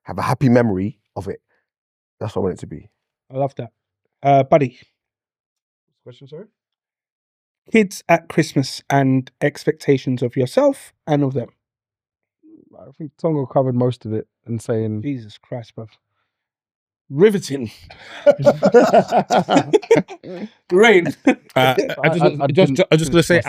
have a happy memory of it. That's what I want it to be. I love that. Buddy. Question, sorry? Kids at Christmas and expectations of yourself and of them. I think Tongo covered most of it and saying... Jesus Christ, bruv. Riveting. Rain. I'm just going to say,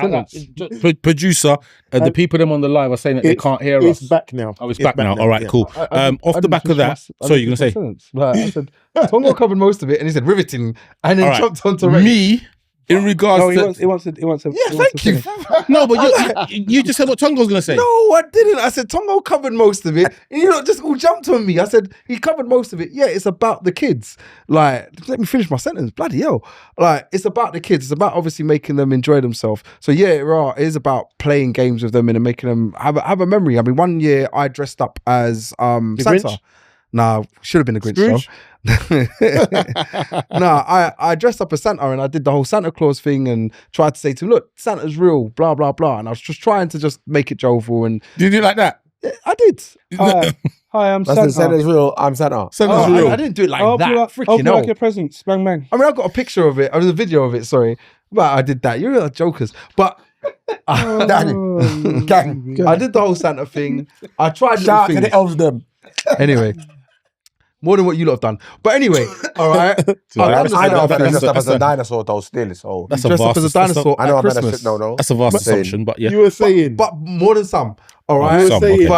producer, the people them on the live are saying that they can't hear us. It's back now. Oh, it's back now. All right, cool. Off the back of that, sorry, you're going to say? Like, I said, Tongo covered most of it and he said riveting and then jumped onto Rain. Me, in regards to... He wants to Yeah, thank you. No, but you just said what Tongo's going to say. No, I didn't. I said Tongo covered most of it. And you lot just all jumped on me. I said he covered most of it. Yeah, it's about the kids. Like, let me finish my sentence. Bloody hell. Like, it's about the kids. It's about obviously making them enjoy themselves. So yeah, it is about playing games with them and making them have a memory. I mean, one year I dressed up as Santa. Grinch? Nah, should have been a Grinch Scrooge? though. I dressed up as Santa and I did the whole Santa Claus thing and tried to say to him, look, Santa's real, blah, blah, blah. And I was just trying to just make it joyful. And Did you do like that? I did. Hi, I'm That's the Santa. Santa's real. I'm Santa. Santa's Oh, real. I didn't do it like I'll that. open Freaking like hell. your presents. Bang, bang. I mean, I've got a picture of it. I mean, a video of it. Sorry, but I did that. You're jokers. But Gang. I did the whole Santa thing. I tried little Shout out to things. the elves them. Anyway, more than what you lot have done. But anyway, all right. I've done the I know Santa I've thing. dressed up as a dinosaur though still, so That's a Dressed up vast. as a dinosaur I know at I'm Christmas. no. That's a vast Saying. assumption, but yeah. You were saying, But more than some. All right. You were saying.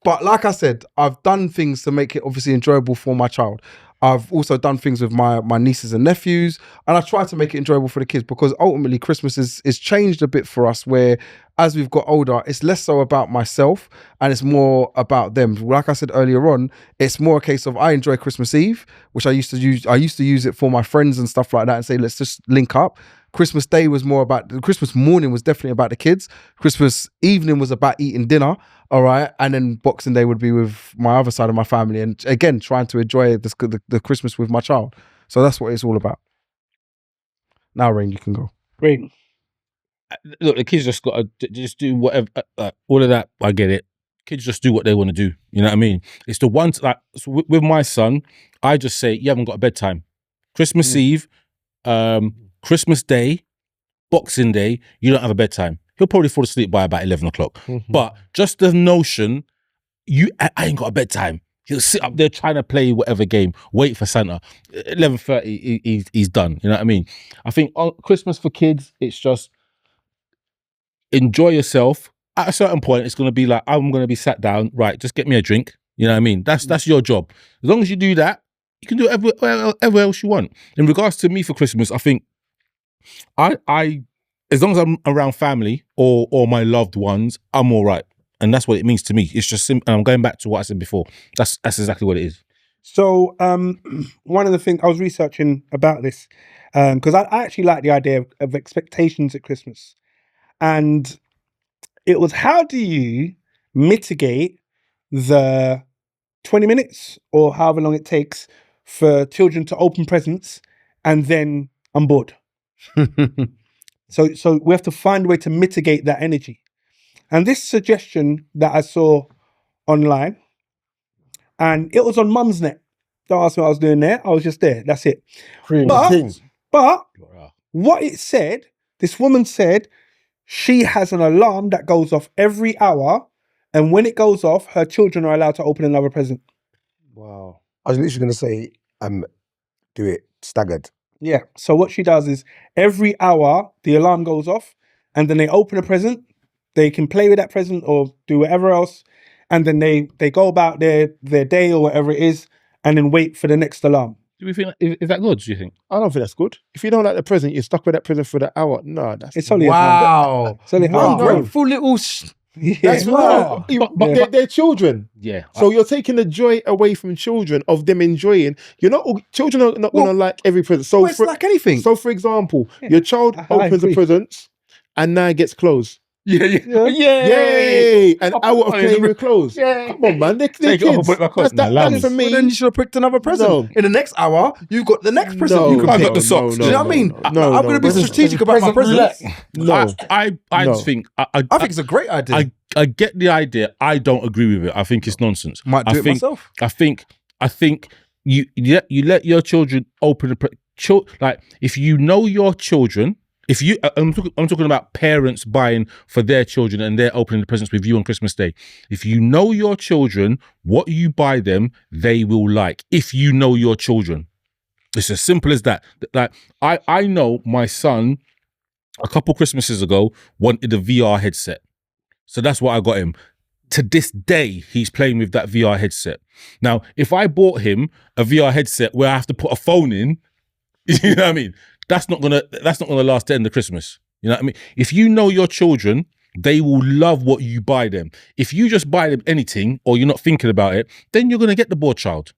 But like I said, I've done things to make it obviously enjoyable for my child. I've also done things with my nieces and nephews, and I try to make it enjoyable for the kids because ultimately Christmas is changed a bit for us where as we've got older, it's less so about myself and it's more about them. Like I said earlier on, it's more a case of I enjoy Christmas Eve, which I used to use it for my friends and stuff like that and say, let's just link up. Christmas Day was more about, Christmas morning was definitely about the kids. Christmas evening was about eating dinner, all right? And then Boxing Day would be with my other side of my family. And again, trying to enjoy the Christmas with my child. So that's what it's all about. Now, Rain, you can go. Rain. Look, the kids just got to just do whatever. All of that, I get it. Kids just do what they want to do. You know what I mean? It's the ones like so with my son. I just say you haven't got a bedtime. Christmas Eve, Christmas Day, Boxing Day. You don't have a bedtime. He'll probably fall asleep by about 11 o'clock. But just the notion, I ain't got a bedtime. He'll sit up there trying to play whatever game, wait for Santa. 11:30, he's done. You know what I mean? I think on Christmas for kids, it's just enjoy yourself. At a certain point, it's going to be like, I'm going to be sat down, right, just get me a drink. You know what I mean? That's your job. As long as you do that, you can do it everywhere else you want. In regards to me for Christmas, I think I as long as I'm around family or my loved ones, I'm all right. And that's what it means to me. It's just simple. And I'm going back to what I said before. That's exactly what it is. So one of the things I was researching about this, because I actually like the idea of expectations at Christmas. And it was, how do you mitigate the 20 minutes or however long it takes for children to open presents and then I'm bored? So we have to find a way to mitigate that energy. And this suggestion that I saw online, and it was on Mumsnet. Don't ask me what I was doing there. I was just there. That's it. But what it said, this woman said, she has an alarm that goes off every hour, and when it goes off, her children are allowed to open another present. Wow. I was literally going to say, do it staggered. Yeah. So what she does is every hour the alarm goes off, and then they open a present. They can play with that present or do whatever else, and then they go about their day or whatever it is, and then wait for the next alarm. Do we think is that good? Do you think? I don't think that's good. If you don't like the present, you're stuck with that present for the hour. No, that's It's only Wow. It's only Wow. Ungrateful little... that's Wow. But they're children. Yeah. So you're taking the joy away from children of them enjoying. Children are not going to like every present. So Well, it's like anything. So for example, your child I opens the agree. presents and now it gets closed. Yeah. Yay! An hour of playing with clothes. Come on, man. They're Take it off and kids. put it back on. That's for me. Well, then you should have picked another present. No. In the next hour, you've got the next present No, you can I pick. got the socks. Do you know what I mean? No, I'm going to be no. strategic about my presents. No. I No. think I think it's a great idea. I get the idea. I don't agree with it. I think it's nonsense. Might do I it think, myself. I think you let your children open like if you know your children. If you, I'm talking about parents buying for their children and they're opening the presents with you on Christmas Day. If you know your children, what you buy them, they will like. If you know your children, it's as simple as that. Like I know my son, a couple Christmases ago, wanted a VR headset, so that's what I got him. To this day, he's playing with that VR headset. Now, if I bought him a VR headset where I have to put a phone in, you know what I mean? That's not gonna last the end of Christmas. You know what I mean? If you know your children, they will love what you buy them. If you just buy them anything or you're not thinking about it, then you're gonna get the bored child.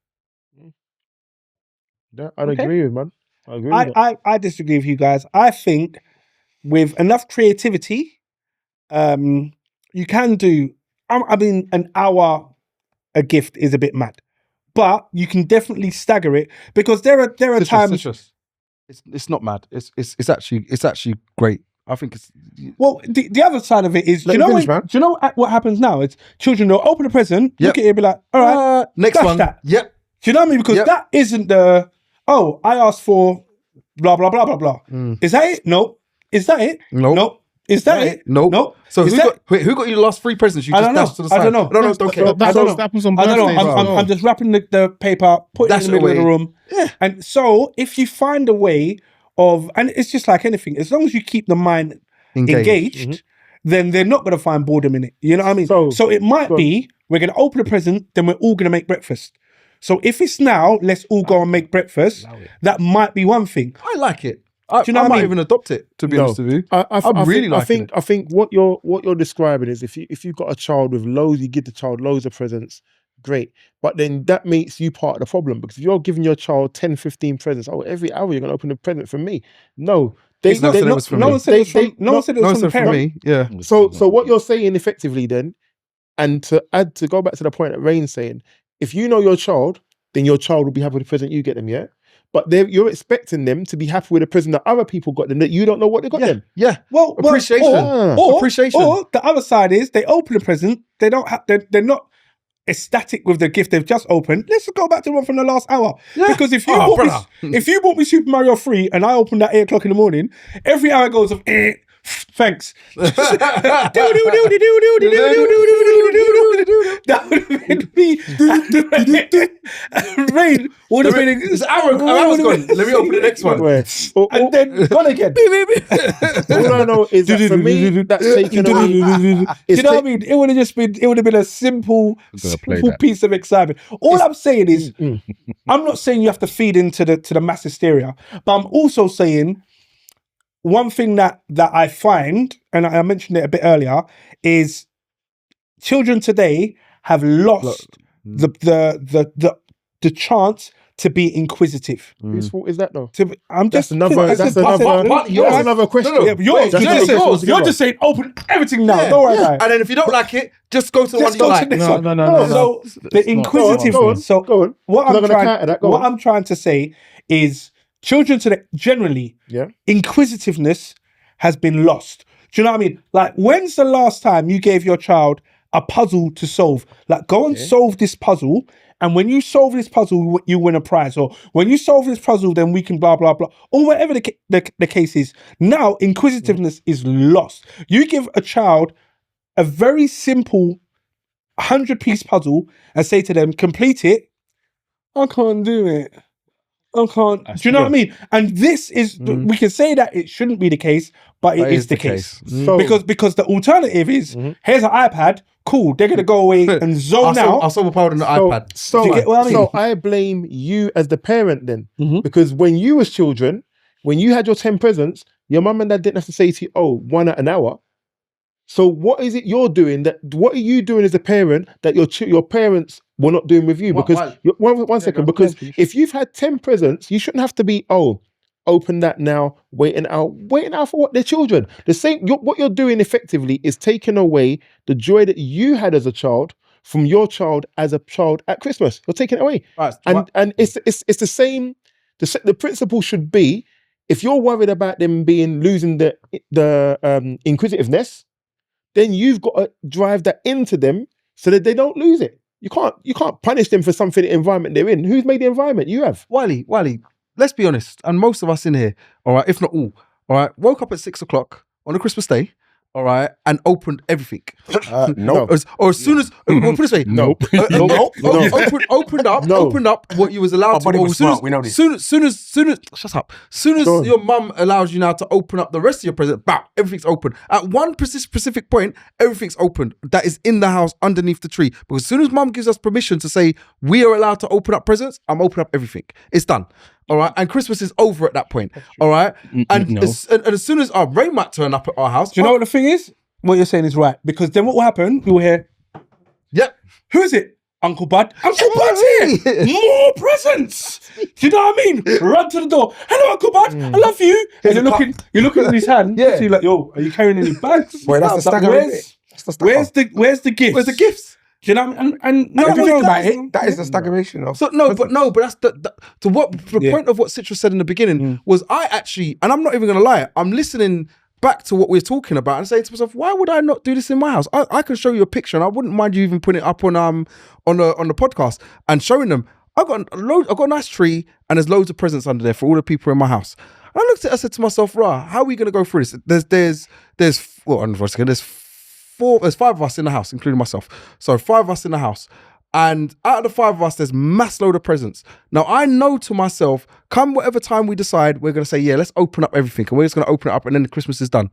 Yeah, I'd Okay. agree with, man. I agree with that. I disagree with you guys. I think with enough creativity, you can do. I mean, an hour a gift is a bit mad, but you can definitely stagger it because there are times. It's not mad. It's actually great. I think it's Well, the other side of it is, do Let you me know finish, man. do you know what happens now? It's children will open a present, Yep. look at it, and be like, all right, next smash one. that. Yep. Do you know what I mean? Because Yep. that isn't the, oh, I asked for blah, blah, blah, blah, blah. Is that it? No. Is that it? Nope. No. Is that it? Nope. No. So Is who got you the last 3 presents? You I just don't know. dashed to the side. I don't know. I don't know. Don't care. I don't know. That happens on I don't birthdays. know. as well. I'm just wrapping the paper, putting it in the middle of the room. Yeah. And so if you find a way of, and it's just like anything, as long as you keep the mind engaged, then they're not going to find boredom in it. You know what I mean? So it might be, we're going to open a present, then we're all going to make breakfast. So if it's now, let's all go and make breakfast. That might be one thing. I like it. I you know I what I might mean? even adopt it, to be honest with you. I'm really liking it. I think what you're describing is if you've got a child with loads, you give the child loads of presents, great. But then that makes you part of the problem, because if you're giving your child 10, 15 presents, every hour you're going to open a present from me. No. No one said it was from No one said it was from the from parent. me. Yeah. So what you're saying effectively then, and to go back to the point that Rain's saying, if you know your child, then your child will be happy with the present you get them, yeah? But you're expecting them to be happy with the present that other people got them, that you don't know what they got them. Yeah. Well, Appreciation. Appreciation. Or the other side is they open a present, they don't have, they're not ecstatic with the gift they've just opened. Let's just go back to one from the last hour. Yeah. Because if you brother. bought me Super Mario 3 and I opened at 8 o'clock in the morning, every hour goes of thanks. That would have made me. Rain would have been. It's hour gone. Let me open the next one. And then gone again. All I know is that for me, that's taken away. Do you know what I mean? It would have been a simple piece of excitement. All I'm saying is, I'm not saying you have to feed into the mass hysteria, but I'm also saying one thing that I find, and I mentioned it a bit earlier, is children today have lost the chance to be inquisitive. Whose fault is that though? That's another question. No, you're just saying open everything now. Yeah. Don't worry about it. And then if you don't like it, just go to the one you Go to like. the next one. No. So the inquisitiveness. Go on. What I'm not gonna counter that. Go on. I'm trying to say is children today generally, inquisitiveness has been lost. Do you know what I mean? Like, when's the last time you gave your child a puzzle to solve? Like, go and solve this puzzle, and when you solve this puzzle, you win a prize. Or when you solve this puzzle, then we can blah, blah, blah. Or whatever the case is. Now, inquisitiveness is lost. You give a child a very simple 100-piece puzzle and say to them, complete it. I can't do it. I can't. Do you know what I mean? And this is, we can say that it shouldn't be the case, but it is the case. So- Because the alternative is, here's an iPad, cool, they're going to go away and zone out. I'll solve a problem on the iPad. So, Do you get what I mean? so I blame you as the parent then, because when you was children, when you had your 10 presents, your mum and dad didn't have to say to you, oh, one at an hour. So what is it you're doing what are you doing as a parent that your parents were not doing with you? Because one second, because if you've had 10 presents, you shouldn't have to be, open that now, waiting out for what? Their children. The same, what you're doing effectively is taking away the joy that you had as a child from your child as a child at Christmas. You're taking it away. Right. And it's the same, the principle should be, if you're worried about them losing the inquisitiveness, then you've got to drive that into them so that they don't lose it. You can't punish them for something, the environment they're in. Who's made the environment? You have. Wiley, let's be honest, and most of us in here, all right, if not all, all right, woke up at 6 o'clock on a Christmas day, all right, and opened everything. No. Or as soon as, put it this way, opened up what you was allowed to. body was As soon smart, as- we know this. Soon as, shut up. Soon as Go on. your mum allows you now to open up the rest of your present, everything's open. At one specific point, everything's open. That is in the house underneath the tree. Because as soon as mum gives us permission to say we are allowed to open up presents, I'm opening up everything. It's done. All right, and Christmas is over at that point. All right, and as soon as our Rain might turn up at our house, Do you know what the thing is? What you're saying is right. Because then what will happen, you will hear, Yep. who is it? Uncle Bud. Uncle Bud's here. More presents. Do you know what I mean? Run to the door. Hello, Uncle Bud. I love you. And you're looking at his hand. Yeah. So you're like, yo, are you carrying any bags? Boy, that's the staggering bit. That's the stagger. Where's the gifts? Where's the gifts? Do you know what I mean? And no, If you think about guys- it, that is the staggering of. So but that's the point of what Citrus said in the beginning was I actually, and I'm not even gonna lie, I'm listening back to what we're talking about and saying to myself, why would I not do this in my house? I can show you a picture, and I wouldn't mind you even putting it up on the podcast and showing them. I've got a nice tree, and there's loads of presents under there for all the people in my house. And I looked at it, I said to myself, how are we gonna go through this? There's 5 of us in the house, including myself. So 5 of us in the house. And out of the 5 of us, there's mass load of presents. Now, I know to myself, come whatever time we decide, we're going to say, yeah, let's open up everything. And we're just going to open it up, and then the Christmas is done.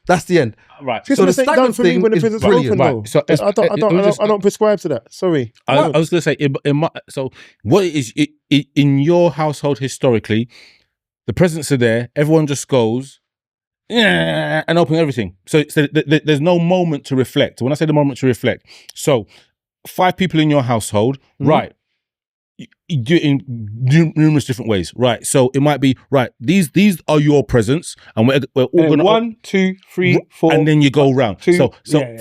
That's the end. Right. So the staggered thing when the presents are open, though. So I don't prescribe to that. Sorry. I was going to say, so what it is, in your household historically, the presents are there, everyone just goes, yeah, and open everything. So there's no moment to reflect. When I say the moment to reflect, so 5 people in your household, right? You do it in numerous different ways, right? So it might be, right, these are your presents, and we're all going to 1, 2, 3, 4, and then you go round. So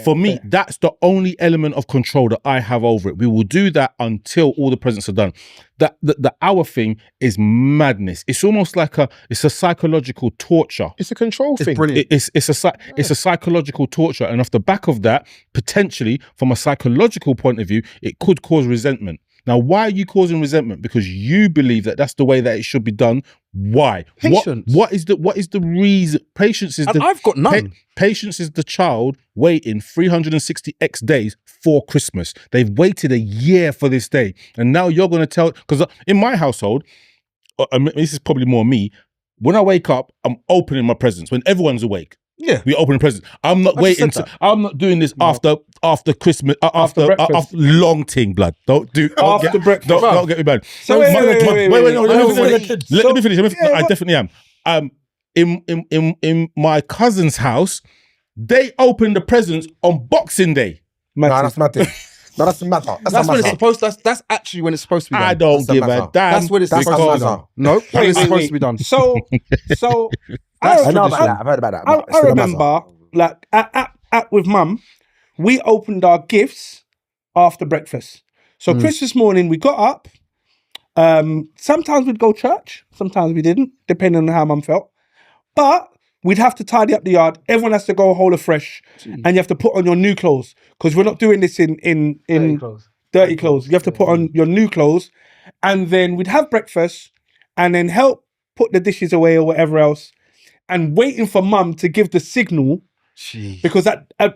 for me, fair. that's the only element of control that I have over it. We will do that until all the presents are done. The hour thing is madness. It's almost like it's a psychological torture. It's a control thing. Brilliant. It's a psychological torture, and off the back of that, potentially from a psychological point of view, it could cause resentment. Now, why are you causing resentment? Because you believe that that's the way that it should be done. Why? Patience. What is the reason? Patience is And I've got none. Patience is the child waiting 360x days for Christmas. They've waited a year for this day, and now you're going to tell. Because in my household, this is probably more me. When I wake up, I'm opening my presents when everyone's awake. Yeah. We open presents. I'm not waiting to. I'm not doing this after Christmas. After long thing, blood. Don't After breakfast. Don't get me bad. So wait, no, let me finish. I definitely am. In my cousin's house, they open the presents on Boxing Day. No, that's nothing. No, that's the matter. That's when it's supposed. That's actually when it's supposed to be done. I don't give a damn. That's when it's supposed to be done. No, when it's supposed to be done. So I know about that. I've heard about that. but it's I still a matter. remember, like at with mum, we opened our gifts after breakfast. So Christmas morning, we got up. Sometimes we'd go church, sometimes we didn't, depending on how mum felt. But we'd have to tidy up the yard. Everyone has to go whole afresh, and you have to put on your new clothes because we're not doing this in dirty clothes. You have to put on your new clothes, and then we'd have breakfast, and then help put the dishes away or whatever else, and waiting for mum to give the signal. Because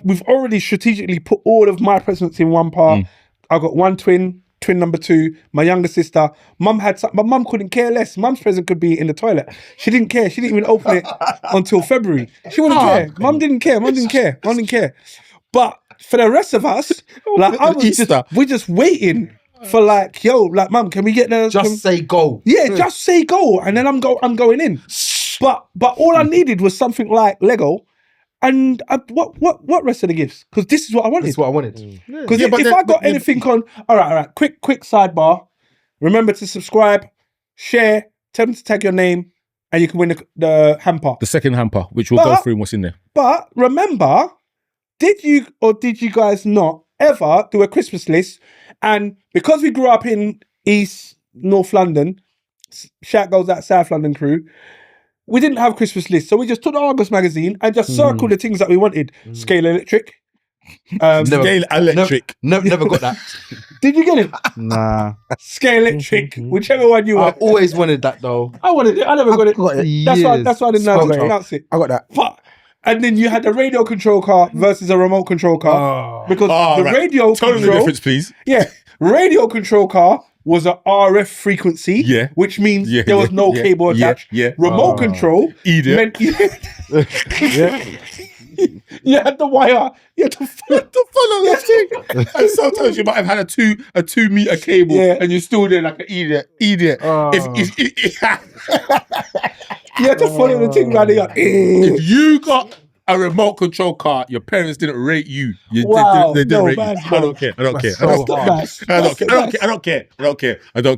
we've already strategically put all of my presents in one part. I got one twin number 2, my younger sister. Mum had some, but mum couldn't care less. Mum's present could be in the toilet. She didn't care. She didn't even open it until February. She wouldn't care. Mum didn't care. Mum didn't care. But for the rest of us, like we're just waiting for like, yo, like mum, can we get the Say go. Yeah, just say go, and then I'm going in. But all I needed was something like Lego. And what rest of the gifts? Because this is what I wanted. This is what I wanted. Because if I got anything on, all right, quick sidebar. Remember to subscribe, share, tell them to tag your name, and you can win the hamper. The second hamper, which we'll go through and what's in there. But remember, did you guys not ever do a Christmas list? And because we grew up in North London, shout goes out South London crew, we didn't have Christmas lists, so we just took the Argos magazine and just circled the things that we wanted. Scale electric. Scale electric. Never got that. Did you get it? Nah. Scale electric, whichever one you I want. always wanted that though. I wanted it. I never got it. got it. That's why I didn't know how to pronounce it. I got that. But, and then you had the radio control car versus a remote control car. Because the radio Tell them the control... difference, please. Yeah. Radio control car was a RF frequency, which means there was no cable attached. Remote control Idiot. meant you had the wire. You had to follow the thing. And sometimes you might have had a 2 meter cable, and you're still there like an idiot. If you had to follow the thing around the yard. If you got a remote control car, your parents didn't rate you. They didn't rate you. I don't care. I don't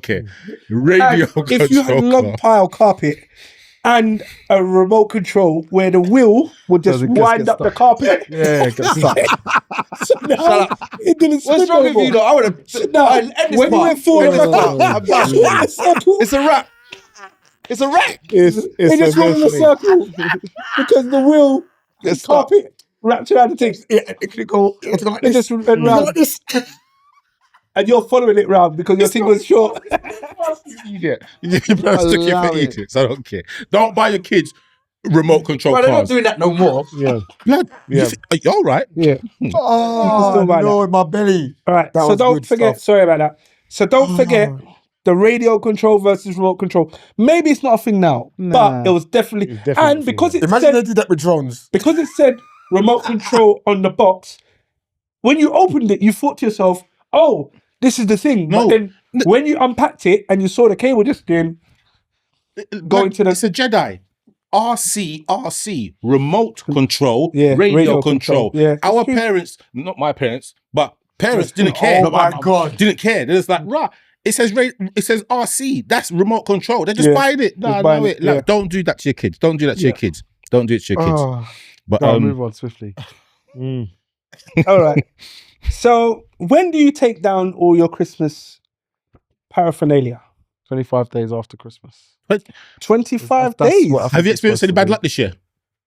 care. Radio control if you had a long pile carpet and a remote control where the wheel would just wind up the carpet. Yeah, get stuck. So now, it didn't What's wrong with you though? I would have. When you went forward, It's a wrap. It's a wrap. It's it just went in a circle because the wheel carpet wrapped around the thing. Yeah, it could go. It's like It this. just went round. Like this. And you're following it round because your thing was short. Idiot. You stick it Allow for it. idiots. I don't care. Don't buy your kids remote control Well, they're not cars. doing that no more. Yeah. Blood. Yeah. Are you all right? Yeah. Oh, still buy no, in my belly. All right. That So was don't good forget. stuff. Sorry about that. So don't forget the radio control versus remote control. Maybe it's not a thing now, but it was definitely. definitely a And thing because it Imagine they said did that with drones. remote control on the box, when you opened it, you thought to yourself, "Oh, this is the thing." No. But then when you unpacked it and you saw the cable just going to the. It's a Jedi. RC, remote control, Yeah, radio control. Yeah, Our it's true. parents, not my parents, but parents didn't care. Oh my God. Didn't care. They're just like, rah. It says RC. That's remote control. They're just Yeah, buying it. just No, buying no, it, it. Like, yeah. don't do that to your kids. Don't do that to your kids. Don't do it to your kids. Oh, But No, move on swiftly. All right. So when do you take down all your Christmas paraphernalia? 25 days after Christmas. 25 That's days. what I think have you it's experienced supposed any to bad be. luck this year?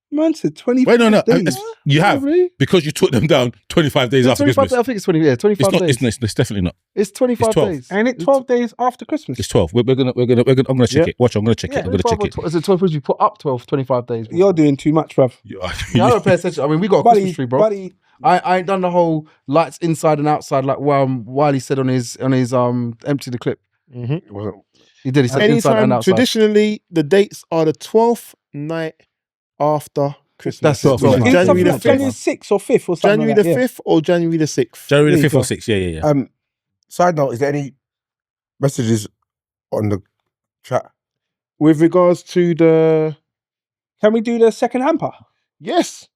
Man said 25 Wait, no. days. You have Really? because you took them down 25 days after 25 Christmas. days, I think it's 20. Yeah, 25 It's not. days. It's definitely not. It's 25 it's 12. days. Ain't it 12 days after Christmas? It's 12. I'm gonna check it. Watch. I'm gonna check it. I'm gonna check it. Is it 12 days? You put up 25 days. You're doing too much, bruv. Yeah, I don't pay attention. I mean, we got a Buddy, Christmas tree, bro. buddy. I ain't done the whole lights inside and outside like Wiley said on his empty the clip. it wasn't. He did. He said inside and Anytime, outside. traditionally, the dates are the 12th night after Christmas. That's it. So Well, It's January something the like 5th. January 6th or 5th or something January like the that, 5th or January the 6th? January There the you 5th or go. 6th. Yeah. Side note, is there any messages on the chat? With regards to the... Can we do the second hamper? Yes,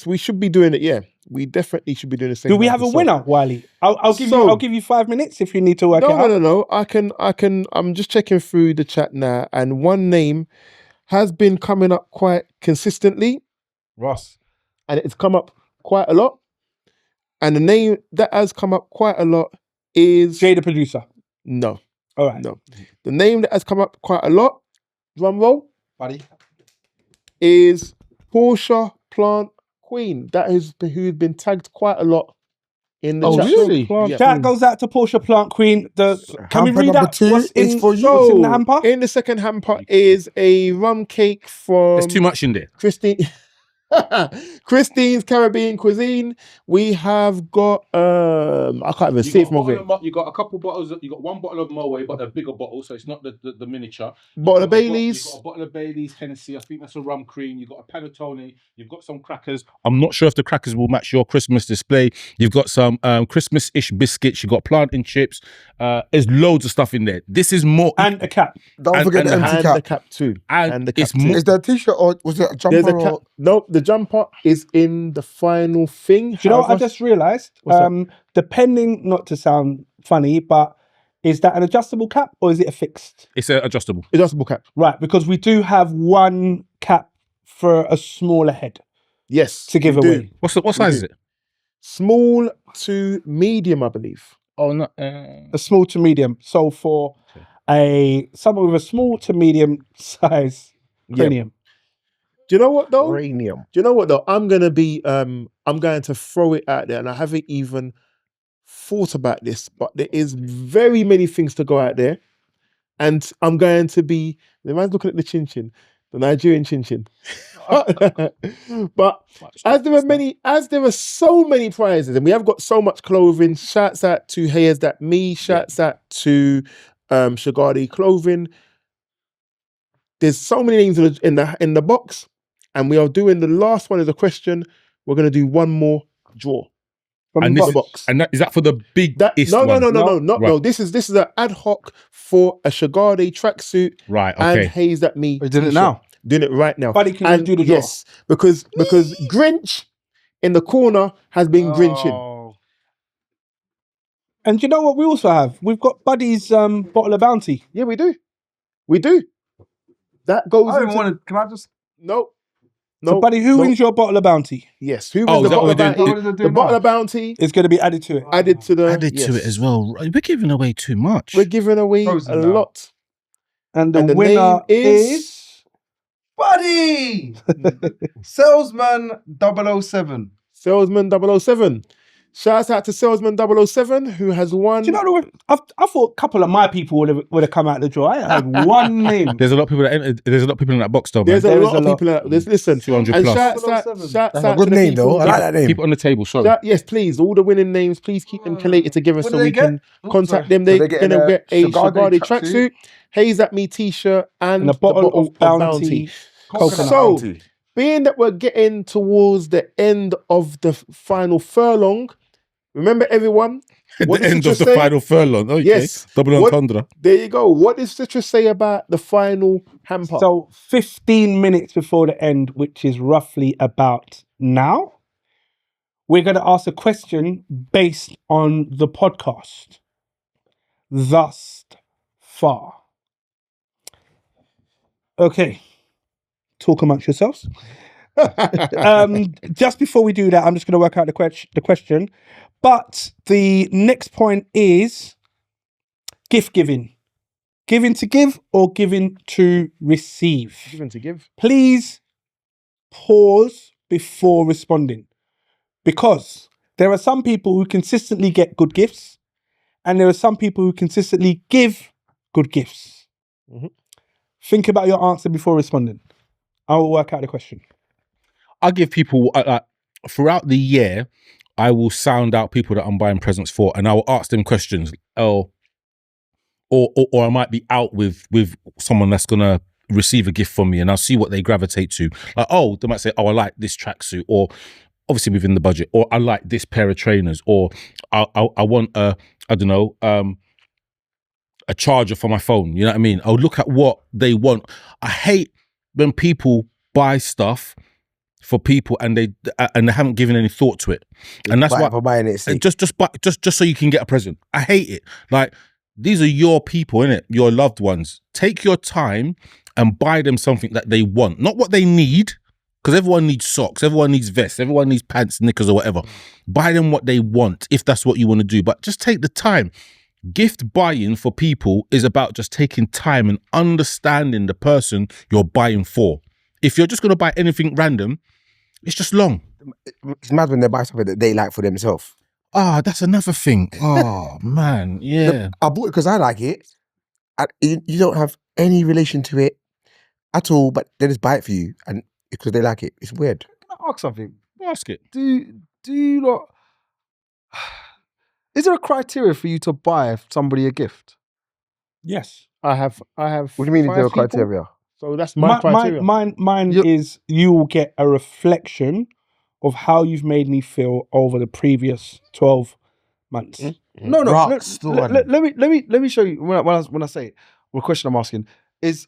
we should be doing it, yeah. We definitely should be doing the same. Do we have a winner, Wiley? I'll give you 5 minutes if you need to work it out. No. I can. I'm just checking through the chat now, and one name has been coming up quite consistently, Ross. and it's come up quite a lot. And the name that has come up quite a lot is Jay, the producer. no. All right. No. The name that has come up quite a lot, drum roll, Buddy. is Portia Plant Queen. That is who's been tagged quite a lot in the Oh, chat. really? Yeah. That goes out to Portia Plant Queen. Can we Hamper read number out 2 what's is in, for you. what's in the hamper? In the second hamper is a rum cake from There's too much in there. Christine. Christine's Caribbean Cuisine. We have got I can't even see it from over here. You got a couple bottles. You got one bottle of Moet, but a bigger bottle, so it's not the miniature. Bottle of You Baileys. got a bottle of Baileys, Hennessy. I think that's a rum cream. You got a panettone. You've got some crackers. I'm not sure if the crackers will match your Christmas display. You've got some Christmas-ish biscuits. You got plantain chips. There's loads of stuff in there. This is more. And a cap. Don't And- forget and the empty And cap. the cap too. And the cap it's too. more- Is there a t-shirt or was it a There's jumper? a cap. Or... No, the jumper is in the final thing. Do you know what I However- just realised? What's that? Depending, not to sound funny, but is that an adjustable cap or is it a fixed? It's adjustable. adjustable cap. Right, because we do have one cap for a smaller head Yes. to give we do. away. What size is it? Small to medium, I believe. Oh no. A small to medium. So for someone with a small to medium size cranium. Do you know what though? Uranium. Do you know what though? I'm going to throw it out there, and I haven't even thought about this, but there is very many things to go out there, and I'm going to be. The man's looking at the chin chin, the Nigerian chin chin. But as there are so many prizes, and we have got so much clothing. Shouts out to Hayes That Me. Shouts out to Shagadi Clothing. There's so many names in the box, and we are doing the last one as a question. We're going to do one more draw from And the this box. And is that for the biggest No, one? no. Right. This is an ad hoc for a Shagadi tracksuit Right. and Okay. Hayes That Me. We're doing it t-shirt. now. Doing it right now. Buddy, can and you do the draw? yes, because Grinch in the corner has been Grinching. Oh. And do you know what we also have? We've got Buddy's bottle of Bounty. Yeah, we do. That goes. I don't into... want to. Can I just? No. So, Buddy, who wins your bottle of Bounty? Yes. Who Oh, wins is the that what bottle we're of doing? bounty? What did I do The bottle now? of bounty It's going to be added to it. added to the. Added to yes. it as well. We're giving away too much. We're giving away Frozen a now. lot. And And the the winner name is Buddy! Salesman 007. Salesman 007. Shouts out to Salesman 007 who has won. Do you know what? I thought a couple of my people would have come out the draw. I had one name. There's a lot of people that entered, there's a lot of people in that box though, man. There's a There lot is of a lot. people out. Listen, 200 and plus. shouts That's out a to good the name, people. though. I like that name. Keep it on the table, sorry. Yes, please. All the winning names, please keep them collated together What so do we they can get? contact Sorry. them. They're they get going to a get a Chicago Chicago tracksuit, Haze at Me t-shirt, and And a bottle of Bounty. So, being that we're getting towards the end of the final furlong, remember everyone? What the did end of Citrus the say? final furlong. Okay. Yes. Double What- entendre. There you go. What did Citrus say about the final hamper? So 15 minutes before the end, which is roughly about now, we're going to ask a question based on the podcast thus far. Okay. Talk amongst yourselves. Just before we do that, I'm just going to work out the question. But the next point is gift giving. Giving to give or giving to receive. Given to give. Please pause before responding, because there are some people who consistently get good gifts and there are some people who consistently give good gifts. Mhm. Think about your answer before responding. I will work out the question. I give people throughout the year, I will sound out people that I'm buying presents for, and I will ask them questions. Or I might be out with someone that's gonna receive a gift from me, and I'll see what they gravitate to. Like, oh, they might say, oh, I like this tracksuit, or obviously within the budget, or I like this pair of trainers, or I want a charger for my phone. You know what I mean? I'll look at what they want. I hate when people buy stuff for people and they haven't given any thought to it, and that's why for buying it. See. just so you can get a present. I hate it. Like, these are your people, innit? Your loved ones. Take your time and buy them something that they want, not what they need. Because everyone needs socks, everyone needs vests, everyone needs pants, knickers, or whatever. Buy them what they want if that's what you want to do. But just take the time. Gift buying for people is about just taking time and understanding the person you're buying for. If you're just going to buy anything random, it's just long. It's mad when they buy something that they like for themselves. Ah, that's another thing. Oh, man. Yeah. I bought it because I like it. You don't have any relation to it at all, but they just buy it for you and because they like it. It's weird. Can I ask something? Ask it. Do you not? Is there a criteria for you to buy somebody a gift? Yes. I have. What do you mean is 5 there a people, criteria? So that's my criteria. Mine You- is you will get a reflection of how you've made me feel over the previous 12 months. No. Rocks, Let me show you when I say it. The question I'm asking is,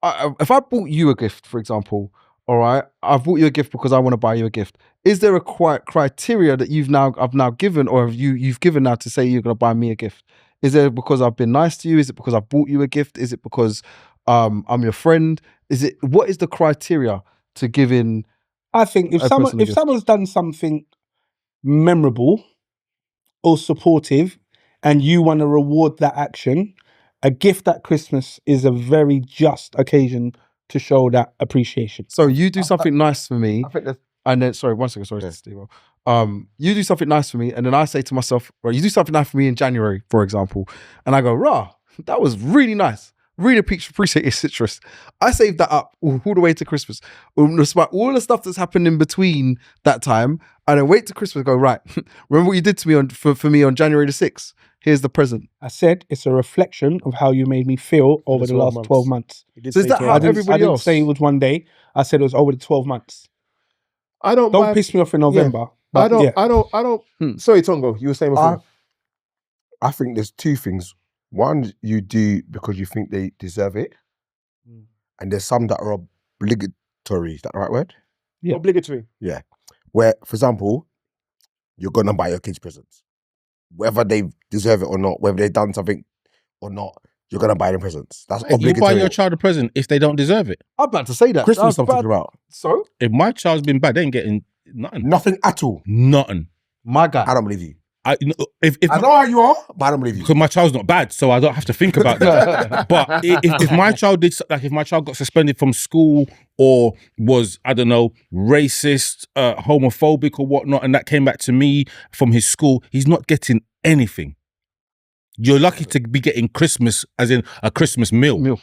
if I bought you a gift, for example, all right, I've bought you a gift because I want to buy you a gift. Is there a criteria that I've now given, or have you've given now to say you're going to buy me a gift? Is it because I've been nice to you? Is it because I've bought you a gift? Is it because I'm your friend? What is the criteria to giving? I think if A person a gift. someone's done something memorable or supportive and you want to reward that action, a gift at Christmas is a very just occasion to show that appreciation. So you do something nice for me, I think that's and then one second, sorry, Steve. You do something nice for me, and then I say to myself, right, you do something nice for me in January, for example, and I go, rah, that was really nice. Really appreciate your Citrus. I saved that up all the way to Christmas. Despite all the stuff that's happened in between that time, and then wait to Christmas and go, right, remember what you did to me for me on January the 6th? Here's the present. I said it's a reflection of how you made me feel over the 12 last months. 12 months. He did So is say that 12 how I months. didn't, everybody I didn't else? say it was one day. I said it was over the 12 months. I don't. Don't buy, piss me off in November. I But don't. yeah. I don't. Sorry, Tongo. You were saying before. I think there's two things. One, you do because you think they deserve it. And there's some that are obligatory. Is that the right word? Yeah. Obligatory. Where, for example, you're going to buy your kids presents. Whether they deserve it or not, whether they've done something or not, you're going to buy them presents. That's Hey, you obligatory. buy your child a present if they don't deserve it. I'm about to say that. Christmas I I'm was talking about. So, If my child's been bad, they ain't getting nothing. Nothing at all. Nothing. my guy. I don't believe you. if I know how you are, but I don't believe you. because my child's not bad, so I don't have to think about that. But if my child did, like, if my child got suspended from school or was, I don't know, racist, homophobic or whatnot, and that came back to me from his school, he's not getting anything. You're lucky to be getting Christmas, as in a Christmas meal.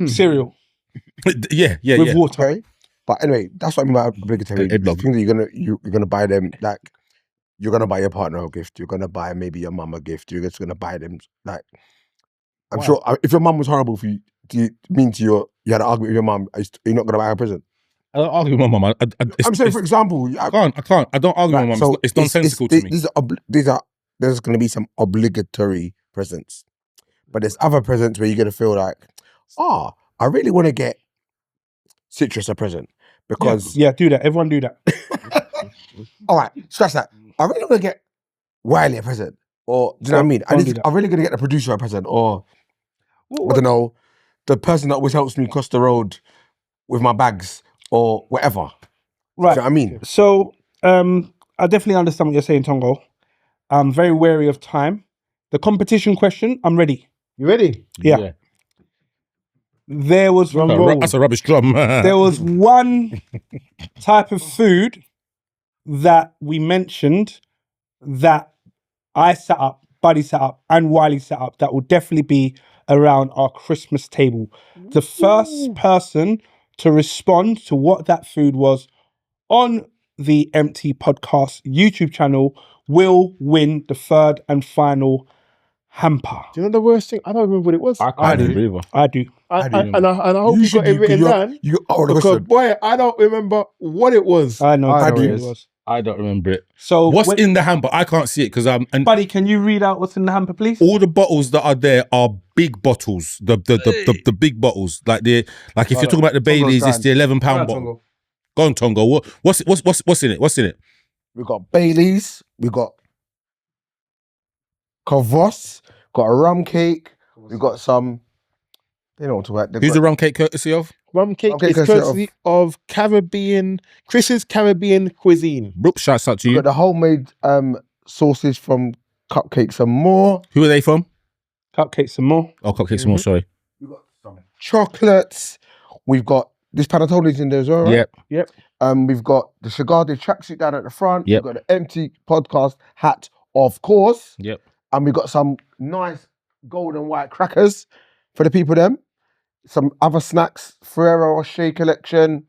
Cereal Yeah, with water. Okay, but anyway, that's what I mean by obligatory. The Eggnog. thing that you're gonna buy them, like you're gonna buy your partner a gift. You're gonna buy maybe your mum a gift. You're just gonna buy them. Like, I'm sure if your mum was horrible for you, do you mean to you had an argument with your mum? You're not gonna buy her a present. I don't argue with my mum. I'm saying, for example, I can't. I don't argue with my mum. It's nonsensical to me. There's gonna be some obligatory presents, but there's other presents where you're gonna feel like, I really want to get Citrus a present because Yeah, do that. Everyone do that. all right, scratch that. I really want to get Wiley a present, or do you know what I mean? I'm really gonna get the producer a present, or I don't know, the person that always helps me cross the road with my bags or whatever. Right. Do you know what I mean? So I definitely understand what you're saying, Tongo. I'm very wary of time. The competition question, I'm ready. You ready? Yeah. There was That's a rubbish drum. there was one type of food that we mentioned that I set up, Buddy set up, and Wiley set up that will definitely be around our Christmas table. The first person to respond to what that food was on the eMpTy podcast YouTube channel will win the third and final hamper. Do you know the worst thing? I don't remember what it was. I can't remember. I do. And I hope you got it written down. Because boy, I don't remember what it was. I know I what do. it was. I don't remember it. So What's in the hamper? I can't see it because and Buddy, can you read out what's in the hamper, please? all the bottles that are there are big bottles. The big bottles. Like if you're talking about the Baileys, it's the £11 bottle. Go on, Tongo. What's in it? What's in it? We got Baileys, we got Kavos, got a rum cake, we got some. They know what to work. Who's the rum cake courtesy of? Rum cake Okay, is courtesy of Chris's Caribbean cuisine. Brooke, shouts out to We you. got the homemade sauces from Cupcakes and More. Who are they from? Cupcakes and more. Oh, Cupcakes and more, sorry. We got some chocolates. We've got this panettone's in there as well, right? Yep. We've got the cigar, the tracksuit down at the front. Yep. We've got the eMpTy podcast hat, of course. Yep. And we've got some nice gold and white crackers for the people them. Some other snacks, Ferrero Rocher collection.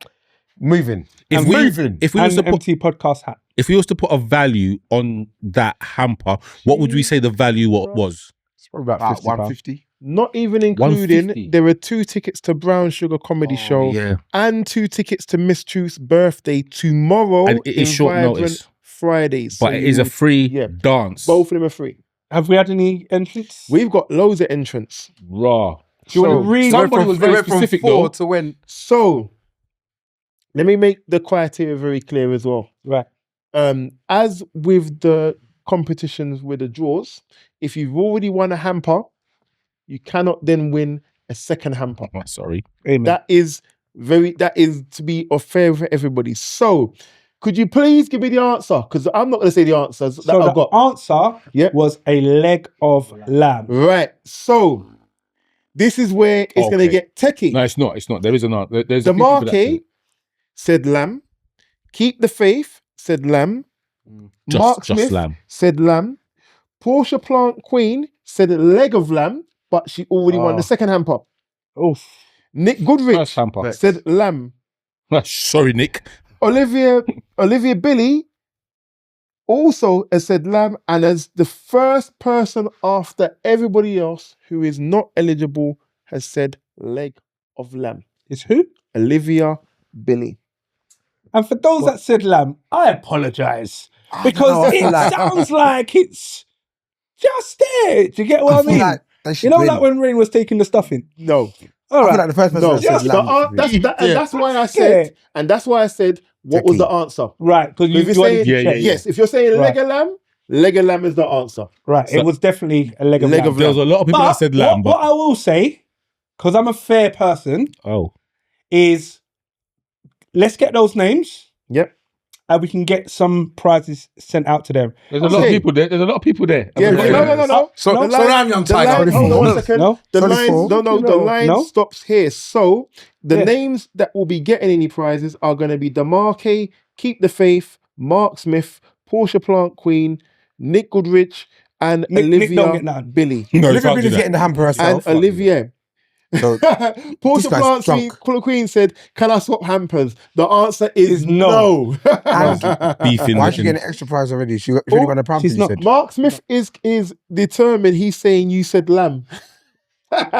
Moving. If we was And to the put, eMpTy podcast hat. if we was to put a value on that hamper, what would we say the value was? It's probably about About 50 £150. Not even including, 150. there were 2 tickets to Brown Sugar Comedy Show Yeah. and 2 tickets to Miss Truth's birthday tomorrow And it is in short Vibrant notice. Fridays. But it is a free dance. Both of them are free. Have we had any entrants? We've got loads of entrants. Raw. Do you want to read? Somebody was very specific though. to when. So, let me make the criteria very clear as well. Right. As with the competitions with the draws, if you've already won a hamper, you cannot then win a second hamper. Sorry. Amen. That is to be fair for everybody. So, could you please give me the answer? Because I'm not going to say the answers that so I've the got. answer was a leg of lamb. Right. So, this is where it's going to get techie. No, it's not. It's not. There is an answer. There's The a few people that marquee said lamb. Keep the faith said lamb. Mark just Smith lamb. said lamb. Portia Plant Queen said a leg of lamb, but she already won the second hamper. Oof. Nick Goodrich First hamper. said lamb. Sorry, Nick. Olivia Billy also has said lamb, and as the first person after everybody else who is not eligible has said leg of lamb. It's who? Olivia Billy. And for those that said lamb, I apologise. Because it sounds like it's just there. Do you get what I mean? Like they should You know, win. like when Rain was taking the stuff in? No. All I feel right. like the first person No, that said lamb should win. and that's why I said, what was the answer? Right. Because If you're you wanted saying, to check. yes, if you're saying Right. leg of lamb is the answer. Right. It was definitely a leg of Leg lamb. of There was a lot of people But that said lamb, what but I will say, because I'm a fair person, oh, is let's get those names. Yep. and we can get some prizes sent out to them. There's a lot of people there. There's a lot of people there. Yeah, no. So The slow down, young the tiger. line, hold on 1 second. No? The 24. line, no, the line No? stops here. So the Yeah. names that will be getting any prizes are going to be Demarque, Keep the Faith, Mark Smith, Portia Plant Queen, Nick Goodrich, and Nick Olivia don't get none. Billy. No, you Olivia can't do Billy's that. getting the hamper And herself. Olivia. So, Portia guy's Plant drunk. Queen said, "Can I swap hampers?" The answer is no. Beefing. why is she getting an extra prize already? She only won a pound. she's You not- said. Mark Smith is determined. He's saying you said lamb.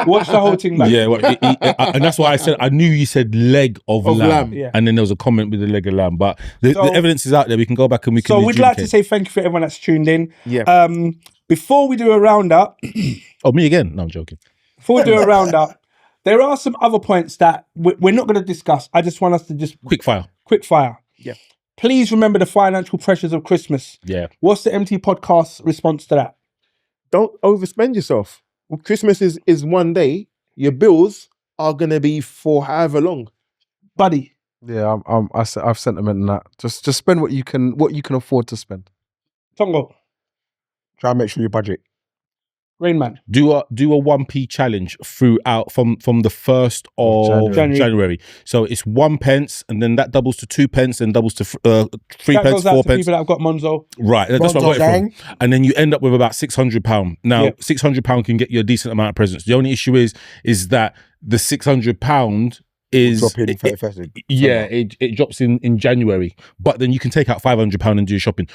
Watch the whole thing back. Yeah, well, and that's why I said I knew you said leg of lamb, lamb. Yeah. and then there was a comment with the leg of lamb. But the So- evidence is out there. We can go back and we can. So we'd like to adjudicate. say thank you for everyone that's tuned in. Yeah. Before we do a roundup, Oh, me again? No, I'm joking. before we do a roundup, there are some other points that we're not going to discuss. I just want us to just Quick fire. quick fire. Yeah. Please remember the financial pressures of Christmas. Yeah. What's the MT podcast response to that? Don't overspend yourself. Christmas is one day. Your bills are gonna be for however long. Buddy, Yeah, I've sentiment in that. Just spend what you can afford to spend. Tongo, Try and make sure you budget. Rain Man, Do a 1p challenge throughout from the 1st of January. So it's 1 pence, and then that doubles to 2 pence, and doubles to 3 that pence, goes out 4 to pence. people that have got Monzo. Right, that's what I got it Gang. from. And then you end up with about £600. Now, Yeah. £600 can get you a decent amount of presents. The only issue is that the £600 is Drop in for festive. it drops in January, but then you can take out £500 and do your shopping.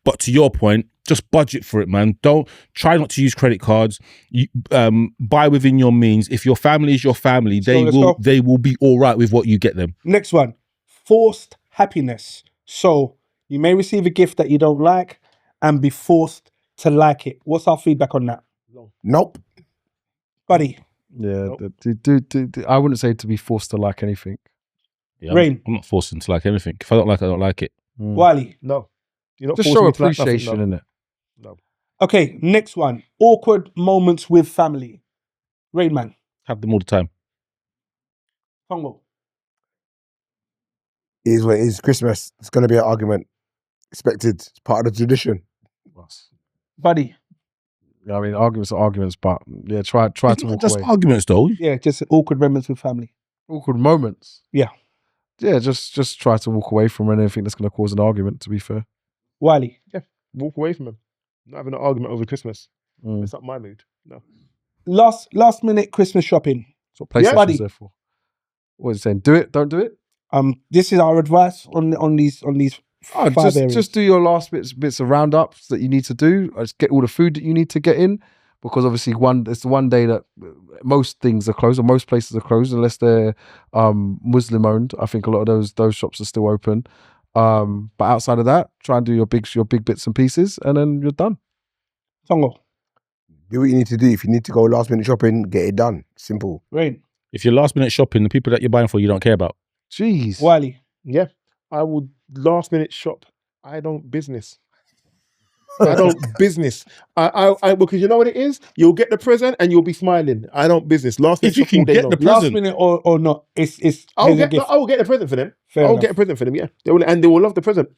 But to your point, just budget for it, man. Don't try not to use credit cards. You buy within your means. If your family is your family, let's go. they will be all right with what you get them. Next one, forced happiness. So you may receive a gift that you don't like and be forced to like it. What's our feedback on that? Nope. Buddy, Yeah, do I wouldn't say to be forced to like anything. Yeah, Rain. I'm not forcing to like anything. If I don't like it, I don't like it. Wiley. No. You're not Just forcing show me to like nothing, appreciation no. in it. Okay, next one, awkward moments with family. Rain Man, Have them all the time. Tongo, It is what it is. Christmas. It's going to be an argument. Expected. It's part of the tradition. Buddy. I mean, arguments are arguments, but yeah, try It's to not walk just away. arguments, though. Yeah, just awkward moments with family. Awkward moments. Yeah. Yeah, just try to walk away from anything that's going to cause an argument. To be fair. Wiley. Walk away from him. Not having an argument over Christmas. Mm. It's not my mood. No. Last minute Christmas shopping. That's what PlayStation's buddy. there for. What is it saying? Do it, don't do it. This is our advice on these Oh, five areas. just do your last bits of roundups that you need to do. Just get all the food that you need to get in, because obviously it's the one day that most things are closed, or most places are closed unless they're Muslim owned. I think a lot of those shops are still open. But outside of that, try and do your big bits and pieces, and then you're done. Tongo. Do what you need to do. If you need to go last minute shopping, get it done. Simple. Rain. If you're last minute shopping, the people that you're buying for, you don't care about. Jeez. Wiley. Yeah. I would last minute shop. I don't business. I don't business. I because you know what it is? You'll get the present and you'll be smiling. I don't business. Last minute If you shop all can day get long. the Last present, minute or not, it's I'll here's a get gift. I will get the present for them. Fair I'll enough. get a present for them, yeah. They will love the present.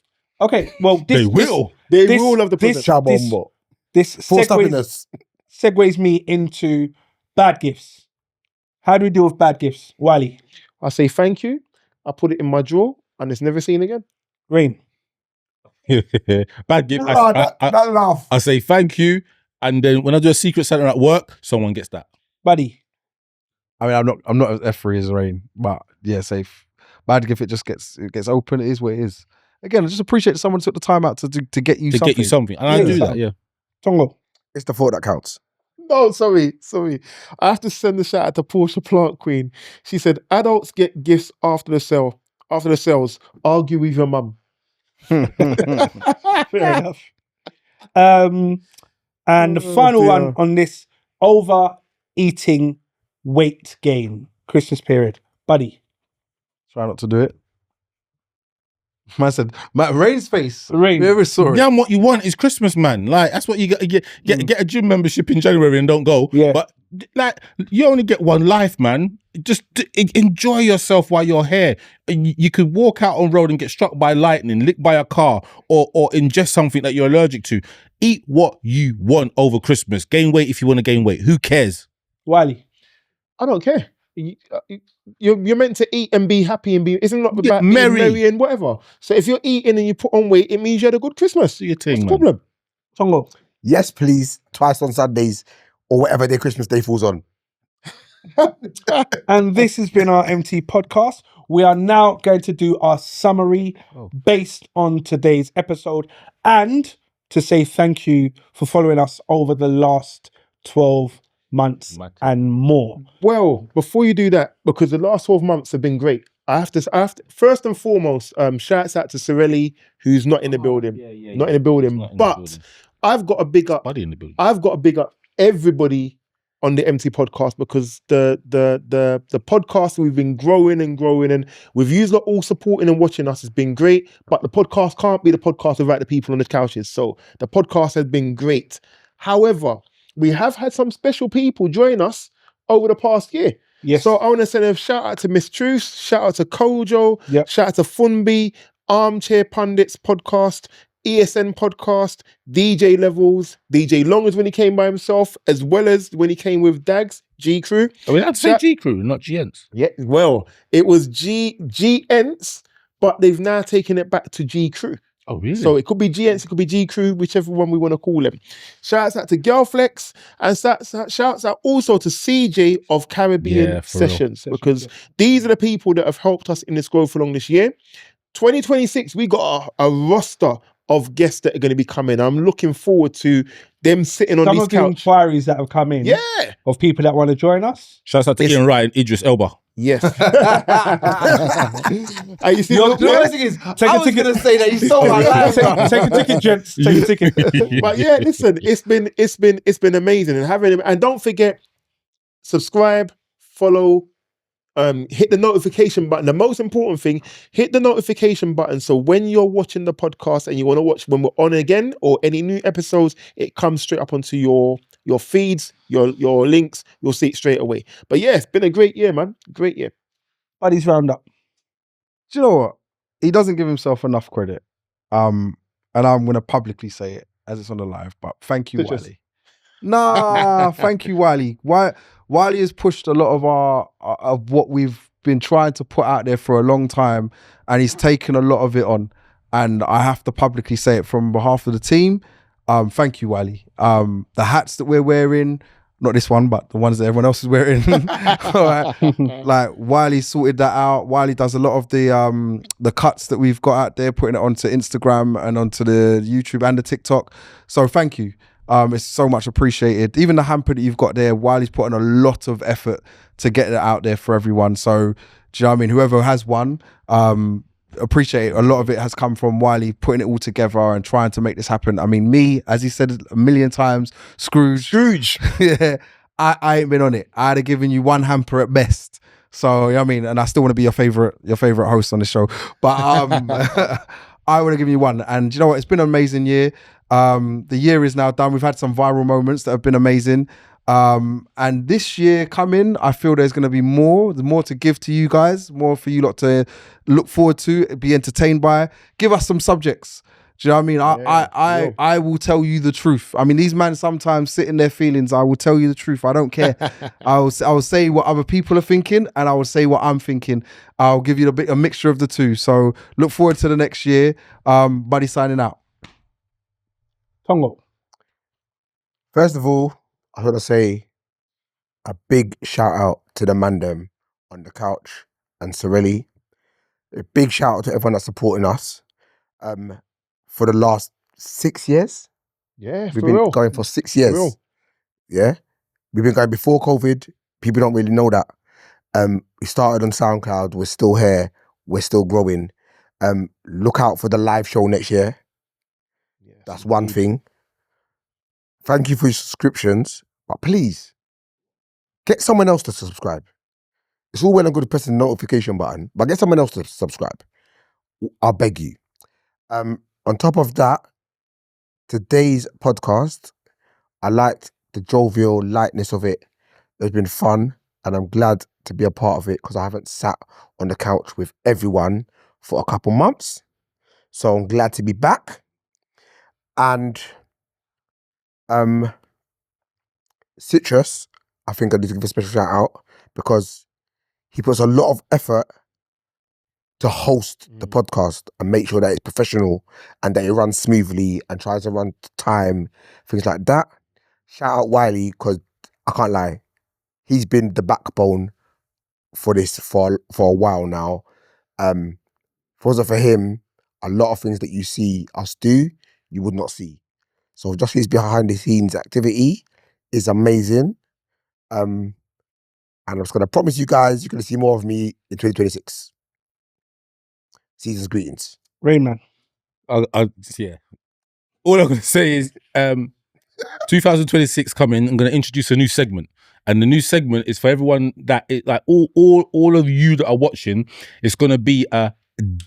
Okay, well they will. They This- will love the present. Chabombo. This Forced segues, happiness. segues me into bad gifts. How do we deal with bad gifts? Wiley. I say thank you. I put it in my drawer and it's never seen again. Rain. Bad gift. Oh, that laugh. I say thank you, and then when I do a secret Santa at work, someone gets that. Buddy. I mean, I'm not as F3 as Rain, but yeah, safe. Bad gift. It gets open. It is what it is. Again, I just appreciate that someone took the time out to get you To something. get you something, and I Yeah, do that. something. Yeah. Tongo. It's the thought that counts. No, sorry. I have to send a shout out to Portia Plant Queen. She said, adults get gifts after the sales. Argue with your mum. Fair enough. And the final dear. one on this overeating weight gain Christmas period. Buddy. Try not to do it. Man said, Rain's face. Rain. We ever saw it. Yeah, and what you want is Christmas, man. Like that's what you get. Get a gym membership in January and don't go. Yeah. But like, you only get one life, man. Just enjoy yourself while you're here. You could walk out on road and get struck by lightning, licked by a car, or ingest something that you're allergic to. Eat what you want over Christmas. Gain weight if you want to gain weight. Who cares? Wiley. I don't care. You're meant to eat and be happy and be. Isn't it Get about merry. being merry and whatever? So if you're eating and you put on weight, it means you had a good Christmas. Do your thing, What's the man. problem? Tongo. Yes, please. Twice on Sundays or whatever day Christmas Day falls on. And this has been our MT podcast. We are now going to do our summary based on today's episode and to say thank you for following us over the last 12 months and more. Well, before you do that, because the last 12 months have been great, I have to first and foremost, shouts out to Sirelli, who's not in the building. Not in the building. But I've got to big up Buddy in the building. I've got to big up everybody on the MT podcast, because the podcast, we've been growing and with you lot all supporting and watching us has been great, but the podcast can't be the podcast without the people on the couches. So the podcast has been great. However, we have had some special people join us over the past year. Yes. So I want to send a shout out to Miss Truth, shout out to Kojo, shout out to Funbi, Armchair Pundits podcast, ESN podcast, DJ Levels, DJ Longers when he came by himself, as well as when he came with Dags, G Crew. I mean, I'd say G Crew, not GNs. Yeah, well, it was GNs, but they've now taken it back to G Crew. Oh, really? So it could be GNs, it could be G Crew, whichever one we want to call them. Shouts out to Girlflex, and shouts out also to CJ of Caribbean Sessions, because these are the people that have helped us in this growth along this year. 2026, we got a roster of guests that are going to be coming. I'm looking forward to them sitting on Some these of the couch. inquiries that have come in. Yeah. Of people that want to join us. Shouts out to Ian Wright and Idris Elba. Yes. Are you see Yo, what the I'm worst thing is, I was going to say that you stole my life. Take a ticket, gents. Take a ticket. But yeah, listen, it's been amazing, and having him. And don't forget, subscribe, follow, hit the notification button. The most important thing, hit the notification button, so when you're watching the podcast and you want to watch when we're on again or any new episodes, it comes straight up onto your feeds, your links. You'll see it straight away. But yeah, it's been a great year, man. Great year. Buddies Roundup. Do you know what? He doesn't give himself enough credit. And I'm going to publicly say it as it's on the live, but thank you, Wiley. Nah, thank you, Wiley. Wiley has pushed a lot of what we've been trying to put out there for a long time, and he's taken a lot of it on. And I have to publicly say it from behalf of the team. Thank you, Wiley. The hats that we're wearing, not this one, but the ones that everyone else is wearing. All right. Like, Wiley sorted that out. Wiley does a lot of the cuts that we've got out there, putting it onto Instagram and onto the YouTube and the TikTok. So thank you. It's so much appreciated. Even the hamper that you've got there, Wiley's putting a lot of effort to get it out there for everyone. So, do you know what I mean? Whoever has one, appreciate it. A lot of it has come from Wiley putting it all together and trying to make this happen. I mean, me, as he said a million times, Scrooge. Yeah, I ain't been on it. I'd have given you one hamper at best. So, you know what I mean? And I still want to be your favorite host on the show. But I would have given you one. And you know what? It's been an amazing year. The year is now done. We've had some viral moments that have been amazing. And this year coming, I feel there's going to be more to give to you guys, more for you lot to look forward to, be entertained by. Give us some subjects. Do you know what I mean? I will tell you the truth. I mean, these men sometimes sit in their feelings. I will tell you the truth. I don't care. I will say what other people are thinking, and I will say what I'm thinking. I'll give you a mixture of the two. So look forward to the next year. Buddy signing out. Tongo. First of all, I want to say a big shout out to the mandem on the couch and Sirelli. A big shout out to everyone that's supporting us for the last 6 years. Yeah, We've been going for 6 years. For real. Yeah. We've been going before COVID. People don't really know that. We started on SoundCloud. We're still here. We're still growing. Look out for the live show next year. Yes, that's one thing. Thank you for your subscriptions, but please get someone else to subscribe. It's all well and good pressing the notification button, but get someone else to subscribe. I'll beg you. On top of that, today's podcast, I liked the jovial lightness of it. It's been fun, and I'm glad to be a part of it because I haven't sat on the couch with everyone for a couple months. So I'm glad to be back. And Citrus, I think I need to give a special shout out because he puts a lot of effort to host the podcast and make sure that it's professional and that it runs smoothly and tries to run to time, things like that. Shout out Wiley, because I can't lie, he's been the backbone for this for a while now. If it wasn't for him, a lot of things that you see us do, you would not see. So just his behind the scenes activity is amazing. And I'm just gonna promise you guys, you're gonna see more of me in 2026. Season's greetings. Rain Man. Yeah. All I'm gonna say is 2026 coming, I'm gonna introduce a new segment. And the new segment is for everyone that like all of you that are watching, it's gonna be a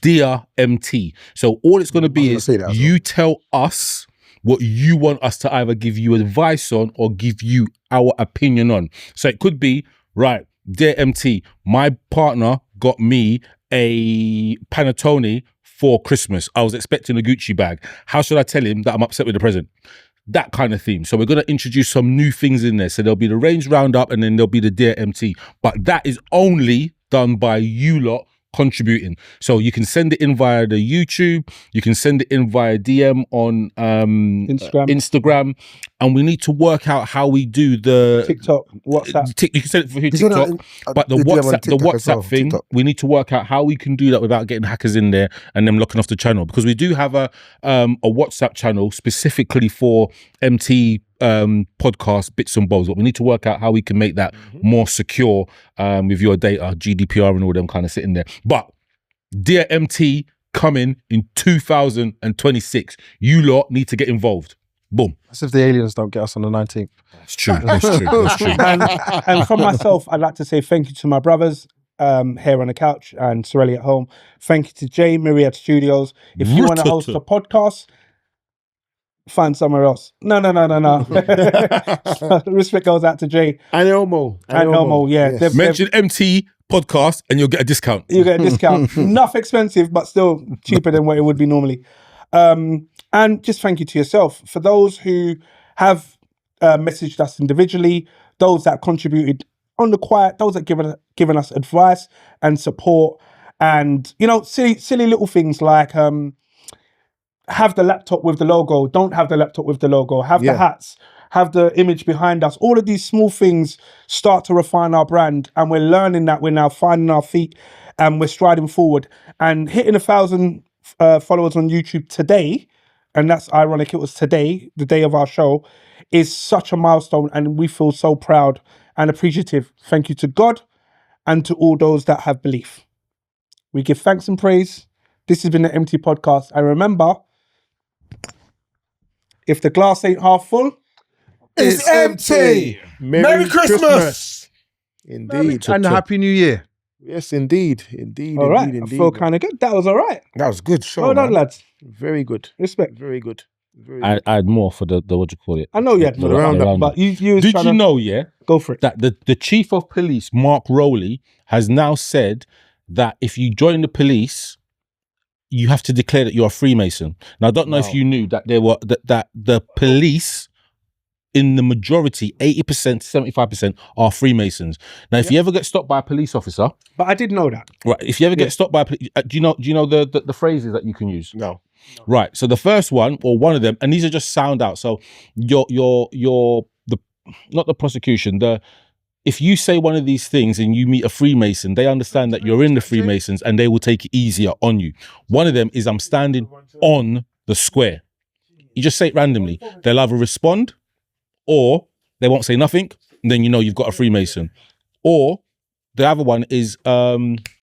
Dear MT. So all it's gonna be is you tell us what you want us to either give you advice on or give you our opinion on. So it could be, right, Dear MT, my partner got me a panettone for Christmas. I was expecting a Gucci bag. How should I tell him that I'm upset with the present? That kind of theme. So we're going to introduce some new things in there. So there'll be the range roundup and then there'll be the Dear MT. But that is only done by you lot contributing. So you can send it in via the YouTube, you can send it in via DM on Instagram, and we need to work out how we do the TikTok, WhatsApp. You can send it through TikTok, but the WhatsApp thing, we need to work out how we can do that without getting hackers in there and them locking off the channel, because we do have a WhatsApp channel specifically for MT podcast bits and bobs, but we need to work out how we can make that more secure with your data, GDPR and all them kind of sitting there. But Dear MT coming in 2026. You lot need to get involved. Boom. That's if the aliens don't get us on the 19th. That's true. That's true. That's true. And from myself, I'd like to say thank you to my brothers here on the couch and Sirelli at home. Thank you to Jay, Myriad Studios. If you want to host a podcast, find somewhere else. No. Respect goes out to Jay. And Elmo. Yeah. Mention MT podcast and you'll get a discount. You get a discount. Enough expensive, but still cheaper than what it would be normally. And just thank you to yourself. For those who have messaged us individually, those that contributed on the quiet, those that given us advice and support, and, you know, silly little things like have the laptop with the logo, don't have the laptop with the logo, have the hats, have the image behind us. All of these small things start to refine our brand, and we're learning that we're now finding our feet and we're striding forward. And hitting 1,000 followers on YouTube today, and that's ironic, it was today, the day of our show, is such a milestone, and we feel so proud and appreciative. Thank you to God and to all those that have belief. We give thanks and praise. This has been the MT Podcast. And remember, if the glass ain't half full, it's empty. Merry Christmas. Indeed. And a Happy New Year. Yes, indeed. All right, I feel kind of good. That was all right. That was good. Sure, Well done, lads. Very good. Respect. Very good. I had more for the what do you call it? I know you had The more, roundup. but you was Did trying you to know, yeah, go for it. that the chief of police, Mark Rowley, has now said that if you join the police, you have to declare that you're a Freemason. Now, I don't know if you knew that that the police, in the majority, 80% to 75% are Freemasons. Now, if you ever get stopped by a police officer, But I did know that. right? If you ever get stopped by, do you know the phrases that you can use? No. Right. So the first one, or one of them, and these are just sound out. So you're the not the prosecution. If you say one of these things and you meet a Freemason, they understand that you're in the Freemasons and they will take it easier on you. One of them is I'm standing on the square. You just say it randomly. They'll either respond or they won't say nothing. And then you know you've got a Freemason. Or the other one is